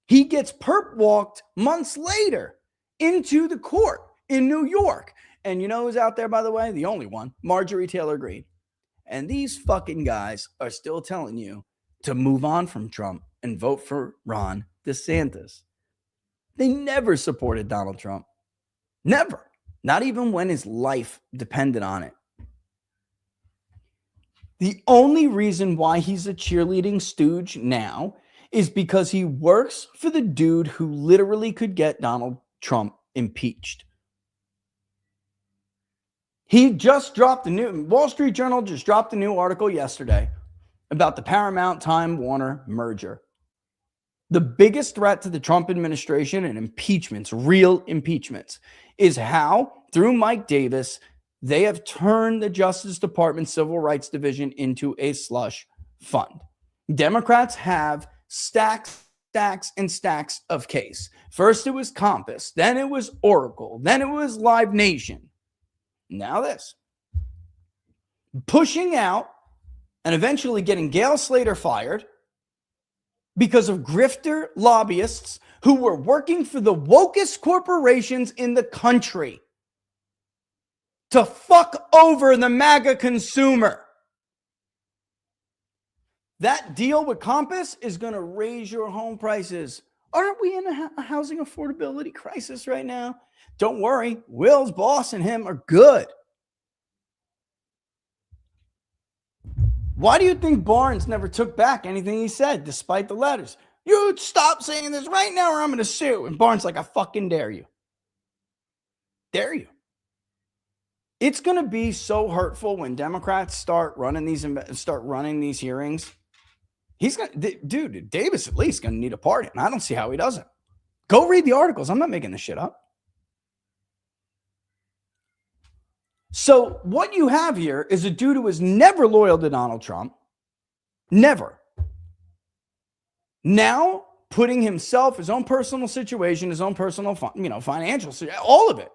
He gets perp walked months later into the court in New York. And you know who's out there, by the way? The only one, Marjorie Taylor Greene. And these fucking guys are still telling you to move on from Trump and vote for Ron DeSantis. They never supported Donald Trump. Never. Not even when his life depended on it. The only reason why he's a cheerleading stooge now is because he works for the dude who literally could get Donald Trump impeached. He just dropped Wall Street Journal just dropped a new article yesterday about the Paramount Time Warner merger. The biggest threat to the Trump administration and impeachments, real impeachments, is how, through Mike Davis, they have turned the Justice Department Civil Rights Division into a slush fund. Democrats have stacks and stacks of case. First it was Compass, then it was Oracle, then it was Live Nation. Now this. Pushing out and eventually getting Gail Slater fired because of grifter lobbyists who were working for the wokest corporations in the country to fuck over the MAGA consumer. That deal with Compass is going to raise your home prices. Aren't we in a housing affordability crisis right now? Don't worry. Will's boss and him are good. Why do you think Barnes never took back anything he said, despite the letters? You stop saying this right now or I'm going to sue. And Barnes like, I fucking dare you. Dare you. It's going to be so hurtful when Democrats start running these hearings. Davis at least going to need a pardon. I don't see how he doesn't. Go read the articles. I'm not making this shit up. So what you have here is a dude who was never loyal to Donald Trump. Never. Now putting himself, his own personal situation, his own personal, financial situation, all of it.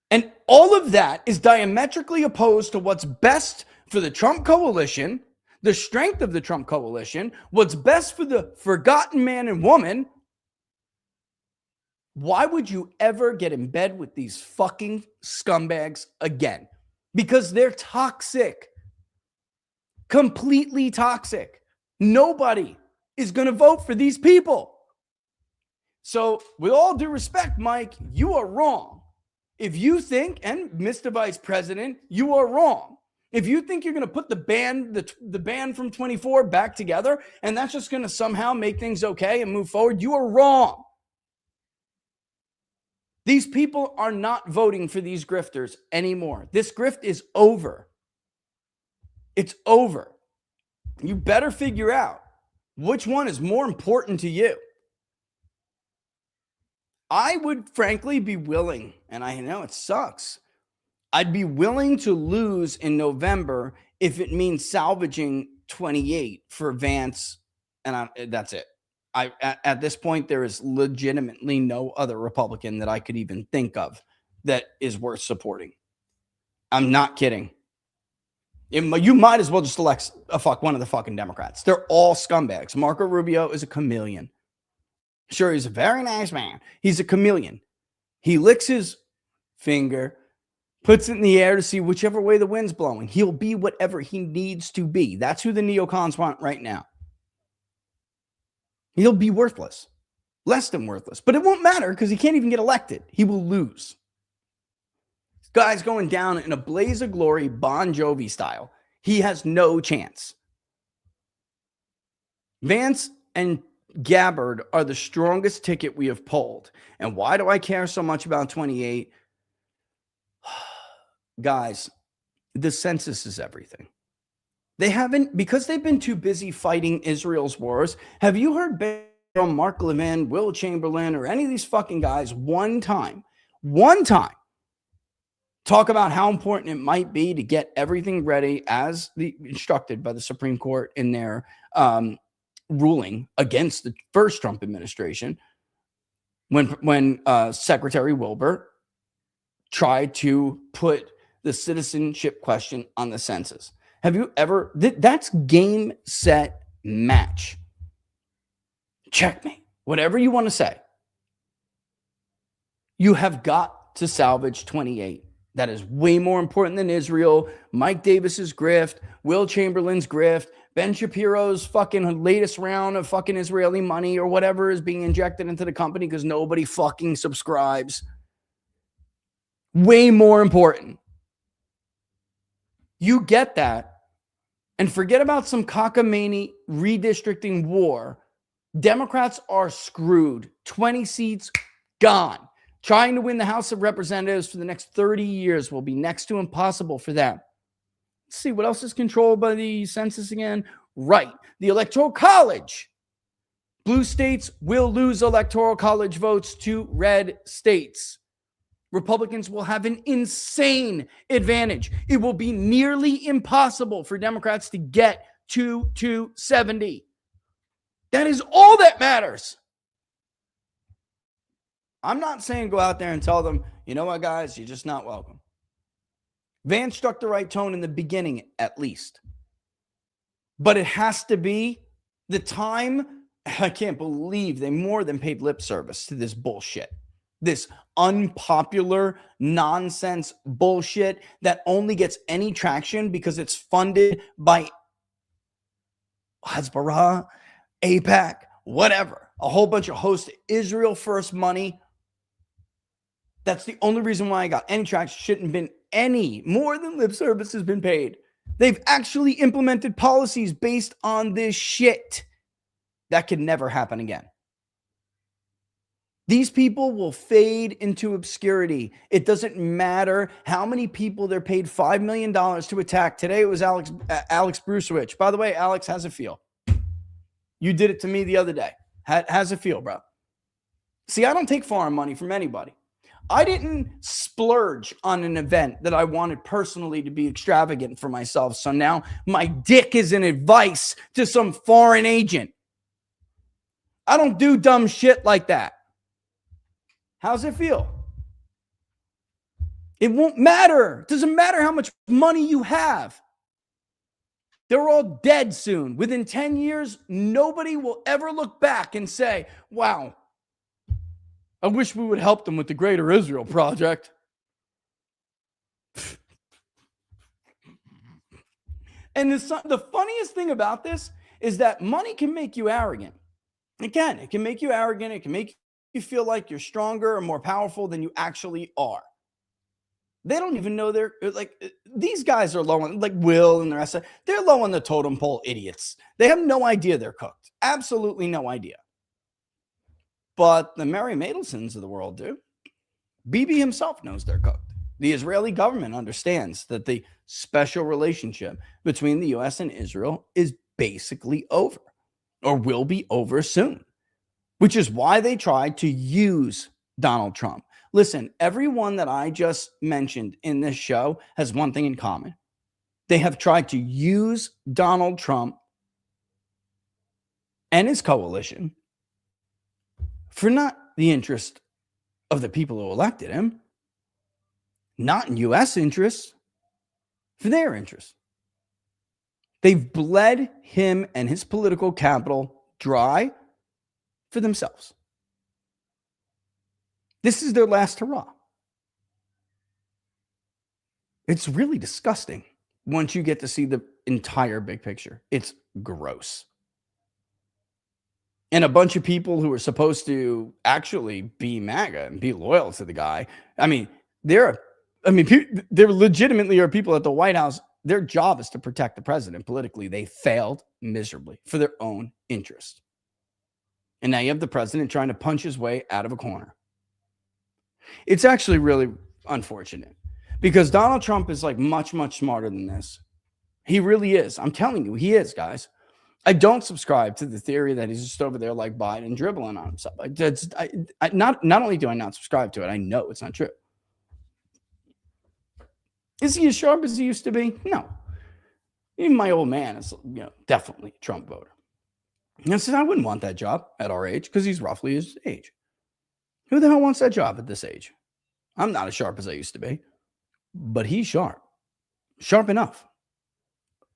And all of that is diametrically opposed to what's best for the Trump coalition, the strength of the Trump coalition, what's best for the forgotten man and woman. Why would you ever get in bed with these fucking scumbags again? Because they're toxic. Completely toxic. Nobody is going to vote for these people. So, with all due respect, Mike, you are wrong. If you think, and Mr. Vice President, you are wrong. If you think you're going to put the band from 24 back together and that's just going to somehow make things okay and move forward, you are wrong. These people are not voting for these grifters anymore. This grift is over. It's over. You better figure out which one is more important to you. I would frankly be willing, and I know it sucks, I'd be willing to lose in November if it means salvaging 28 for Vance, and that's it. At this point, there is legitimately no other Republican that I could even think of that is worth supporting. I'm not kidding. You might as well just elect one of the fucking Democrats. They're all scumbags. Marco Rubio is a chameleon. Sure, he's a very nice man. He's a chameleon. He licks his finger, puts it in the air to see whichever way the wind's blowing. He'll be whatever he needs to be. That's who the neocons want right now. He'll be worthless, less than worthless, but it won't matter because he can't even get elected. He will lose. This guy's going down in a blaze of glory, Bon Jovi style. He has no chance. Vance and Gabbard are the strongest ticket we have pulled. And why do I care so much about 28? Guys, the census is everything. They haven't, because they've been too busy fighting Israel's wars. Have you heard from Mark Levin, Will Chamberlain, or any of these fucking guys one time talk about how important it might be to get everything ready as instructed by the Supreme Court in their ruling against the first Trump administration when Secretary Wilbur tried to put the citizenship question on the census? Have you ever, that's game, set, match. Checkmate. Whatever you want to say. You have got to salvage 28. That is way more important than Israel, Mike Davis's grift, Will Chamberlain's grift, Ben Shapiro's fucking latest round of fucking Israeli money or whatever is being injected into the company because nobody fucking subscribes. Way more important. You get that and forget about some cockamamie redistricting war. Democrats are screwed. 20 seats gone. Trying to win the House of Representatives for the next 30 years will be next to impossible for them. Let's see, what else is controlled by the census again? Right, the Electoral College. Blue states will lose Electoral College votes to red states. Republicans will have an insane advantage. It will be nearly impossible for Democrats to get to 270. That is all that matters. I'm not saying go out there and tell them, you know what, guys, you're just not welcome. Vance struck the right tone in the beginning, at least. But it has to be the time. I can't believe they more than paid lip service to this bullshit. This unpopular nonsense bullshit that only gets any traction because it's funded by Hezbollah, AIPAC, whatever. A whole bunch of host Israel first money. That's the only reason why I got any traction. Shouldn't have been any more than lip service has been paid. They've actually implemented policies based on this shit. That could never happen again. These people will fade into obscurity. It doesn't matter how many people they're paid $5 million to attack. Today it was Alex Brusewicz. By the way, Alex, how's it feel? You did it to me the other day. How's it feel, bro? See, I don't take foreign money from anybody. I didn't splurge on an event that I wanted personally to be extravagant for myself. So now my dick is an advice to some foreign agent. I don't do dumb shit like that. How's it feel? It won't matter. It doesn't matter how much money you have. They're all dead soon. Within 10 years, nobody will ever look back and say, wow, I wish we would help them with the Greater Israel Project. And the funniest thing about this is that money can make you arrogant. It can make you arrogant. It can make you feel like you're stronger or more powerful than you actually are. They don't even know they're like, these guys are low on, like Will and the rest of, they're low on the totem pole idiots. They have no idea they're cooked. Absolutely no idea. But the Mary Madelsons of the world do. Bibi himself knows they're cooked. The Israeli government understands that the special relationship between the U.S. and Israel is basically over, or will be over soon, which is why they tried to use Donald Trump. Listen, everyone that I just mentioned in this show has one thing in common. They have tried to use Donald Trump and his coalition for not the interest of the people who elected him, not in U.S. interests, for their interests. They've bled him and his political capital dry for themselves. This is their last hurrah. It's really disgusting once you get to see the entire big picture. It's gross. And a bunch of people who are supposed to actually be MAGA and be loyal to the guy. I mean, there legitimately are people at the White House. Their job is to protect the president politically. They failed miserably for their own interest. And now you have the president trying to punch his way out of a corner. It's actually really unfortunate because Donald Trump is like much, much smarter than this. He really is. I'm telling you, he is, guys. I don't subscribe to the theory that he's just over there like Biden dribbling on himself. Not only do I not subscribe to it, I know it's not true. Is he as sharp as he used to be? No. Even my old man is, definitely a Trump voter. And I said, I wouldn't want that job at our age because he's roughly his age. Who the hell wants that job at this age? I'm not as sharp as I used to be, but he's sharp. Sharp enough.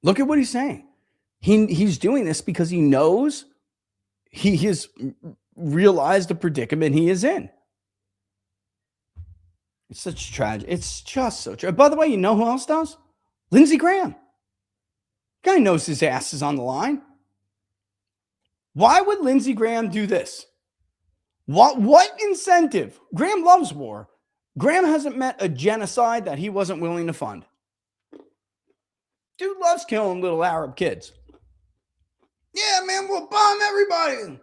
Look at what he's saying. He's doing this because he knows he has realized the predicament he is in. It's such tragic. It's just so tragic. By the way, you know who else does? Lindsey Graham. Guy knows his ass is on the line. Why would Lindsey Graham do this? What incentive? Graham loves war. Graham hasn't met a genocide that he wasn't willing to fund. Dude loves killing little Arab kids. Yeah, man, we'll bomb everybody.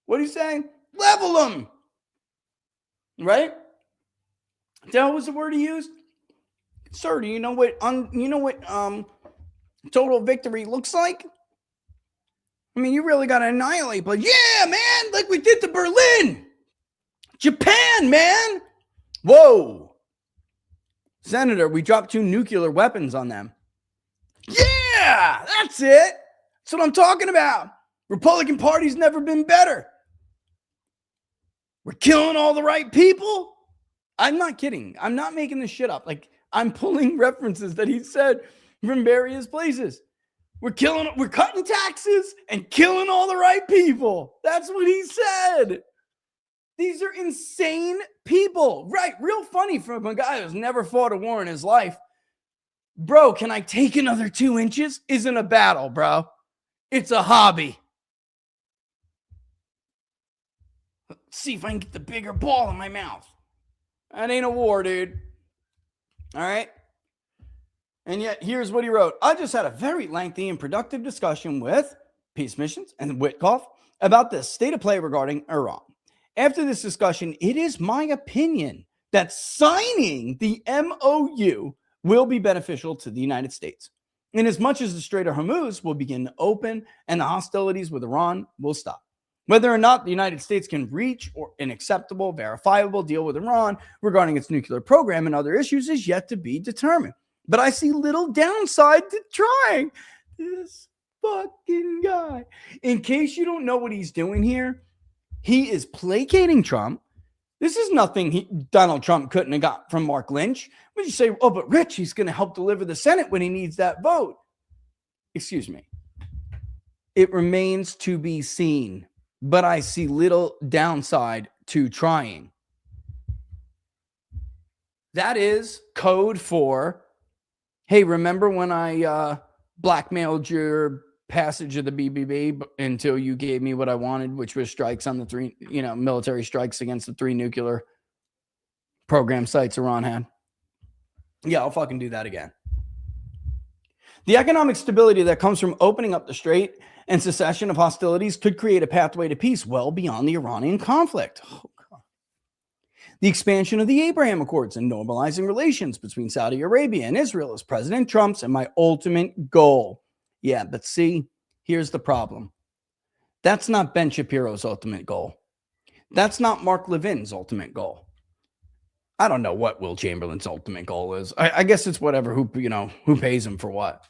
What are you saying? Level them. Right? That was the word he used. Sir, do you know what total victory looks like? I mean, you really got to annihilate, but yeah, man, like we did to Berlin. Japan, man. Whoa. Senator, we dropped 2 nuclear weapons on them. Yeah, that's it. That's what I'm talking about. Republican Party's never been better. We're killing all the right people. I'm not kidding. I'm not making this shit up. Like, I'm pulling references that he said from various places. We're cutting taxes and killing all the right people. That's what he said. These are insane people. Right. Real funny from a guy who's never fought a war in his life. Bro, can I take another 2 inches? Isn't a battle, bro. It's a hobby. Let's see if I can get the bigger ball in my mouth. That ain't a war, dude. All right. And yet, here's what he wrote. I just had a very lengthy and productive discussion with Peace Missions and Witkoff about the state of play regarding Iran. After this discussion, it is my opinion that signing the MOU will be beneficial to the United States. In as much as the Strait of Hormuz will begin to open and the hostilities with Iran will stop. Whether or not the United States can reach an acceptable, verifiable deal with Iran regarding its nuclear program and other issues is yet to be determined. But I see little downside to trying. This fucking guy. In case you don't know what he's doing here, he is placating Trump. This is nothing Donald Trump couldn't have got from Mark Lynch. When you say, oh, but Rich, he's going to help deliver the Senate when he needs that vote. Excuse me. It remains to be seen, but I see little downside to trying. That is code for, hey, remember when I blackmailed your passage of the BBB until you gave me what I wanted, which was strikes on the 3, military strikes against the 3 nuclear program sites Iran had? Yeah, I'll fucking do that again. The economic stability that comes from opening up the strait and cessation of hostilities could create a pathway to peace well beyond the Iranian conflict. Oh, God. The expansion of the Abraham Accords and normalizing relations between Saudi Arabia and Israel is President Trump's and my ultimate goal. Yeah, but see, here's the problem. That's not Ben Shapiro's ultimate goal. That's not Mark Levin's ultimate goal. I don't know what Will Chamberlain's ultimate goal is. I guess it's whatever who pays him for what.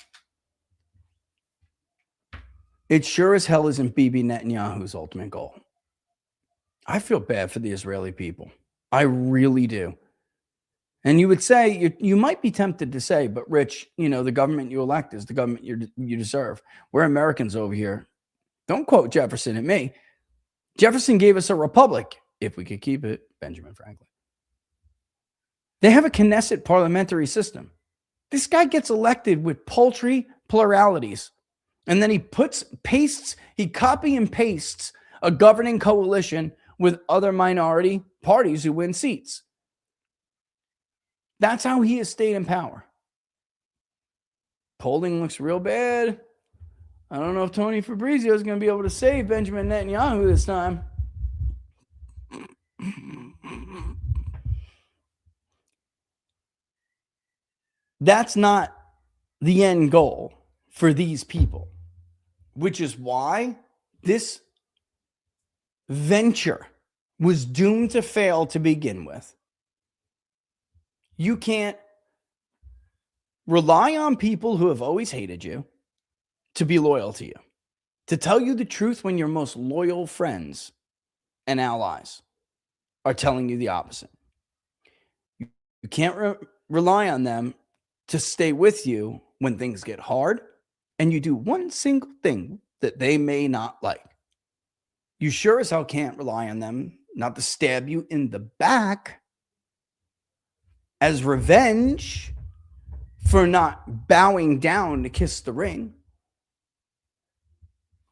It sure as hell isn't Bibi Netanyahu's ultimate goal. I feel bad for the Israeli people. I really do. And you would say, you might be tempted to say, but Rich, the government you elect is the government you deserve. We're Americans over here. Don't quote Jefferson at me. Jefferson gave us a republic, if we could keep it, Benjamin Franklin. They have a Knesset parliamentary system. This guy gets elected with paltry pluralities. And then he copy and pastes a governing coalition with other minority parties who win seats. That's how he has stayed in power. Polling looks real bad. I don't know if Tony Fabrizio is going to be able to save Benjamin Netanyahu this time. That's not the end goal for these people, which is why this venture was doomed to fail to begin with. You can't rely on people who have always hated you to be loyal to you, to tell you the truth when your most loyal friends and allies are telling you the opposite. You can't rely on them to stay with you when things get hard and you do one single thing that they may not like. You sure as hell can't rely on them not to stab you in the back as revenge for not bowing down to kiss the ring.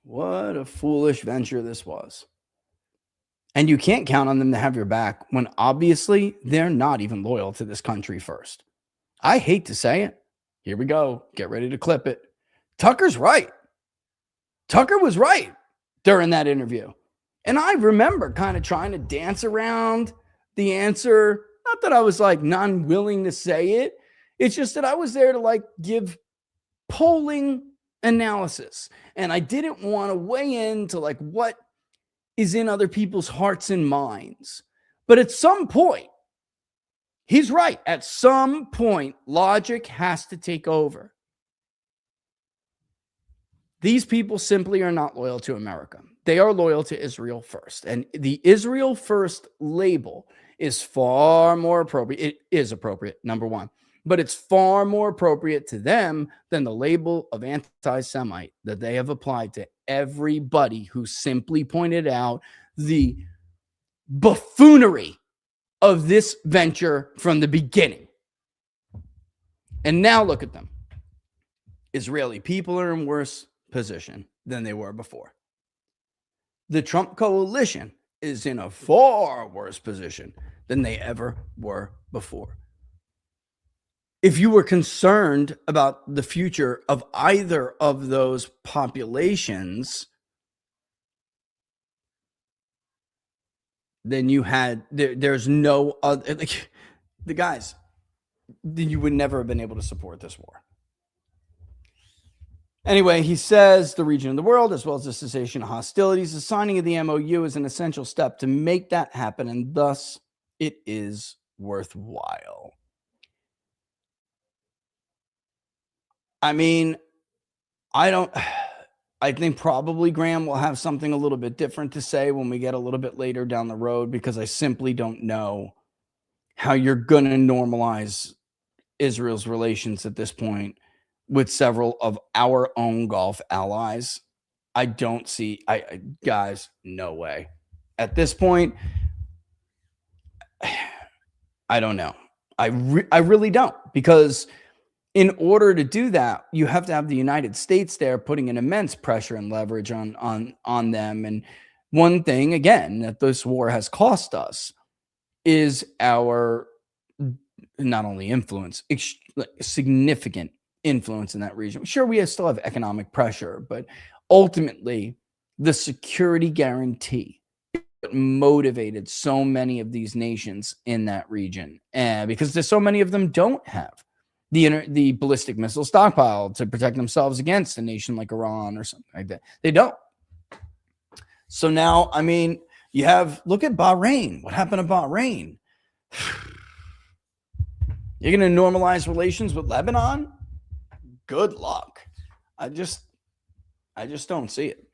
What a foolish venture this was. And you can't count on them to have your back when obviously they're not even loyal to this country first. I hate to say it. Here we go. Get ready to clip it. Tucker's right. Tucker was right during that interview. And I remember kind of trying to dance around the answer. Not that I was like non-willing to say it. It's just that I was there to like give polling analysis. And I didn't want to weigh into like what is in other people's hearts and minds. But at some point, he's right. At some point, logic has to take over. These people simply are not loyal to America. They are loyal to Israel first. And the Israel first label is far more appropriate. It is appropriate, number one. But it's far more appropriate to them than the label of anti-Semite that they have applied to everybody who simply pointed out the buffoonery of this venture from the beginning. And now look at them. Israeli people are in worse position than they were before. The Trump coalition is in a far worse position than they ever were before. If you were concerned about the future of either of those populations, then you had, there's no other, like, the guys, then you would never have been able to support this war. Anyway, he says the region of the world, as well as the cessation of hostilities, the signing of the MOU is an essential step to make that happen, and thus it is worthwhile. I mean, I think probably Graham will have something a little bit different to say when we get a little bit later down the road, because I simply don't know how you're going to normalize Israel's relations at this point with several of our own Gulf allies. I don't see, guys, no way. At this point, I don't know. I really don't, because in order to do that, you have to have the United States there putting an immense pressure and leverage on them. And one thing, again, that this war has cost us is our not only influence, significant influence in that region. Sure, we still have economic pressure, but ultimately, the security guarantee motivated so many of these nations in that region, and because there's so many of them don't have the ballistic missile stockpile to protect themselves against a nation like Iran or something like that. They don't. So now, I mean, look at Bahrain. What happened to Bahrain? You're going to normalize relations with Lebanon? Good luck. I just don't see it.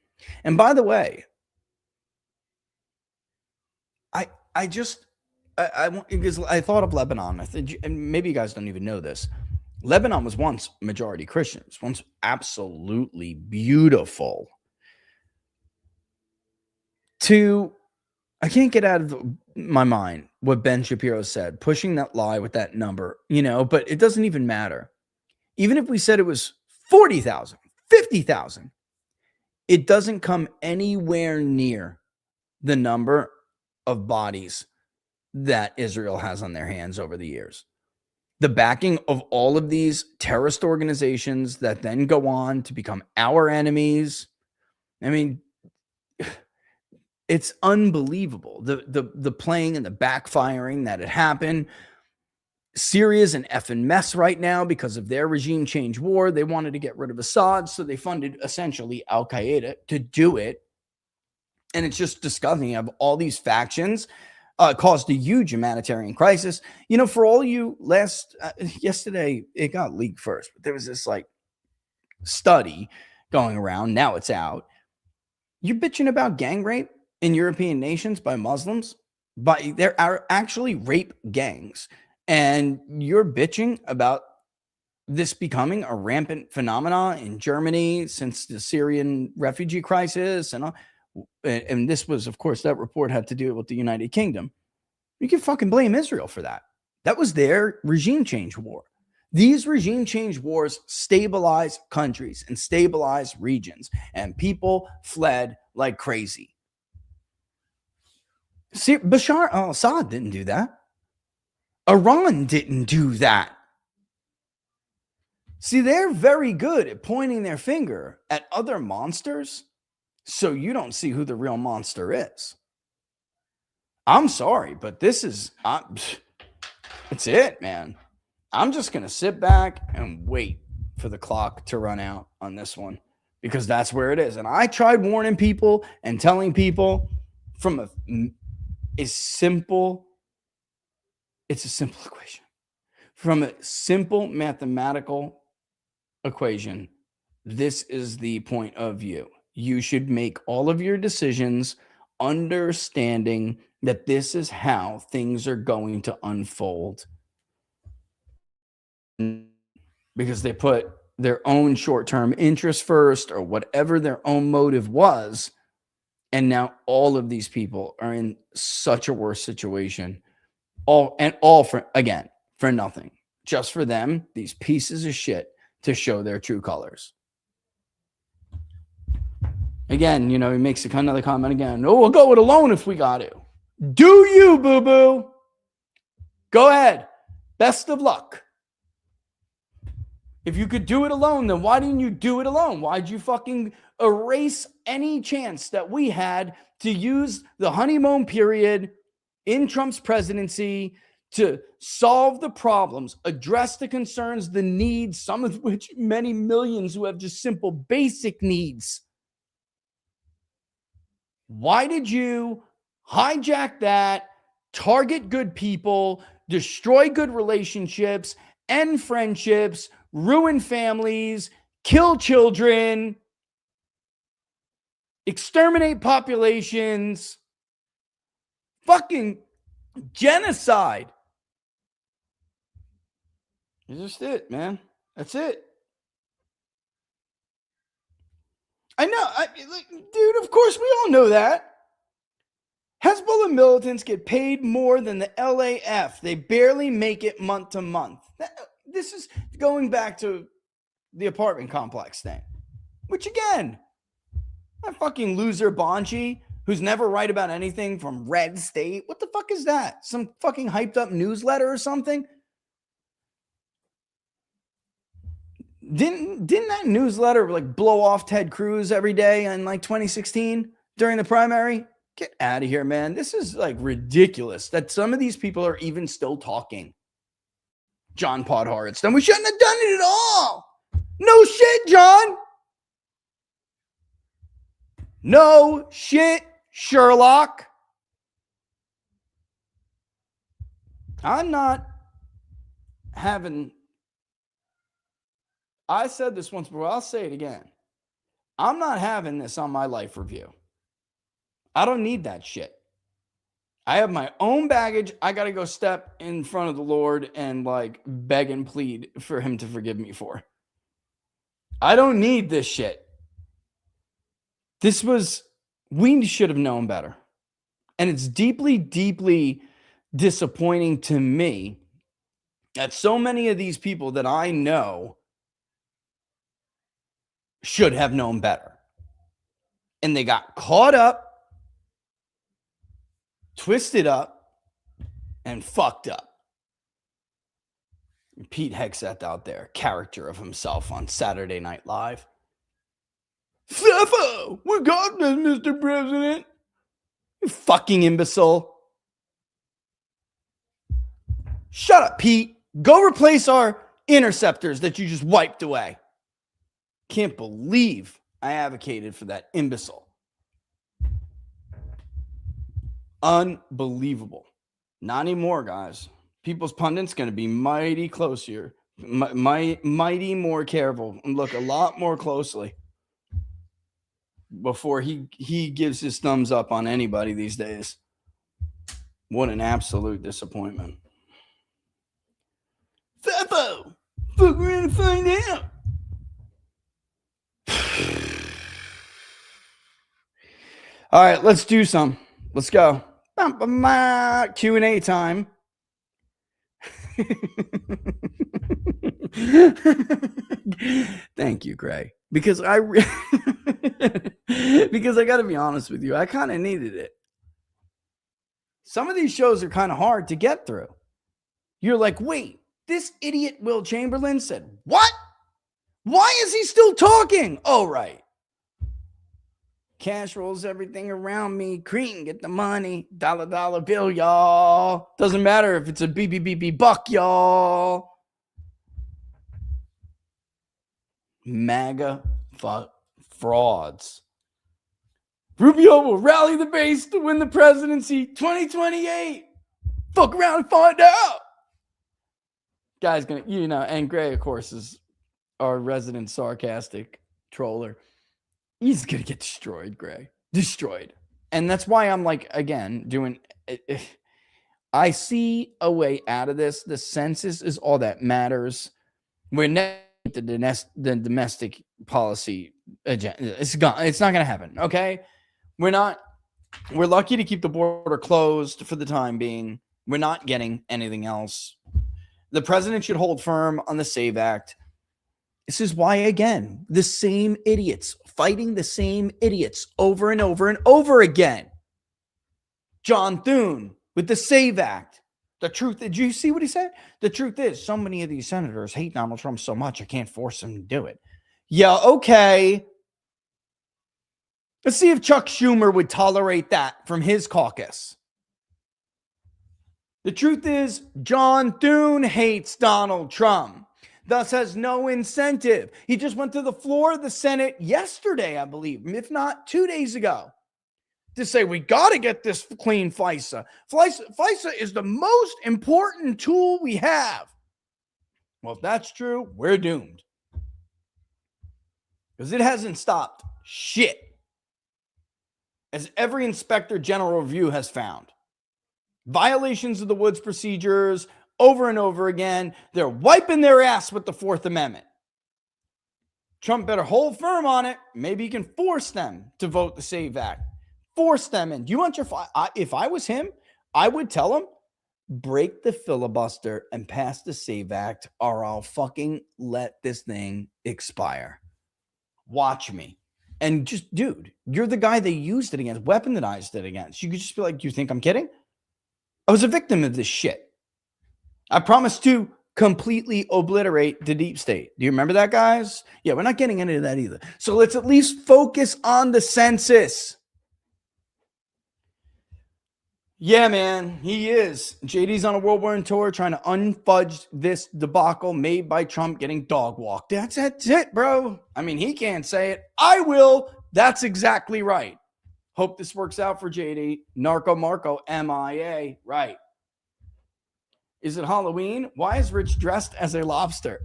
And by the way, because I thought of Lebanon. I think, and maybe you guys don't even know this. Lebanon was once majority Christian. It was once absolutely beautiful. I can't get out of my mind what Ben Shapiro said, pushing that lie with that number, but it doesn't even matter. Even if we said it was 40,000, 50,000, it doesn't come anywhere near the number of bodies that Israel has on their hands over the years. The backing of all of these terrorist organizations that then go on to become our enemies. I mean, it's unbelievable. The playing and the backfiring that had happened. Syria's an effing mess right now because of their regime change war. They wanted to get rid of Assad, so they funded essentially Al-Qaeda to do it. And it's just disgusting. You have all these factions, caused a huge humanitarian crisis. For all you yesterday, it got leaked first, but there was this study going around. Now it's out. You're bitching about gang rape in European nations by Muslims, but there are actually rape gangs. And you're bitching about this becoming a rampant phenomenon in Germany since the Syrian refugee crisis. And this was, of course, that report had to do with the United Kingdom. You can fucking blame Israel for that. That was their regime change war. These regime change wars stabilize countries and stabilize regions, and people fled like crazy. See, Bashar al-Assad didn't do that. Iran didn't do that. See, they're very good at pointing their finger at other monsters, so you don't see who the real monster is. I'm sorry, but this is, it's it, man. I'm just going to sit back and wait for the clock to run out on this one, because that's where it is. And I tried warning people and telling people from it's a simple equation. From a simple mathematical equation, this is the point of view. You should make all of your decisions understanding that this is how things are going to unfold, because they put their own short-term interest first, or whatever their own motive was. And now all of these people are in such a worse situation. All for nothing. Just for them, these pieces of shit, to show their true colors. Again, he makes another comment again. Oh, we'll go it alone if we got to. Do you, boo-boo? Go ahead. Best of luck. If you could do it alone, then why didn't you do it alone? Why'd you fucking erase any chance that we had to use the honeymoon period in Trump's presidency to solve the problems, address the concerns, the needs, some of which many millions who have just simple basic needs? Why did you hijack that, target good people, destroy good relationships, end friendships, ruin families, kill children, exterminate populations, fucking genocide? It's just it, man. That's it. I know. Dude, of course we all know that. Hezbollah militants get paid more than the LAF. They barely make it month to month. This is going back to the apartment complex thing. Which, again, that fucking loser Bonchi, who's never right about anything from Red State. What the fuck is that? Some fucking hyped up newsletter or something? Didn't that newsletter like blow off Ted Cruz every day in like 2016 during the primary? Get out of here, man. This is like ridiculous that some of these people are even still talking. John Podhoretz. Then we shouldn't have done it at all. No shit, John. No shit, Sherlock. I'm not having. I said this once before. I'll say it again. I'm not having this on my life review. I don't need that shit. I have my own baggage. I got to go step in front of the Lord and like beg and plead for him to forgive me for. I don't need this shit. We should have known better. And it's deeply, deeply disappointing to me that so many of these people that I know should have known better. And they got caught up, twisted up, and fucked up. Pete Hegseth out there, character of himself on Saturday Night Live. Feffo, we got this, Mr. President. You fucking imbecile. Shut up, Pete. Go replace our interceptors that you just wiped away. Can't believe I advocated for that imbecile. Unbelievable. Not anymore, guys. People's Pundit's going to be mighty close here. Mighty more careful and look a lot more closely before he gives his thumbs up on anybody these days. What an absolute disappointment. Feffo! Fuck, we're going to find out. All right, let's do some. Let's go. Q&A time. Thank you, Gray. Because I got to be honest with you, I kind of needed it. Some of these shows are kind of hard to get through. You're like, wait, this idiot Will Chamberlain said what? Why is he still talking? Oh, right. Cash rolls everything around me. Cream, get the money. Dollar bill, y'all. Doesn't matter if it's a BBBB buck, y'all. MAGA frauds. Rubio will rally the base to win the presidency 2028. Fuck around and find out. Guy's gonna, and Gray, of course, is our resident sarcastic troller. He's going to get destroyed, Gray. Destroyed. And that's why I'm like, again, I see a way out of this. The census is all that matters. We're not the domestic policy agenda. It's gone. It's not going to happen. Okay. We're lucky to keep the border closed for the time being. We're not getting anything else. The president should hold firm on the SAVE Act. This is why, again, the same idiots fighting the same idiots over and over and over again. John Thune with the SAVE Act. The truth, did you see what he said? The truth is, so many of these senators hate Donald Trump so much, I can't force them to do it. Yeah, okay. Let's see if Chuck Schumer would tolerate that from his caucus. The truth is, John Thune hates Donald Trump. Thus has no incentive. He just went to the floor of the Senate yesterday, I believe, if not 2 days ago, to say we got to get this clean FISA. FISA is the most important tool we have. Well, if that's true, we're doomed. Because it hasn't stopped shit. As every Inspector General review has found. Violations of the Woods procedures, over and over again. They're wiping their ass with the Fourth Amendment. Trump better hold firm on it. Maybe he can force them to vote the SAVE Act. Force them in. Do you want your... if I was him, I would tell him, break the filibuster and pass the SAVE Act, or I'll fucking let this thing expire. Watch me. And just, dude, you're the guy they used it against, weaponized it against. You could just be like, you think I'm kidding? I was a victim of this shit. I promised to completely obliterate the deep state. Do you remember that, guys? Yeah, we're not getting into that either. So let's at least focus on the census. Yeah, man, he is. JD's on a world war tour trying to unfudge this debacle made by Trump getting dog walked. That's it, bro. I mean, he can't say it. I will. That's exactly right. Hope this works out for JD. Narco Marco, MIA. Right. Is it Halloween? Why is Rich dressed as a lobster?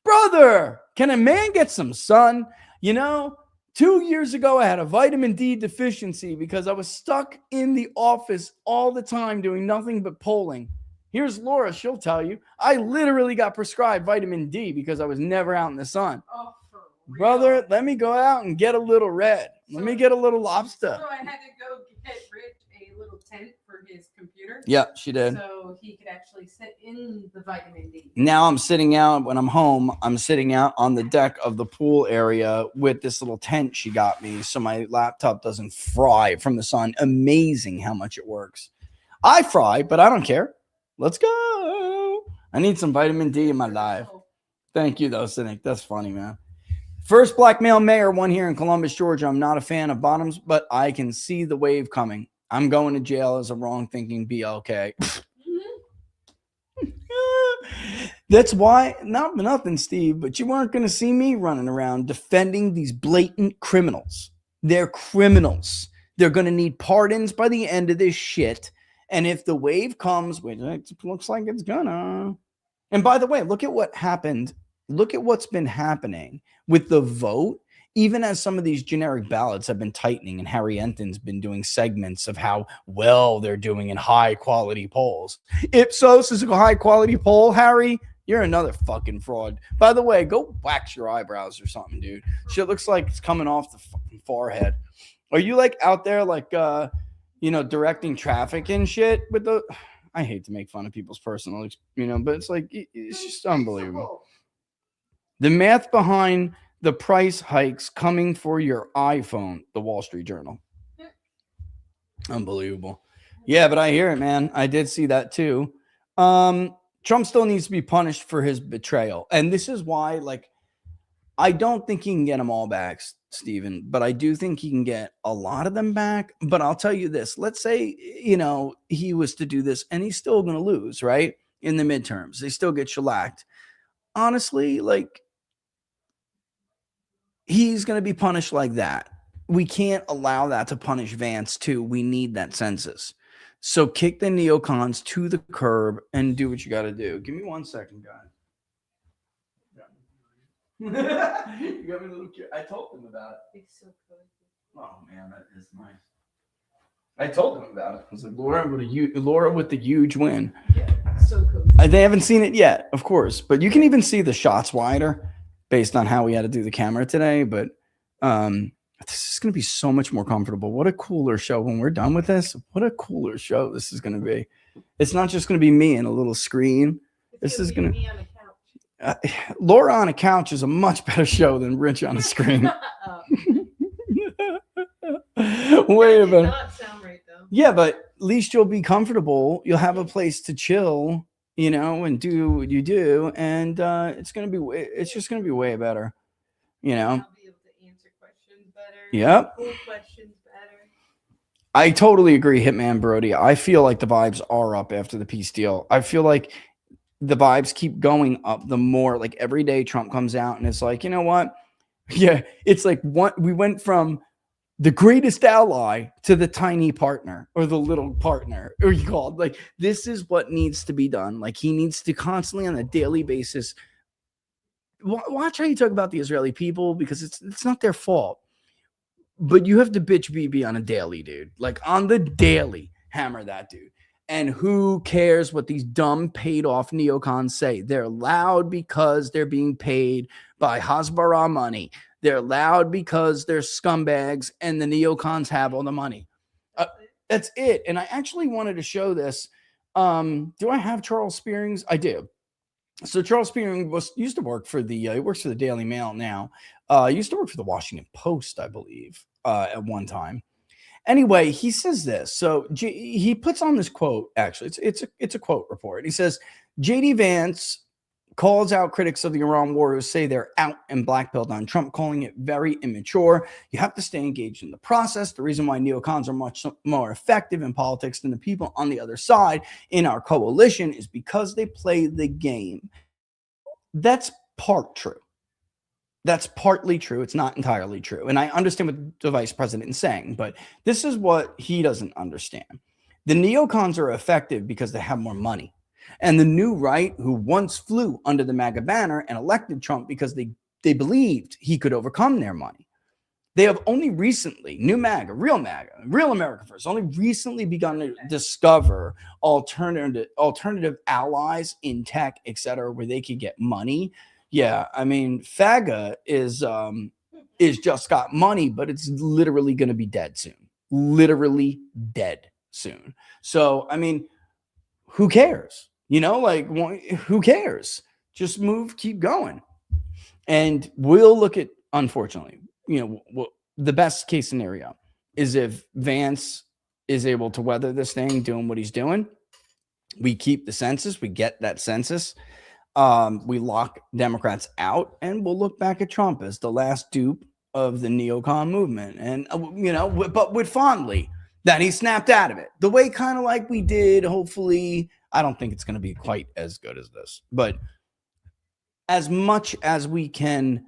Brother, can a man get some sun? You know, 2 years ago, I had a vitamin D deficiency because I was stuck in the office all the time doing nothing but polling. Here's Laura. She'll tell you. I literally got prescribed vitamin D because I was never out in the sun. Oh, for real? Brother, let me go out and get a little red. Let me get a little lobster. So I had to go get Rich a little tent for his computer. Yeah, she did. So he could actually sit in the vitamin D. Now I'm sitting out when I'm home. I'm sitting out on the deck of the pool area with this little tent she got me so my laptop doesn't fry from the sun. Amazing how much it works. I fry, but I don't care. Let's go. I need some vitamin D in my life. Thank you, though, Cynic. That's funny, man. First black male mayor, one here in Columbus, Georgia. I'm not a fan of bottoms, but I can see the wave coming. I'm going to jail as a wrong-thinking BLK. That's why, not nothing, Steve, but you weren't going to see me running around defending these blatant criminals. They're criminals. They're going to need pardons by the end of this shit. And if the wave comes, which it looks like it's gonna. And by the way, look at what happened. Look at what's been happening with the vote. Even as some of these generic ballots have been tightening and Harry Enton's been doing segments of how well they're doing in high quality polls. Ipsos is a high quality poll, Harry. You're another fucking fraud. By the way, go wax your eyebrows or something, dude. Shit looks like it's coming off the fucking forehead. Are you like out there like, directing traffic and shit with the, I hate to make fun of people's personal, but it's like, it's just unbelievable. The math behind the price hikes coming for your iPhone, the Wall Street Journal. Unbelievable. Yeah, but I hear it, man. I did see that too. Trump still needs to be punished for his betrayal. And this is why, I don't think he can get them all back, Stephen, but I do think he can get a lot of them back. But I'll tell you this. Let's say, he was to do this and he's still going to lose, right? In the midterms. They still get shellacked. Honestly, he's going to be punished like that. We can't allow that to punish Vance too. We need that census. So kick the neocons to the curb and do what you got to do. Give me 1 second, guys. You got me a little cute. I told them about it. It's so cool. Oh man, that is nice. I told them about it. I was like, Laura with the huge win. Yeah, so cool. They haven't seen it yet, of course, but you can even see the shots wider based on how we had to do the camera today. But this is going to be so much more comfortable. What a cooler show when we're done with this. What a cooler show this is going to be. It's not just going to be me and a little screen. This is going to. Laura on a couch is a much better show than Rich on a screen. Wait a minute. Not sound right though. Yeah, but at least you'll be comfortable. You'll have a place to chill, and do what you do, and it's just gonna be way better. I'll be able to answer questions better. Yep. Cool questions better. I totally agree, Hitman Brody. I feel like the vibes are up after the peace deal. I feel like the vibes keep going up the more every day Trump comes out and it's like, you know what? Yeah, it's like we went from the greatest ally to the tiny partner or the little partner, or you called this is what needs to be done. He needs to constantly on a daily basis watch how you talk about the Israeli people because it's not their fault, but you have to bitch BB on a daily, dude. On the daily, hammer that dude. And who cares what these dumb paid off neocons say? They're loud because they're being paid by Hasbara money. They're loud because they're scumbags and the neocons have all the money. That's it. And I actually wanted to show this. Do I have Charles Spearing's? I do. So Charles Spearing used to work for he works for the Daily Mail now. Used to work for the Washington Post, I believe, at one time. Anyway, he says this. So he puts on this quote. Actually, it's a quote report. He says JD Vance calls out critics of the Iran war who say they're out and blackpilled on Trump, calling it very immature. You have to stay engaged in the process. The reason why neocons are much more effective in politics than the people on the other side in our coalition is because they play the game. That's part true. That's partly true. It's not entirely true. And I understand what the vice president is saying, but this is what he doesn't understand. The neocons are effective because they have more money. And the new right, who once flew under the MAGA banner and elected Trump because they believed he could overcome their money, they have only recently, new MAGA, real America First, only recently begun to discover alternative allies in tech, et cetera, where they could get money. Yeah, I mean, FAGA is just got money, but it's literally going to be dead soon. Literally dead soon. So, I mean, who cares? You know, like, who cares? Just move, keep going. And we'll look at, unfortunately, you know, the best case scenario is if Vance is able to weather this thing, doing what he's doing. We keep the census, we get that census. We lock Democrats out, and we'll look back at Trump as the last dupe of the neocon movement. And, you know, but with fondly that he snapped out of it the way kind of like we did. Hopefully, I don't think it's going to be quite as good as this, but as much as we can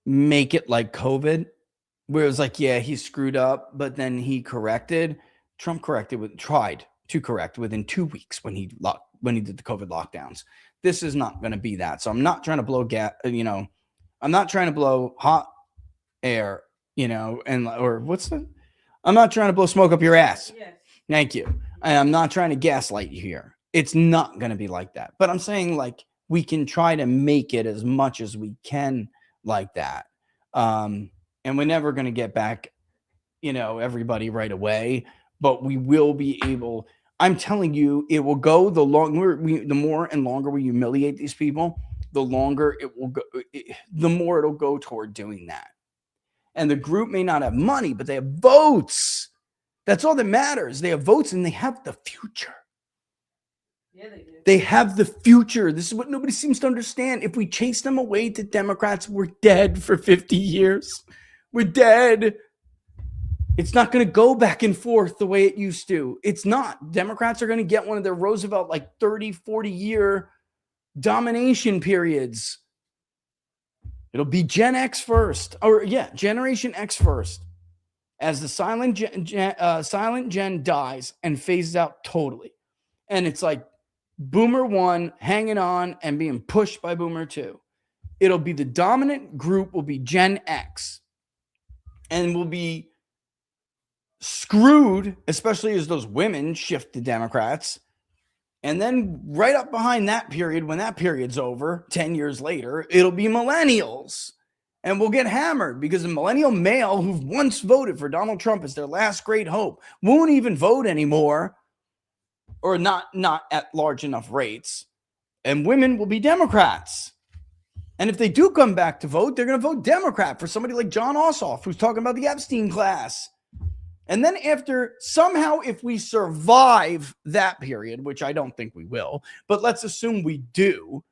make it like COVID, where it was like, yeah, he screwed up, but then he corrected. Trump tried to correct within 2 weeks when he did the COVID lockdowns. This is not going to be that. So I'm not trying to blow I'm not trying to blow hot air, I'm not trying to blow smoke up your ass. Yes. Thank you. I'm not trying to gaslight you here. It's not going to be like that. But I'm saying, like, we can try to make it as much as we can like that. And we're never going to get back, everybody right away, but we will be able. I'm telling you, it will go the more and longer we humiliate these people, the longer it will go, the more it'll go toward doing that. And the group may not have money, but they have votes. That's all that matters. They have votes and they have the future. Yeah, they do. They have the future. This is what nobody seems to understand. If we chase them away to Democrats, we're dead for 50 years. We're dead. It's not going to go back and forth the way it used to. It's not. Democrats are going to get one of their Roosevelt, 30, 40-year domination periods. It'll be Gen X first. Generation X first. As the silent gen dies and phases out totally. And it's like Boomer 1 hanging on and being pushed by Boomer 2. It'll be the dominant group will be Gen X. And will be screwed, especially as those women shift to Democrats. And then right up behind that period, when that period's over, 10 years later, it'll be millennials. And we'll get hammered because the millennial male who once voted for Donald Trump as their last great hope won't even vote anymore, or not at large enough rates. And women will be Democrats. And if they do come back to vote, they're going to vote Democrat for somebody like John Ossoff, who's talking about the Epstein class. And then somehow, if we survive that period, which I don't think we will, but let's assume we do,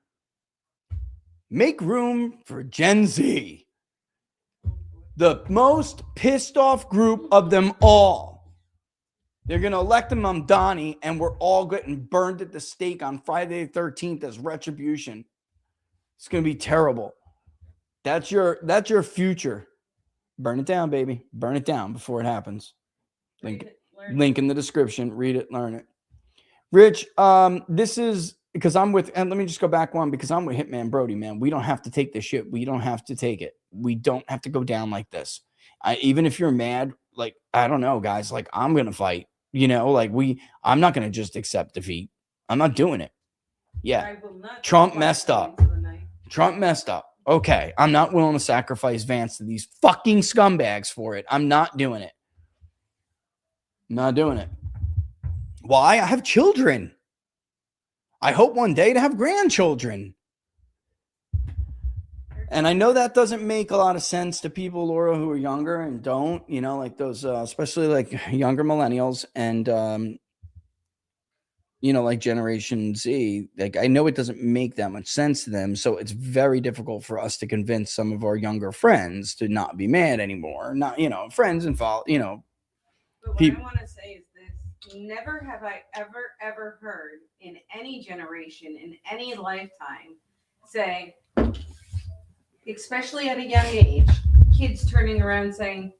make room for Gen Z. The most pissed off group of them all. They're going to elect a Mamdani, and we're all getting burned at the stake on Friday the 13th as retribution. It's going to be terrible. That's your future. Burn it down, baby. Burn it down before it happens. Link in the description. Read it, learn it. Rich, this is because I'm with, and let me just go back one, because I'm with Hitman Brody, man. We don't have to take this shit. We don't have to take it. We don't have to go down like this. Even if you're mad, I don't know, guys, I'm going to fight, I'm not going to just accept defeat. I'm not doing it. Yeah. Trump messed up. Trump messed up. Okay. I'm not willing to sacrifice Vance to these fucking scumbags for it. I'm not doing it. Not doing it. Why? I have children. I hope one day to have grandchildren. And I know that doesn't make a lot of sense to people, Laura, who are younger and don't, like those, especially like younger millennials and, like Generation Z. Like, I know it doesn't make that much sense to them. So it's very difficult for us to convince some of our younger friends to not be mad anymore. Not, friends and follow, But what I want to say is this: never have I ever heard in any generation, in any lifetime, say, especially at a young age, kids turning around saying,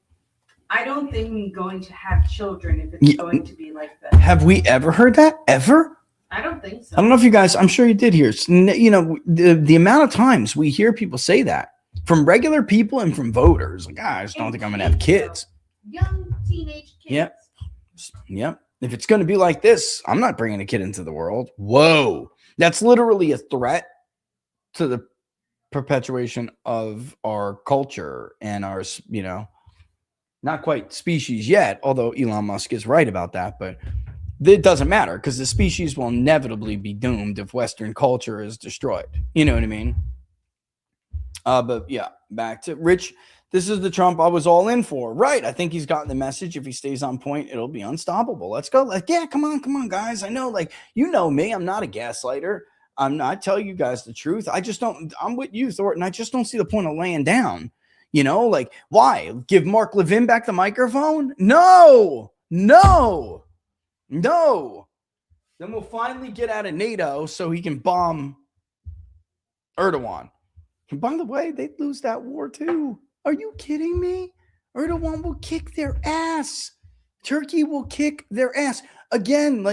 I don't think I'm going to have children if it's going to be like this. Have we ever heard that? Ever? I don't think so. I don't know if you guys, I'm sure you did hear, the amount of times we hear people say that from regular people and from voters. Like, I just don't think I'm going to have kids. Young teenage kids. Yep. Yep. If it's going to be like this, I'm not bringing a kid into the world. Whoa. That's literally a threat to the perpetuation of our culture and our, not quite species yet, although Elon Musk is right about that, but it doesn't matter because the species will inevitably be doomed if Western culture is destroyed. You know what I mean? But yeah, back to Rich. This is the Trump I was all in for. Right. I think he's gotten the message. If he stays on point, it'll be unstoppable. Let's go. Like, yeah, come on, guys. I know, me. I'm not a gaslighter. I tell you guys the truth. I'm with you, Thornton. I just don't see the point of laying down. Why? Give Mark Levin back the microphone? No. Then we'll finally get out of NATO so he can bomb Erdogan. And by the way, they'd lose that war too. Are you kidding me? Erdogan will kick their ass. Turkey will kick their ass. Again,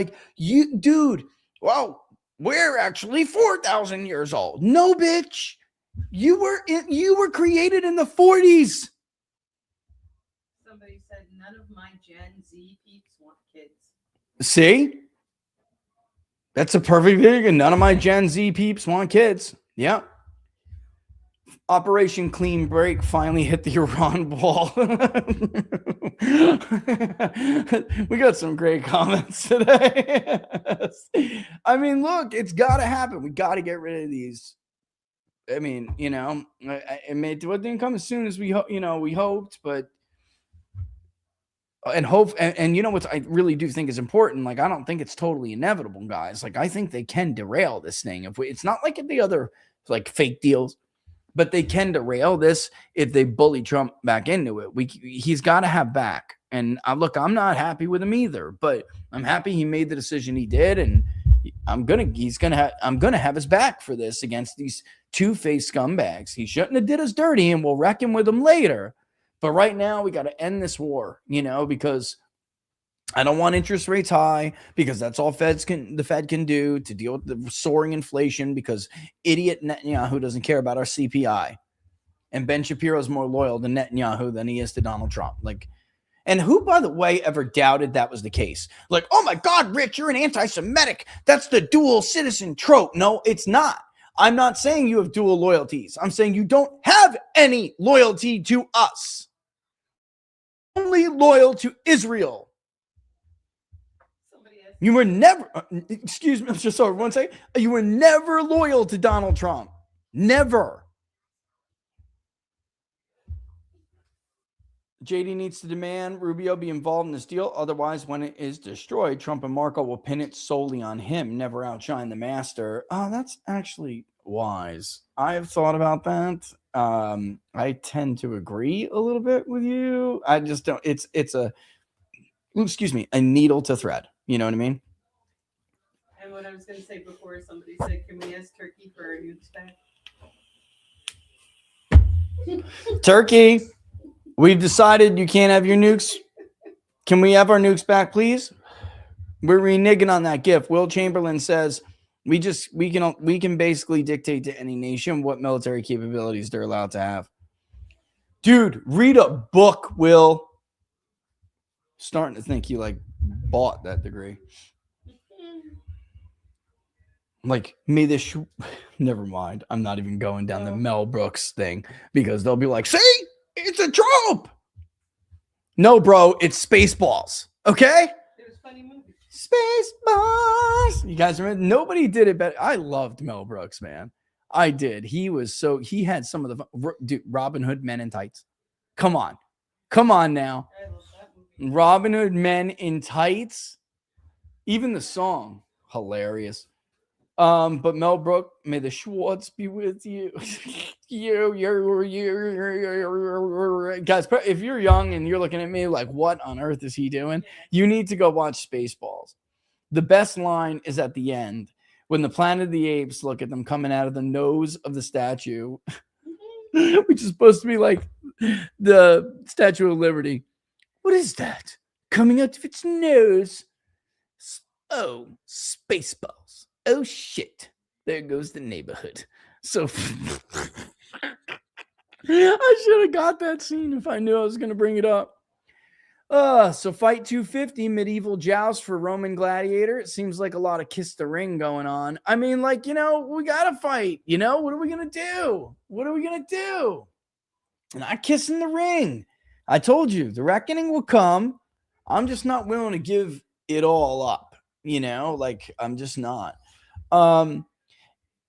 dude, well, we're actually 4,000 years old. No, bitch. You were created in the 40s. Somebody said none of my Gen Z peeps want kids. See? That's a perfect thing. And none of my Gen Z peeps want kids. Yeah. Operation Clean Break finally hit the Iran wall. We got some great comments today. I mean, look, it's got to happen. We got to get rid of these. I mean, it didn't come as soon as we hoped, but and hope. And you know what I really do think is important. I don't think it's totally inevitable, guys. I think they can derail this thing. It's not like the other fake deals. But they can derail this if they bully Trump back into it. He's got to have back. And look, I'm not happy with him either, but I'm happy he made the decision he did, and I'm gonna have his back for this against these two-faced scumbags. He shouldn't have did us dirty, and we'll reckon with him later. But right now, we got to end this war, because I don't want interest rates high, because that's all the Fed can do to deal with the soaring inflation, because idiot Netanyahu doesn't care about our CPI. And Ben Shapiro is more loyal to Netanyahu than he is to Donald Trump. And who, by the way, ever doubted that was the case? Oh my God, Rich, you're an anti-Semitic. That's the dual citizen trope. No, it's not. I'm not saying you have dual loyalties. I'm saying you don't have any loyalty to us. Only loyal to Israel. You were never, excuse me, I'm just sorry, one second. You were never loyal to Donald Trump. Never. JD needs to demand Rubio be involved in this deal. Otherwise, when it is destroyed, Trump and Marco will pin it solely on him, never outshine the master. Oh, that's actually wise. I have thought about that. I tend to agree a little bit with you. I just don't, it's a needle to thread. You know what I mean? And what I was going to say before, somebody said, can we ask Turkey for our nukes back? Turkey, we've decided you can't have your nukes. Can we have our nukes back, please? We're reneging on that gift. Will Chamberlain says we can basically dictate to any nation what military capabilities they're allowed to have. Dude, read a book, Will. Starting to think you bought that degree. May this never mind. I'm not even going down the Mel Brooks thing, because they'll be like, see, it's a trope. No, bro, it's Spaceballs. Okay? It was a funny movie. Spaceballs. You guys remember? Nobody did it better. I loved Mel Brooks, man. I did. He had some of the dude, Robin Hood Men in Tights. Come on now. I love that movie. Robin Hood Men in Tights. Even the song, hilarious. But Mel Brooks, may the Schwartz be with you. you, guys. If you're young and you're looking at me like, what on earth is he doing? You need to go watch Spaceballs. The best line is at the end when the Planet of the Apes look at them coming out of the nose of the statue, which is supposed to be like the Statue of Liberty. What is that coming out of its nose? Oh, Spaceballs. Oh, shit. There goes the neighborhood. So I should have got that scene if I knew I was going to bring it up. So Fight 250, medieval joust for Roman gladiator. It seems like a lot of kiss the ring going on. I mean, like, we got to fight. What are we going to do? What are we going to do? Not kissing the ring. I told you, the reckoning will come. I'm just not willing to give it all up. I'm just not.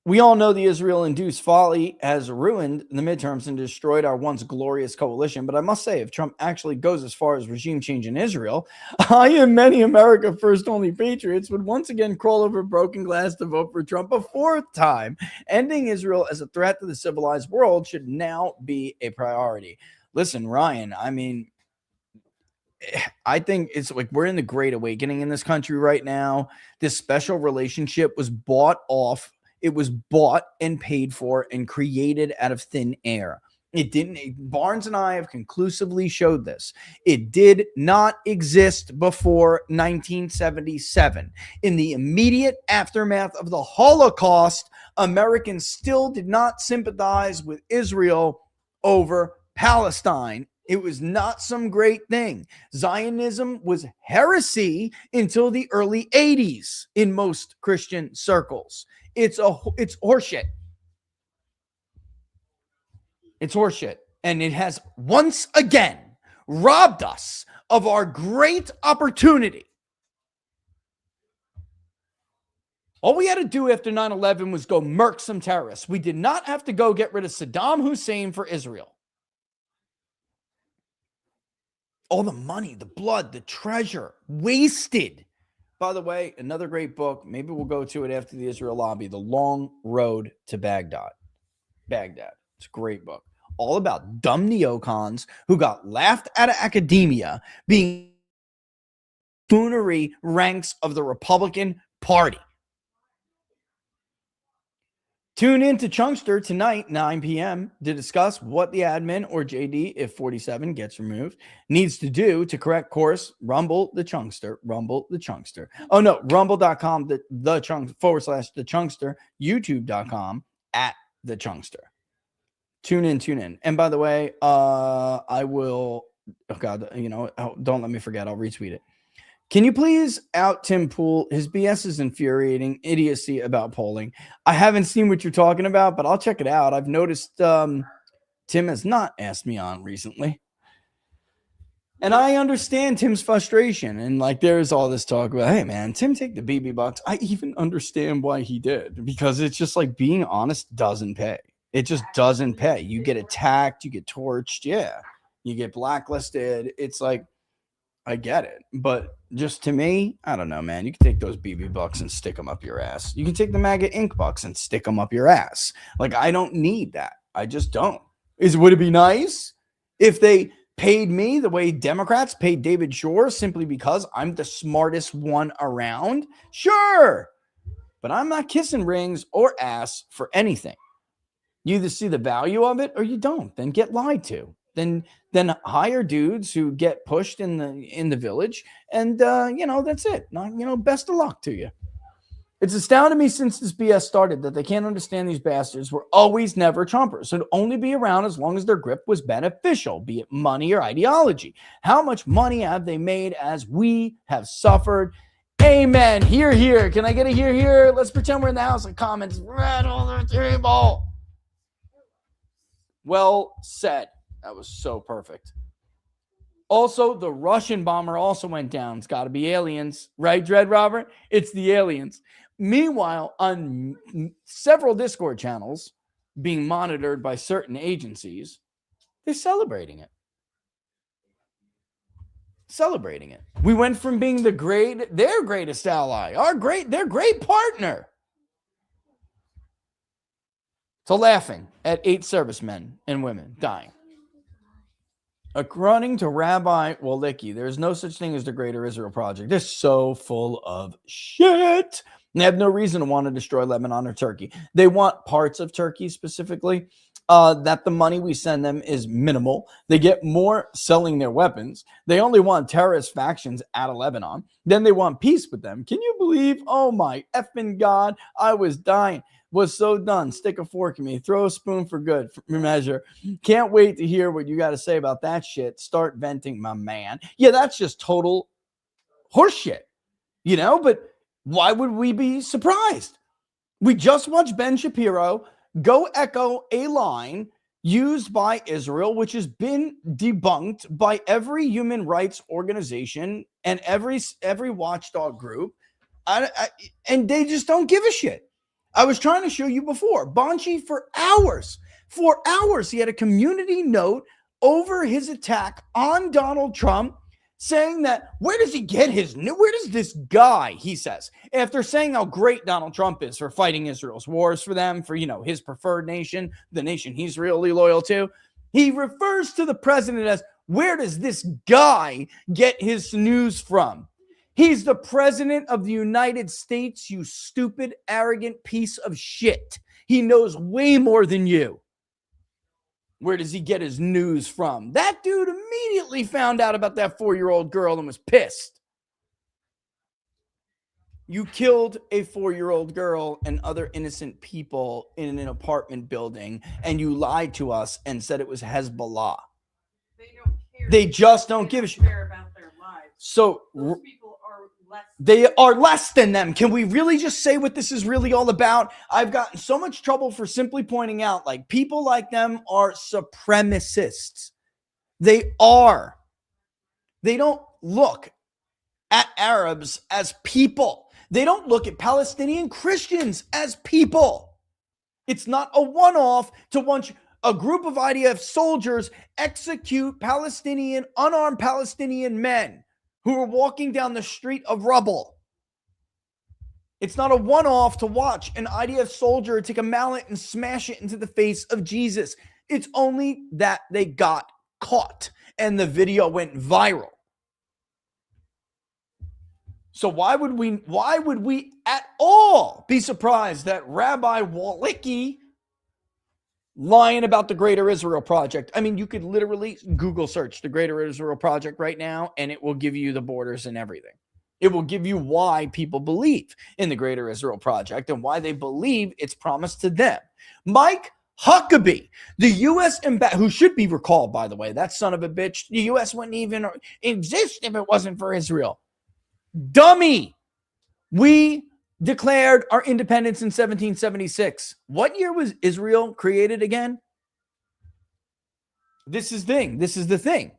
We all know the Israel-induced folly has ruined the midterms and destroyed our once glorious coalition. But I must say, if Trump actually goes as far as regime change in Israel, I and many America First only patriots would once again crawl over broken glass to vote for Trump a fourth time. Ending Israel as a threat to the civilized world should now be a priority. Listen, Ryan, I think it's like we're in the Great Awakening in this country right now. This special relationship was bought off. It was bought and paid for and created out of thin air. It didn't. Barnes and I have conclusively showed this. It did not exist before 1977. In the immediate aftermath of the Holocaust, Americans still did not sympathize with Israel over Palestine. It was not some great thing. Zionism was heresy until the early 80s in most Christian circles. It's horseshit. It's horseshit. And it has once again robbed us of our great opportunity. All we had to do after 9/11 was go murk some terrorists. We did not have to go get rid of Saddam Hussein for Israel. All the money, the blood, the treasure wasted. By the way, another great book. Maybe we'll go to it after the Israel lobby. The Long Road to Baghdad. It's a great book. All about dumb neocons who got laughed out of academia being buffoonery ranks of the Republican Party. Tune in to Chunkster tonight, 9 p.m., to discuss what the admin or JD, if 47 gets removed, needs to do to correct course. Rumble the Chunkster. Oh, no, rumble.com, the chunk /the Chunkster, youtube.com @the Chunkster. Tune in. And by the way, I will, don't let me forget. I'll retweet it. Can you please out Tim Pool? His BS is infuriating. Idiocy about polling. I haven't seen what you're talking about, but I'll check it out. I've noticed Tim has not asked me on recently. And I understand Tim's frustration. And there's all this talk about, hey, man, Tim, take the BB bucks. I even understand why he did, because it's just being honest doesn't pay. It just doesn't pay. You get attacked, you get torched. Yeah. You get blacklisted. It's I get it. But just to me, I don't know, man. You can take those BB bucks and stick them up your ass. You can take the MAGA ink bucks and stick them up your ass. I don't need that. I just don't. Would it be nice if they paid me the way Democrats paid David Shore simply because I'm the smartest one around? Sure. But I'm not kissing rings or ass for anything. You either see the value of it or you don't. Then get lied to. Then hire dudes who get pushed in the village, and that's it. Best of luck to you. It's astounded me since this BS started that they can't understand these bastards were always never Trumpers. So to only be around as long as their grip was beneficial, be it money or ideology. How much money have they made as we have suffered? Amen. Here. Can I get a here? Let's pretend we're in the House of Commons. Rattle the table. Well said. That was so perfect. Also, the Russian bomber also went down. It's got to be aliens. Right, Dread Robert? It's the aliens. Meanwhile, on several Discord channels being monitored by certain agencies, they're celebrating it. Celebrating it. We went from being their greatest ally, their great partner, to laughing at 8 servicemen and women dying. According to Rabbi Walicki, there is no such thing as the Greater Israel Project. They're so full of shit. They have no reason to want to destroy Lebanon or Turkey. They want parts of Turkey specifically, that the money we send them is minimal. They get more selling their weapons. They only want terrorist factions out of Lebanon. Then they want peace with them. Can you believe? Oh my effing God, I was dying. Was so done. Stick a fork in me. Throw a spoon for good measure. Can't wait to hear what you got to say about that shit. Start venting, my man. Yeah, that's just total horseshit, but why would we be surprised? We just watched Ben Shapiro go echo a line used by Israel, which has been debunked by every human rights organization and every watchdog group. And they just don't give a shit. I was trying to show you before. Bonchi, for hours, he had a community note over his attack on Donald Trump, saying that where does this guy, he says, after saying how great Donald Trump is for fighting Israel's wars for them, for, his preferred nation, the nation he's really loyal to, he refers to the president as, where does this guy get his news from? He's the president of the United States, you stupid, arrogant piece of shit. He knows way more than you. Where does he get his news from? That dude immediately found out about that 4-year-old girl and was pissed. You killed a 4-year-old girl and other innocent people in an apartment building, and you lied to us and said it was Hezbollah. They don't care. They just don't give a shit. Care about their lives. So those people are less. They are less than them. Can we really just say what this is really all about? I've gotten so much trouble for simply pointing out, like, people like them are supremacists. They are. They don't look at Arabs as people. They don't look at Palestinian Christians as people. It's not a one-off to watch a group of IDF soldiers execute unarmed Palestinian men who were walking down the street of rubble. It's not a one-off to watch an IDF soldier take a mallet and smash it into the face of Jesus. It's only that they got caught and the video went viral. So why would we at all be surprised that Rabbi Walicki lying about the Greater Israel Project? I mean, you could literally Google search the Greater Israel Project right now, and it will give you the borders and everything. It will give you why people believe in the Greater Israel Project and why they believe it's promised to them. Mike Huckabee, the U.S. ambassador, who should be recalled, by the way, that son of a bitch, the U.S. wouldn't even exist if it wasn't for Israel. Dummy. We declared our independence in 1776. What year was Israel created again? This is the thing.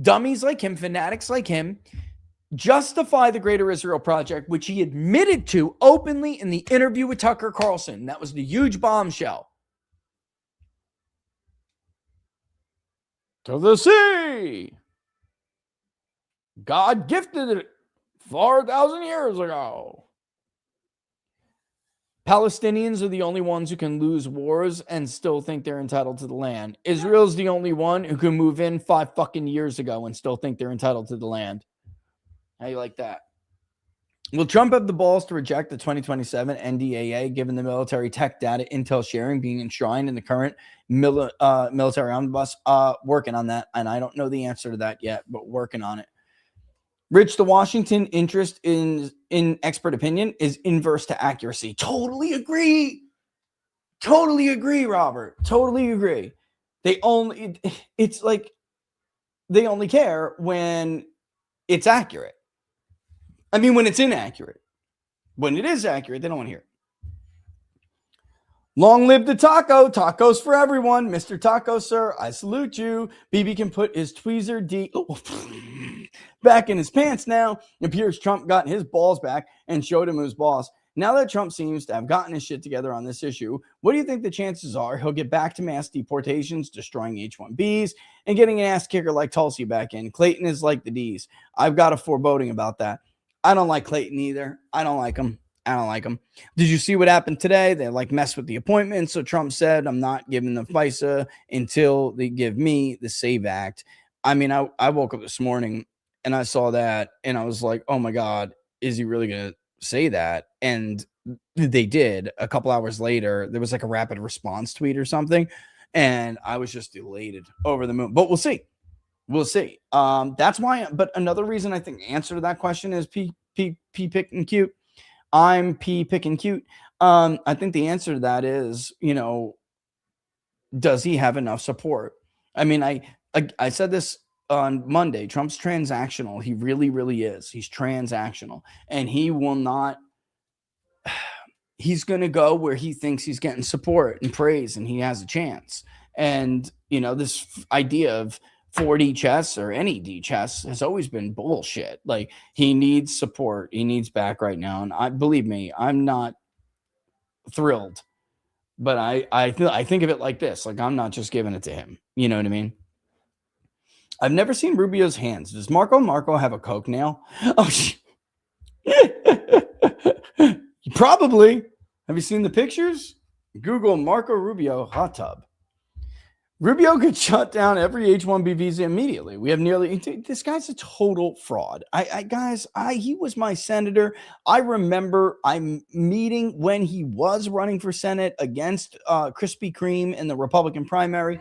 Dummies like him, fanatics like him, justify the Greater Israel Project, which he admitted to openly in the interview with Tucker Carlson. That was the huge bombshell. To the sea. God gifted it 4,000 years ago. Palestinians are the only ones who can lose wars and still think they're entitled to the land. Israel's the only one who can move in 5 fucking years ago and still think they're entitled to the land. How you like that? Will Trump have the balls to reject the 2027 NDAA, given the military tech data intel sharing being enshrined in the current military omnibus? Working on that, and I don't know the answer to that yet, but working on it. Rich, the Washington interest in expert opinion is inverse to accuracy. Totally agree, Robert. Totally agree. It's like they only care when it's accurate. I mean, when it's inaccurate. When it is accurate, they don't want to hear it. Long live the taco. Tacos for everyone. Mr. Taco, sir, I salute you. BB can put his tweezer back in his pants now. It appears Trump got his balls back and showed him who's boss. Now that Trump seems to have gotten his shit together on this issue, what do you think the chances are he'll get back to mass deportations, destroying H-1Bs, and getting an ass kicker like Tulsi back in? Clayton is like the D's. I've got a foreboding about that. I don't like Clayton either. I don't like him. Did you see what happened today? They messed with the appointment. So Trump said, I'm not giving the FISA until they give me the SAVE Act. I mean, I woke up this morning and I saw that and I was like, oh my God, is he really going to say that? And they did. A couple hours later, there was a rapid response tweet or something. And I was just elated, over the moon. But we'll see. That's why. But another reason I think the answer to that question is P pick and cute. I'm P picking cute. I think the answer to that is, does he have enough support? I mean, I said this on Monday. Trump's transactional. He really, really is. He's transactional, and he will not. He's going to go where he thinks he's getting support and praise, and he has a chance. And this idea of 4D chess or any D chess has always been bullshit. He needs support. He needs back right now. And believe me, I'm not thrilled, but I think of it like this. I'm not just giving it to him. You know what I mean? I've never seen Rubio's hands. Does Marco have a coke nail? Oh, probably. Have you seen the pictures? Google Marco Rubio hot tub. Rubio could shut down every H-1B visa immediately. We have this guy's a total fraud. He was my senator. I remember I'm meeting when he was running for Senate against Krispy Kreme in the Republican primary.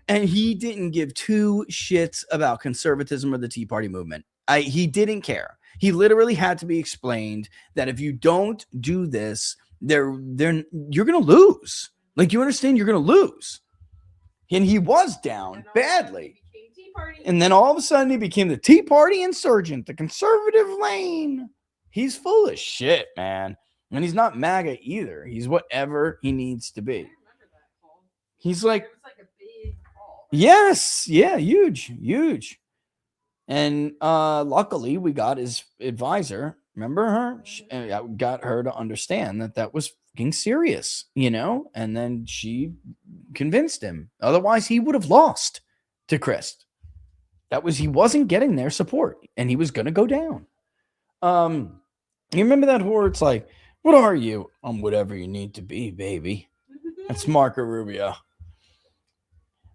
And he didn't give two shits about conservatism or the Tea Party movement. He didn't care. He literally had to be explained that if you don't do this, you're going to lose. You understand? You're going to lose. And he was down badly. And then all of a sudden he became the Tea Party insurgent, the conservative lane. He's full of shit, man. And he's not MAGA either. He's whatever he needs to be. He's like, yes, yeah, huge. And luckily we got his advisor. Remember her? I got her to understand that was fucking serious, and then she convinced him. Otherwise, he would have lost to Christ. He wasn't getting their support, and he was going to go down. You remember that whore? It's like, what are you? I'm whatever you need to be, baby. That's Marco Rubio.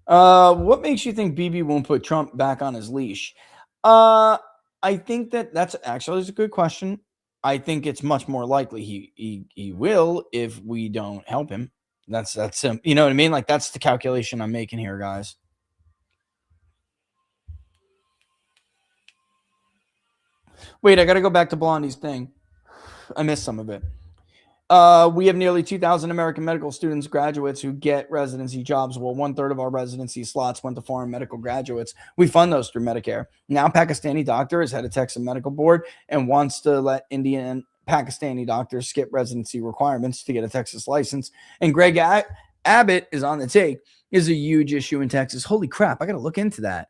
What makes you think BB won't put Trump back on his leash? I think that's actually a good question. I think it's much more likely he will if we don't help him. That's simple. You know what I mean? That's the calculation I'm making here, guys. Wait, I got to go back to Blondie's thing. I missed some of it. We have nearly 2,000 American medical students, graduates who get residency jobs. Well, 1/3 of our residency slots went to foreign medical graduates. We fund those through Medicare. Now, Pakistani doctor is head of Texas Medical Board and wants to let Indian Pakistani doctors skip residency requirements to get a Texas license. And Greg Abbott is on the take. Is a huge issue in Texas. Holy crap. I got to look into that.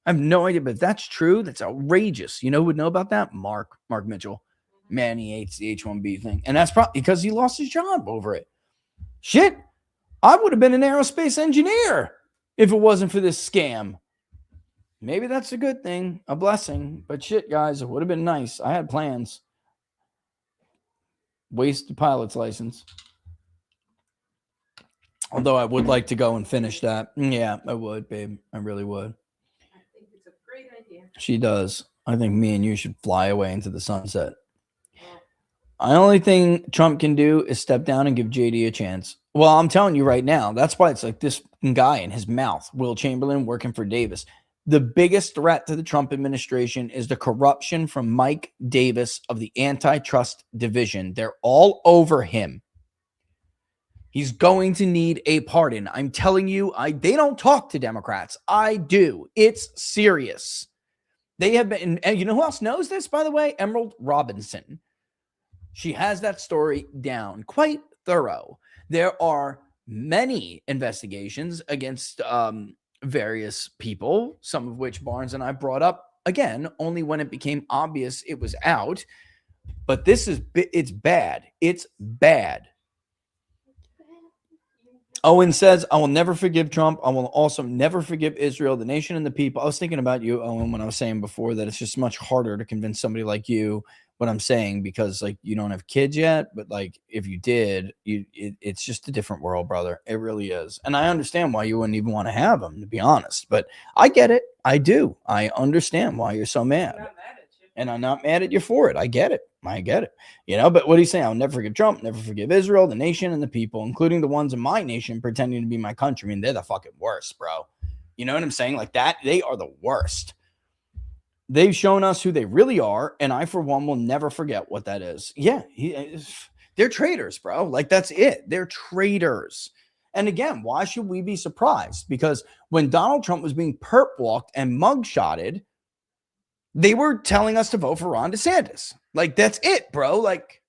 I have no idea, but if that's true, that's outrageous. You know who would know about that? Mark Mitchell. Man, he hates the H-1B thing. And that's probably because he lost his job over it. Shit. I would have been an aerospace engineer if it wasn't for this scam. Maybe that's a good thing, a blessing. But shit, guys, it would have been nice. I had plans. Wasted pilot's license. Although I would like to go and finish that. Yeah, I would, babe. I really would. I think it's a great idea. She does. I think me and you should fly away into the sunset. The only thing Trump can do is step down and give JD a chance. Well, I'm telling you right now, that's why it's like this guy in his mouth, Will Chamberlain, working for Davis. The biggest threat to the Trump administration is the corruption from Mike Davis of the antitrust division. They're all over him. He's going to need a pardon. I'm telling you, they don't talk to Democrats. I do. It's serious. They have been, and you know who else knows this, by the way? Emerald Robinson. She has that story down, quite thorough. There are many investigations against various people, some of which Barnes and I brought up, again, only when it became obvious it was out. But it's bad. It's bad. Owen says, I will never forgive Trump. I will also never forgive Israel, the nation, and the people. I was thinking about you, Owen, when I was saying before that it's just much harder to convince somebody like you what I'm saying because, like, you don't have kids yet. But, like, if you did, it's just a different world, brother. It really is. And I understand why you wouldn't even want to have them, to be honest. But I get it. I do. I understand why you're so mad. I'm not mad at you. And I'm not mad at you for it. I get it. You know, but what he's saying, I'll never forgive Trump, never forgive Israel, the nation, and the people, including the ones in my nation pretending to be my country. I mean, they're the fucking worst, bro. You know what I'm saying? Like that, they are the worst. They've shown us who they really are, and I, for one, will never forget what that is. Yeah, they're traitors, bro. Like, that's it. They're traitors. And again, why should we be surprised? Because when Donald Trump was being perp walked and mugshotted, they were telling us to vote for Ron DeSantis. Like, that's it, bro. Like,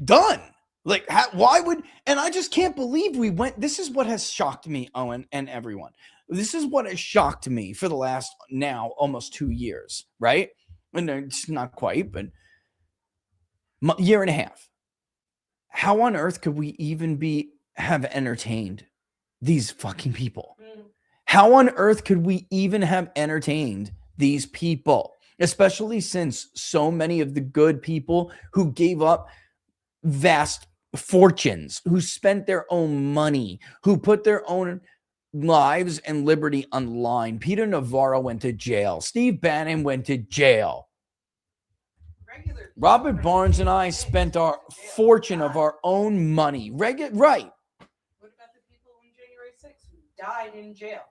done. Like, why would, and I just can't believe we went, this is what has shocked me, Owen, and everyone. This is what has shocked me for the last now almost 2 years, right? And it's not quite, but year and a half. How on earth could we even have entertained these fucking people? How on earth could we even have entertained these people, especially since so many of the good people who gave up vast fortunes, who spent their own money, who put their own lives and liberty on the line. Peter Navarro went to jail. Steve Bannon went to jail. Robert Barnes and I spent our fortune of our own money. Right. What about the people on January 6th who died in jail?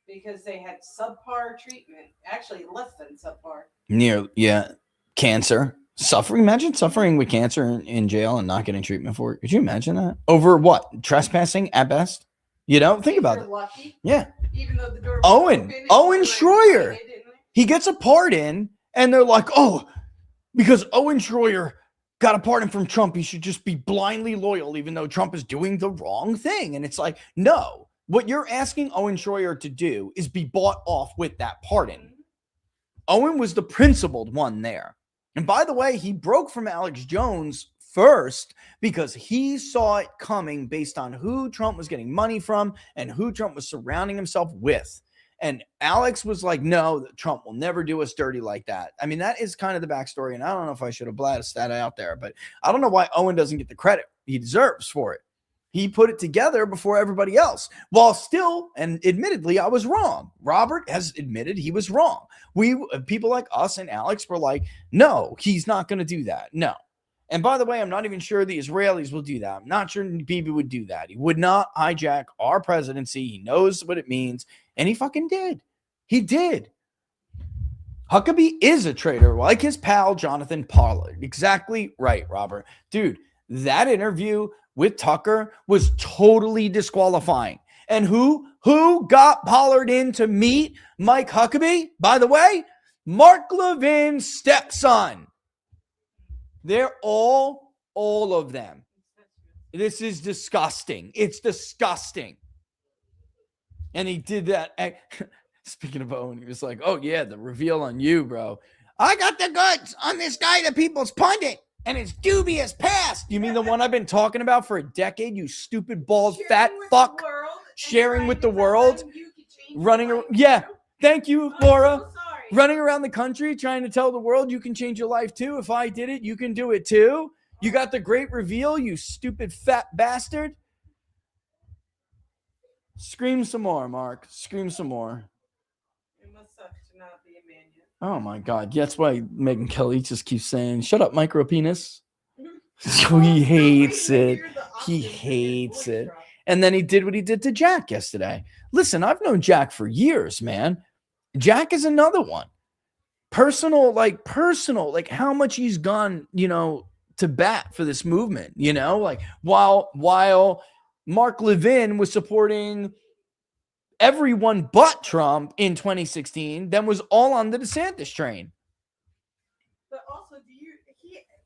Because they had subpar treatment, actually less than subpar. Cancer, suffering. Imagine suffering with cancer in jail and not getting treatment for it. Could you imagine that? Over what? Trespassing at best? You know, think about it. Lucky, yeah. even though the door was Owen open, Schroyer. He gets a pardon, and they're like, oh, because Owen Schroyer got a pardon from Trump, he should just be blindly loyal, even though Trump is doing the wrong thing. And it's like, no. What you're asking Owen Schroyer to do is be bought off with that pardon. Owen was the principled one there. And by the way, he broke from Alex Jones first because he saw it coming based on who Trump was getting money from and who Trump was surrounding himself with. And Alex was like, no, Trump will never do us dirty like that. I mean, that is kind of the backstory. And I don't know if I should have blasted that out there, but I don't know why Owen doesn't get the credit he deserves for it. He put it together before everybody else, while still, and admittedly, I was wrong. Robert has admitted he was wrong. People like us and Alex were like, no, he's not going to do that. No. And by the way, I'm not even sure the Israelis will do that. I'm not sure Bibi would do that. He would not hijack our presidency. He knows what it means. And he fucking did. He did. Huckabee is a traitor, like his pal, Jonathan Pollard. Exactly right, Robert. Dude, that interview with Tucker was totally disqualifying. And who got Pollard in to meet Mike Huckabee? By the way, Mark Levin's stepson. They're all of them. This is disgusting. It's disgusting. And he did that. Speaking of Owen, he was like, oh yeah, the reveal on you, bro. I got the goods on this guy, the People's Pundit. And it's dubious past. You mean the one I've been talking about for a decade, you stupid, bald, fat fuck? Sharing with the world. Running. Yeah. Thank you, Laura. Running around the country trying to tell the world you can change your life too. If I did it, you can do it too. You got the great reveal, you stupid, fat bastard. Scream some more, Mark. Scream some more. It must suck to not be a man yet. Oh my God. That's why Megyn Kelly just keeps saying, shut up, micro penis. He hates it. He hates it. And then he did what he did to Jack yesterday. Listen, I've known Jack for years, man. Jack is another one. Personal, like how much he's gone, to bat for this movement, like while Mark Levin was supporting everyone but Trump in 2016, then was all on the DeSantis train. But also,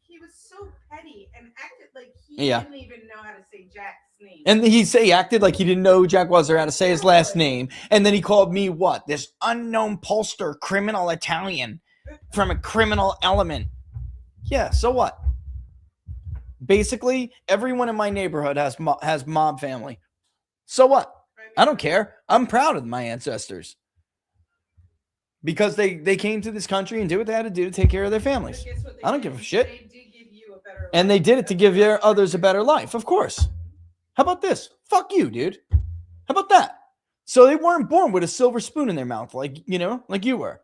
he was so petty and acted like he didn't even know how to say Jack's name. And he acted like he didn't know who Jack was or how to say his last name. And then he called me what? This unknown pollster, criminal Italian from a criminal element. Yeah, so what? Basically, everyone in my neighborhood has mob family. So what? I don't care. I'm proud of my ancestors because they came to this country and did what they had to do to take care of their families. I don't give a shit. They did give you a better life. And they did it to give others a better life, of course. How about this? Fuck you, dude. How about that? So they weren't born with a silver spoon in their mouth, like you were.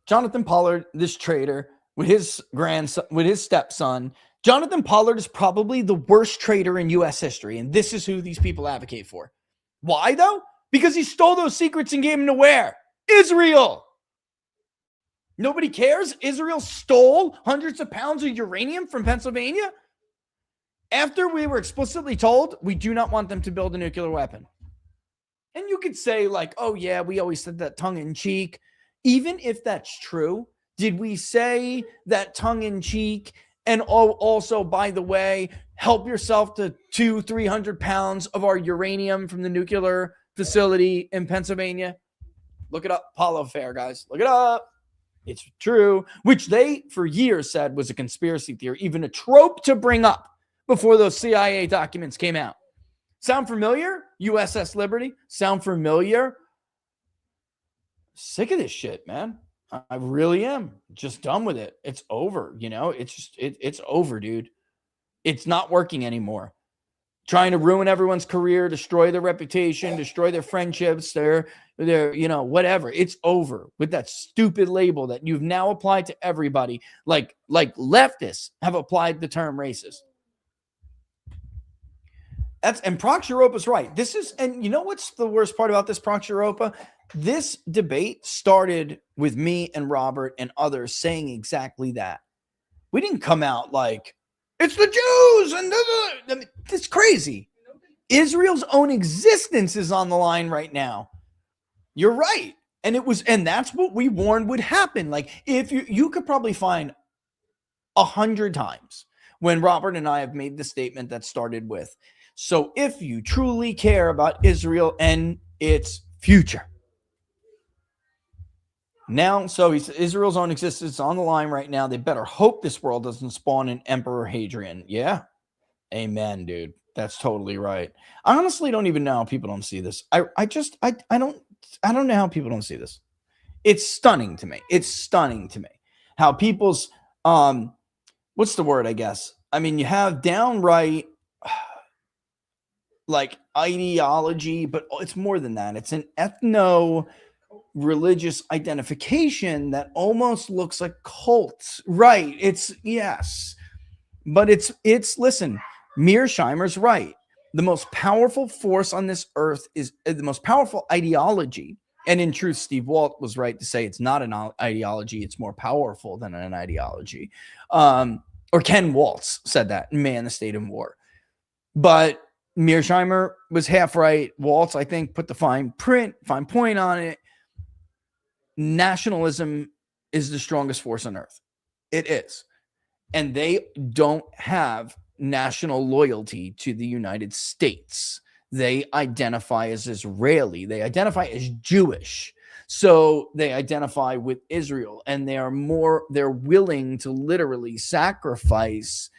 Jonathan Pollard, this traitor, with his grandson, with his stepson. Jonathan Pollard is probably the worst traitor in U.S. history, and this is who these people advocate for. Why, though? Because he stole those secrets and gave them to where? Israel. Nobody cares? Israel stole hundreds of pounds of uranium from Pennsylvania? After we were explicitly told we do not want them to build a nuclear weapon. And you could say, like, oh, yeah, we always said that tongue-in-cheek. Even if that's true, did we say that tongue-in-cheek and also, by the way, help yourself to 200-300 pounds of our uranium from the nuclear facility in Pennsylvania? Look it up. Apollo Affair, guys. Look it up. It's true, which they for years said was a conspiracy theory, even a trope to bring up before those CIA documents came out. Sound familiar? USS Liberty? Sound familiar? Sick of this shit, man. I really am. Just done with it. It's over, it's over, dude. It's not working anymore. Trying to ruin everyone's career, destroy their reputation, destroy their friendships, their whatever. It's over with that stupid label that you've now applied to everybody. Like leftists have applied the term racist. And Prox Europa's right. And you know what's the worst part about this, Prox Europa? This debate started with me and Robert and others saying exactly that. We didn't come out like, it's the Jews, and it's crazy. Israel's own existence is on the line right now. You're right. And that's what we warned would happen. Like, if you could probably find 100 times when Robert and I have made the statement that started with, so if you truly care about Israel and its future. Now, so Israel's own existence on the line right now. They better hope this world doesn't spawn an Emperor Hadrian. Yeah. Amen, dude. That's totally right. I honestly don't even know how people don't see this. I don't know how people don't see this. It's stunning to me. It's stunning to me how people's, what's the word, I guess? I mean, you have downright like ideology, but it's more than that. It's an ethno-religious identification that almost looks like cults. Right. Yes. But it's listen, Mearsheimer's right. The most powerful force on this earth is the most powerful ideology. And in truth, Steve Walt was right to say it's not an ideology. It's more powerful than an ideology. Or Ken Waltz said that in Man, the State of War. But Mearsheimer was half right. Waltz, I think, put the fine point on it. Nationalism is the strongest force on earth. It is. And they don't have national loyalty to the United States. They identify as Israeli. They identify as Jewish. So they identify with Israel, and they're willing to literally sacrifice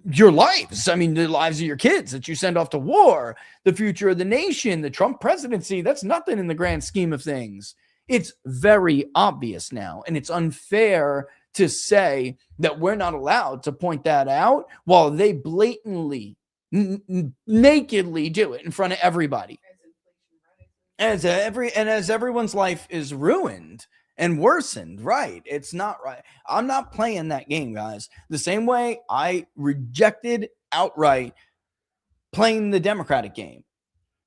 your lives. I mean, the lives of your kids that you send off to war, the future of the nation, the Trump presidency. That's nothing in the grand scheme of things. It's very obvious now, and it's unfair to say that we're not allowed to point that out while they blatantly, nakedly do it in front of everybody. As everyone's life is ruined and worsened, right? It's not right. I'm not playing that game, guys. The same way I rejected outright playing the Democratic game.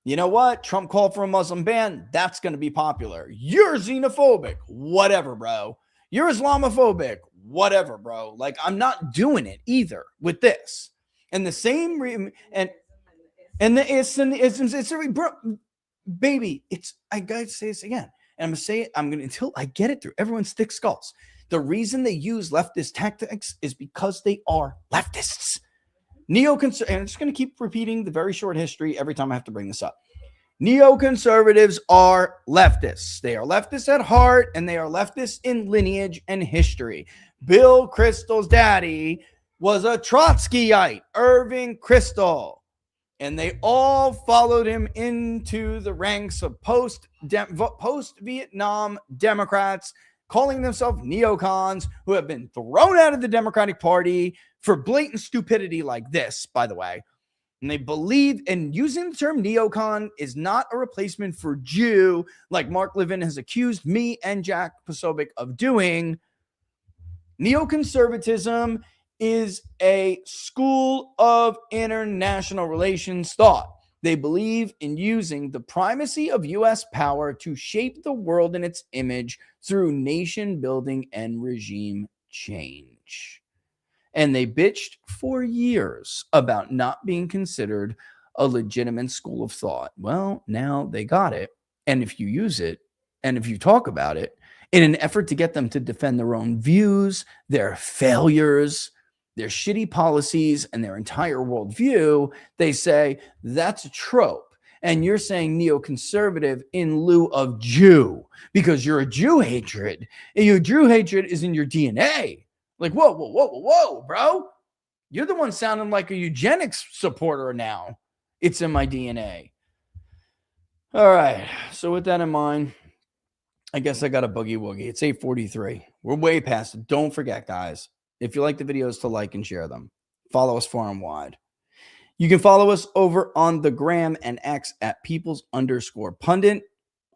You know what? Trump called for a Muslim ban. That's going to be popular. You're xenophobic. Whatever, bro. You're Islamophobic. Whatever, bro. Like, I'm not doing it either with this. And the same baby, I gotta say this again. And I'm gonna say it, until I get it through everyone's thick skulls. The reason they use leftist tactics is because they are leftists. And I'm just gonna keep repeating the very short history every time I have to bring this up. Neoconservatives are leftists. They are leftists at heart, and they are leftists in lineage and history. Bill Kristol's daddy was a Trotskyite, Irving Kristol, and they all followed him into the ranks of post-Vietnam Democrats, calling themselves neocons, who have been thrown out of the Democratic Party for blatant stupidity like this, by the way. And they believe, and using the term neocon is not a replacement for Jew, like Mark Levin has accused me and Jack Posobiec of doing. Neoconservatism is a school of international relations thought. They believe in using the primacy of U.S. power to shape the world in its image through nation building and regime change. And they bitched for years about not being considered a legitimate school of thought. Well, now they got it. And if you use it, and if you talk about it, in an effort to get them to defend their own views, their failures, their shitty policies, and their entire worldview, they say that's a trope. And you're saying neoconservative in lieu of Jew because you're a Jew hatred. And your Jew hatred is in your DNA. Like, whoa, bro. You're the one sounding like a eugenics supporter now. It's in my DNA. All right. So with that in mind, I guess I got a boogie woogie. It's 8:43. We're way past it. Don't forget, guys, if you like the videos, to like and share them. Follow us far and wide. You can follow us over on the gram and X at peoples_pundit,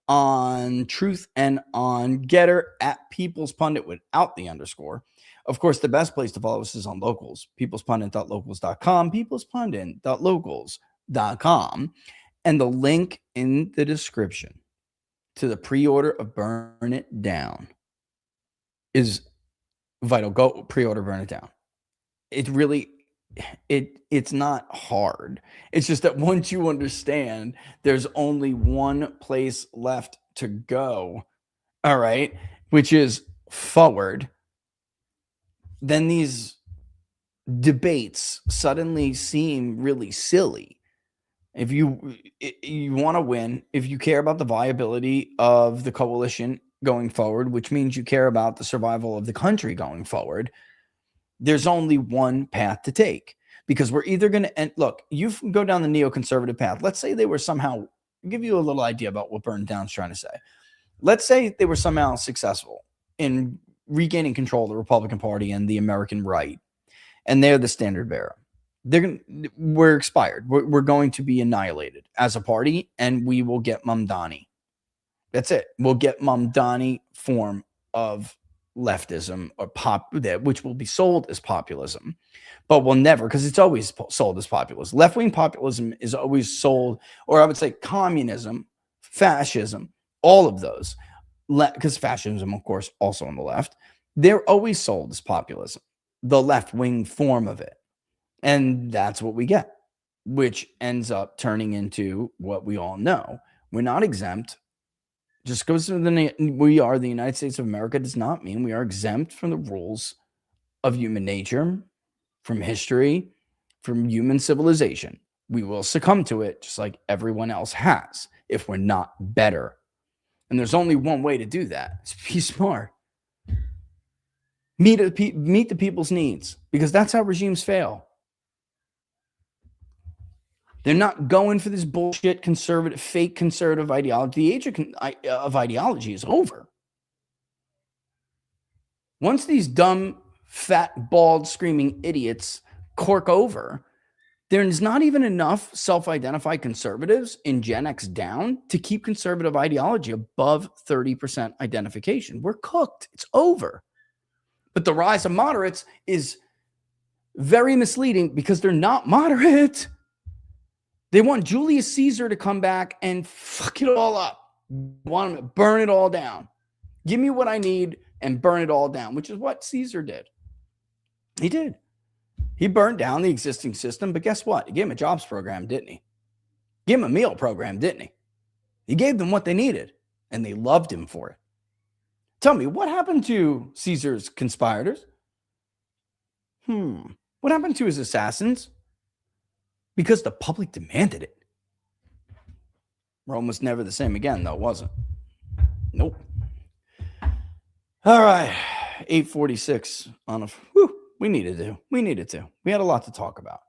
on Truth and on Getter at People's Pundit without the underscore. Of course, the best place to follow us is on Locals, peoplespundit.locals.com, peoplespundit.locals.com, and the link in the description to the pre-order of Burn It Down is vital. Go pre-order Burn It Down. It really, it's not hard. It's just that once you understand there's only one place left to go, all right, which is forward, then these debates suddenly seem really silly. If you want to win, if you care about the viability of the coalition going forward, which means you care about the survival of the country going forward, there's only one path to take, because we're either going to, and look, you go down the neoconservative path. Let's say they were somehow, give you a little idea about what Burn Down's trying to say. Let's say they were somehow successful in regaining control of the Republican Party and the American right, and they're the standard bearer. We're expired. We're going to be annihilated as a party, and we will get Mamdani. That's it. We'll get Mamdani form of leftism, or which will be sold as populism, but will never, because it's always sold as populism. Left-wing populism is always sold, or I would say communism, fascism, all of those, because fascism, of course, also on the left, they're always sold as populism, the left-wing form of it. And that's what we get, which ends up turning into what we all know. We're not exempt. Just because we are the United States of America does not mean we are exempt from the rules of human nature, from history, from human civilization. We will succumb to it just like everyone else has if we're not better. And there's only one way to do that. It's be smart. Meet the people's needs, because that's how regimes fail. They're not going for this bullshit fake conservative ideology. The age of ideology is over. Once these dumb, fat, bald, screaming idiots cork over, there's not even enough self-identified conservatives in Gen X down to keep conservative ideology above 30% identification. We're cooked. It's over. But the rise of moderates is very misleading, because they're not moderate. They want Julius Caesar to come back and fuck it all up. Want him to burn it all down. Give me what I need and burn it all down, which is what Caesar did. He did. He burned down the existing system, but guess what? He gave him a jobs program, didn't he? Gave him a meal program, didn't he? He gave them what they needed, and they loved him for it. Tell me, what happened to Caesar's conspirators? What happened to his assassins? Because the public demanded it. Rome was never the same again, though, was it? Nope. All right. 8:46 on a we needed to. We had a lot to talk about.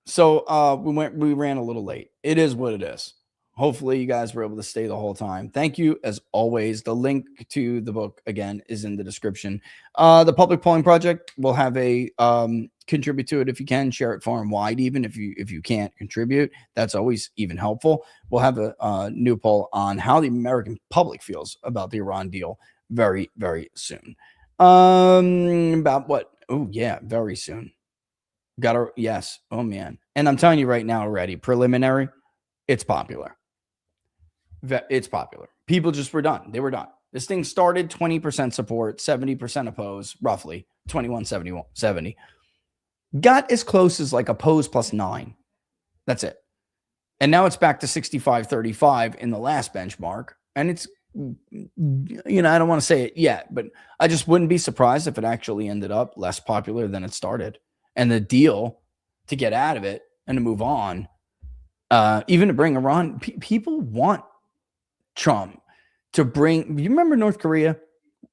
So we ran a little late. It is what it is. Hopefully you guys were able to stay the whole time. Thank you as always. The link to the book again is in the description. The Public Polling Project will have a contribute to it if you can, share it far and wide, even if you can't contribute. That's always even helpful. We'll have a new poll on how the American public feels about the Iran deal very, very soon. About what? Oh, yeah, very soon. Yes. Oh, man. And I'm telling you right now already, preliminary, it's popular. It's popular. People just were done. They were done. This thing started 20% support, 70% oppose, roughly 21, 70. Got as close as like oppose plus 9. That's it. And now it's back to 65-35 in the last benchmark. And it's, I don't want to say it yet, but I just wouldn't be surprised if it actually ended up less popular than it started. And the deal to get out of it and to move on, even to bring Iran, people want Trump to bring. You remember North Korea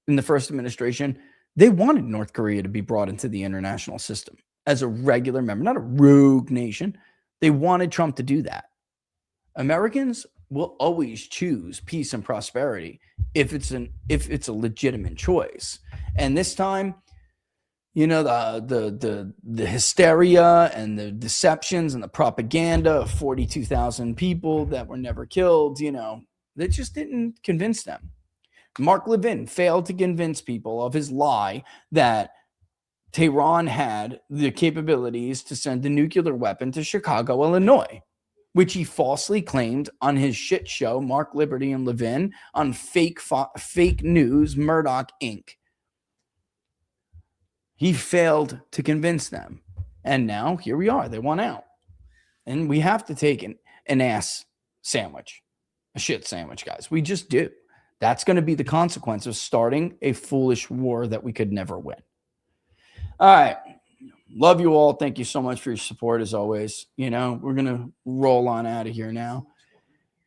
in the first administration? They wanted North Korea to be brought into the international system as a regular member, not a rogue nation. They wanted Trump to do that. Americans will always choose peace and prosperity if it's a legitimate choice. And this time, the hysteria and the deceptions and the propaganda of 42,000 people that were never killed, that just didn't convince them. Mark Levin failed to convince people of his lie that Tehran had the capabilities to send a nuclear weapon to Chicago, Illinois, which he falsely claimed on his shit show, Mark Liberty and Levin, on fake news, Murdoch Inc. He failed to convince them. And now here we are. They won out. And we have to take an ass sandwich, a shit sandwich, guys. We just do. That's going to be the consequence of starting a foolish war that we could never win. All right. Love you all. Thank you so much for your support as always. We're going to roll on out of here now.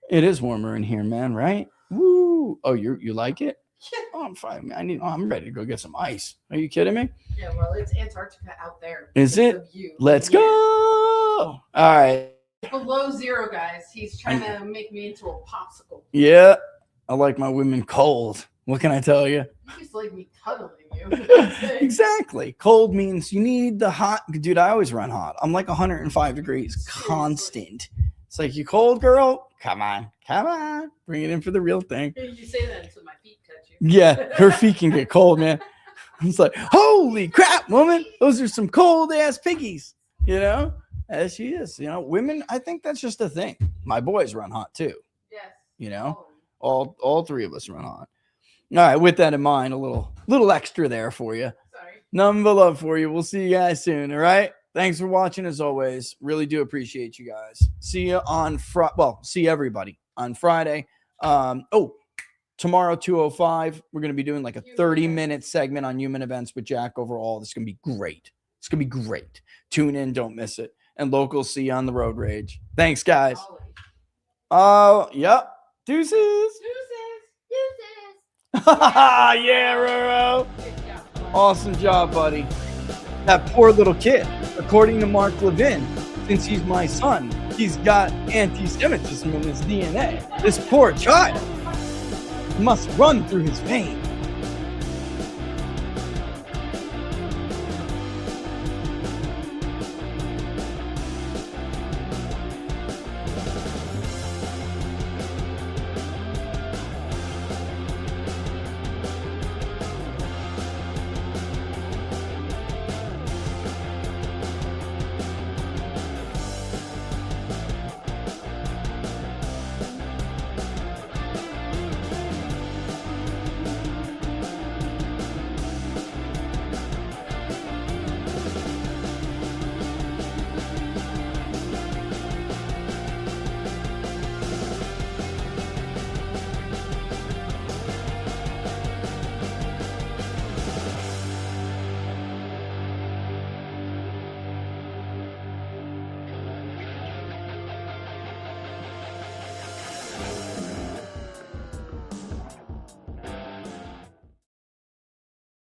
It is warmer in here, man, right? Woo. Oh, you like it? Yeah. Oh, I'm fine. I'm ready to go get some ice. Are you kidding me? Yeah, well, it's Antarctica out there. Is it? Let's go. All right. Below zero, guys. He's trying to make me into a popsicle. Yeah. I like my women cold. What can I tell you? You just like me cuddling you. Exactly. Cold means you need the hot. Dude, I always run hot. I'm like 105 degrees constant. It's like, you cold, girl? Come on. Bring it in for the real thing. You say that until my feet touch you. Yeah, her feet can get cold, man. It's like, holy crap, woman. Those are some cold ass piggies, as she is. Women, I think that's just a thing. My boys run hot too. Yes. All three of us run hot. All right, with that in mind, a little extra there for you. Sorry. Nothing but love for you. We'll see you guys soon, all right? Thanks for watching as always. Really do appreciate you guys. See you on see everybody on Friday. Tomorrow, 2:05, we're going to be doing like a 30-minute segment on human events with Jack overall. This is going to be great. It's going to be great. Tune in, don't miss it. And locals, see you on the road rage. Thanks, guys. Yep. Deuces. Yeah, Roro. Awesome job, buddy. That poor little kid, according to Mark Levin, since he's my son, he's got anti-Semitism in his DNA. This poor child must run through his veins.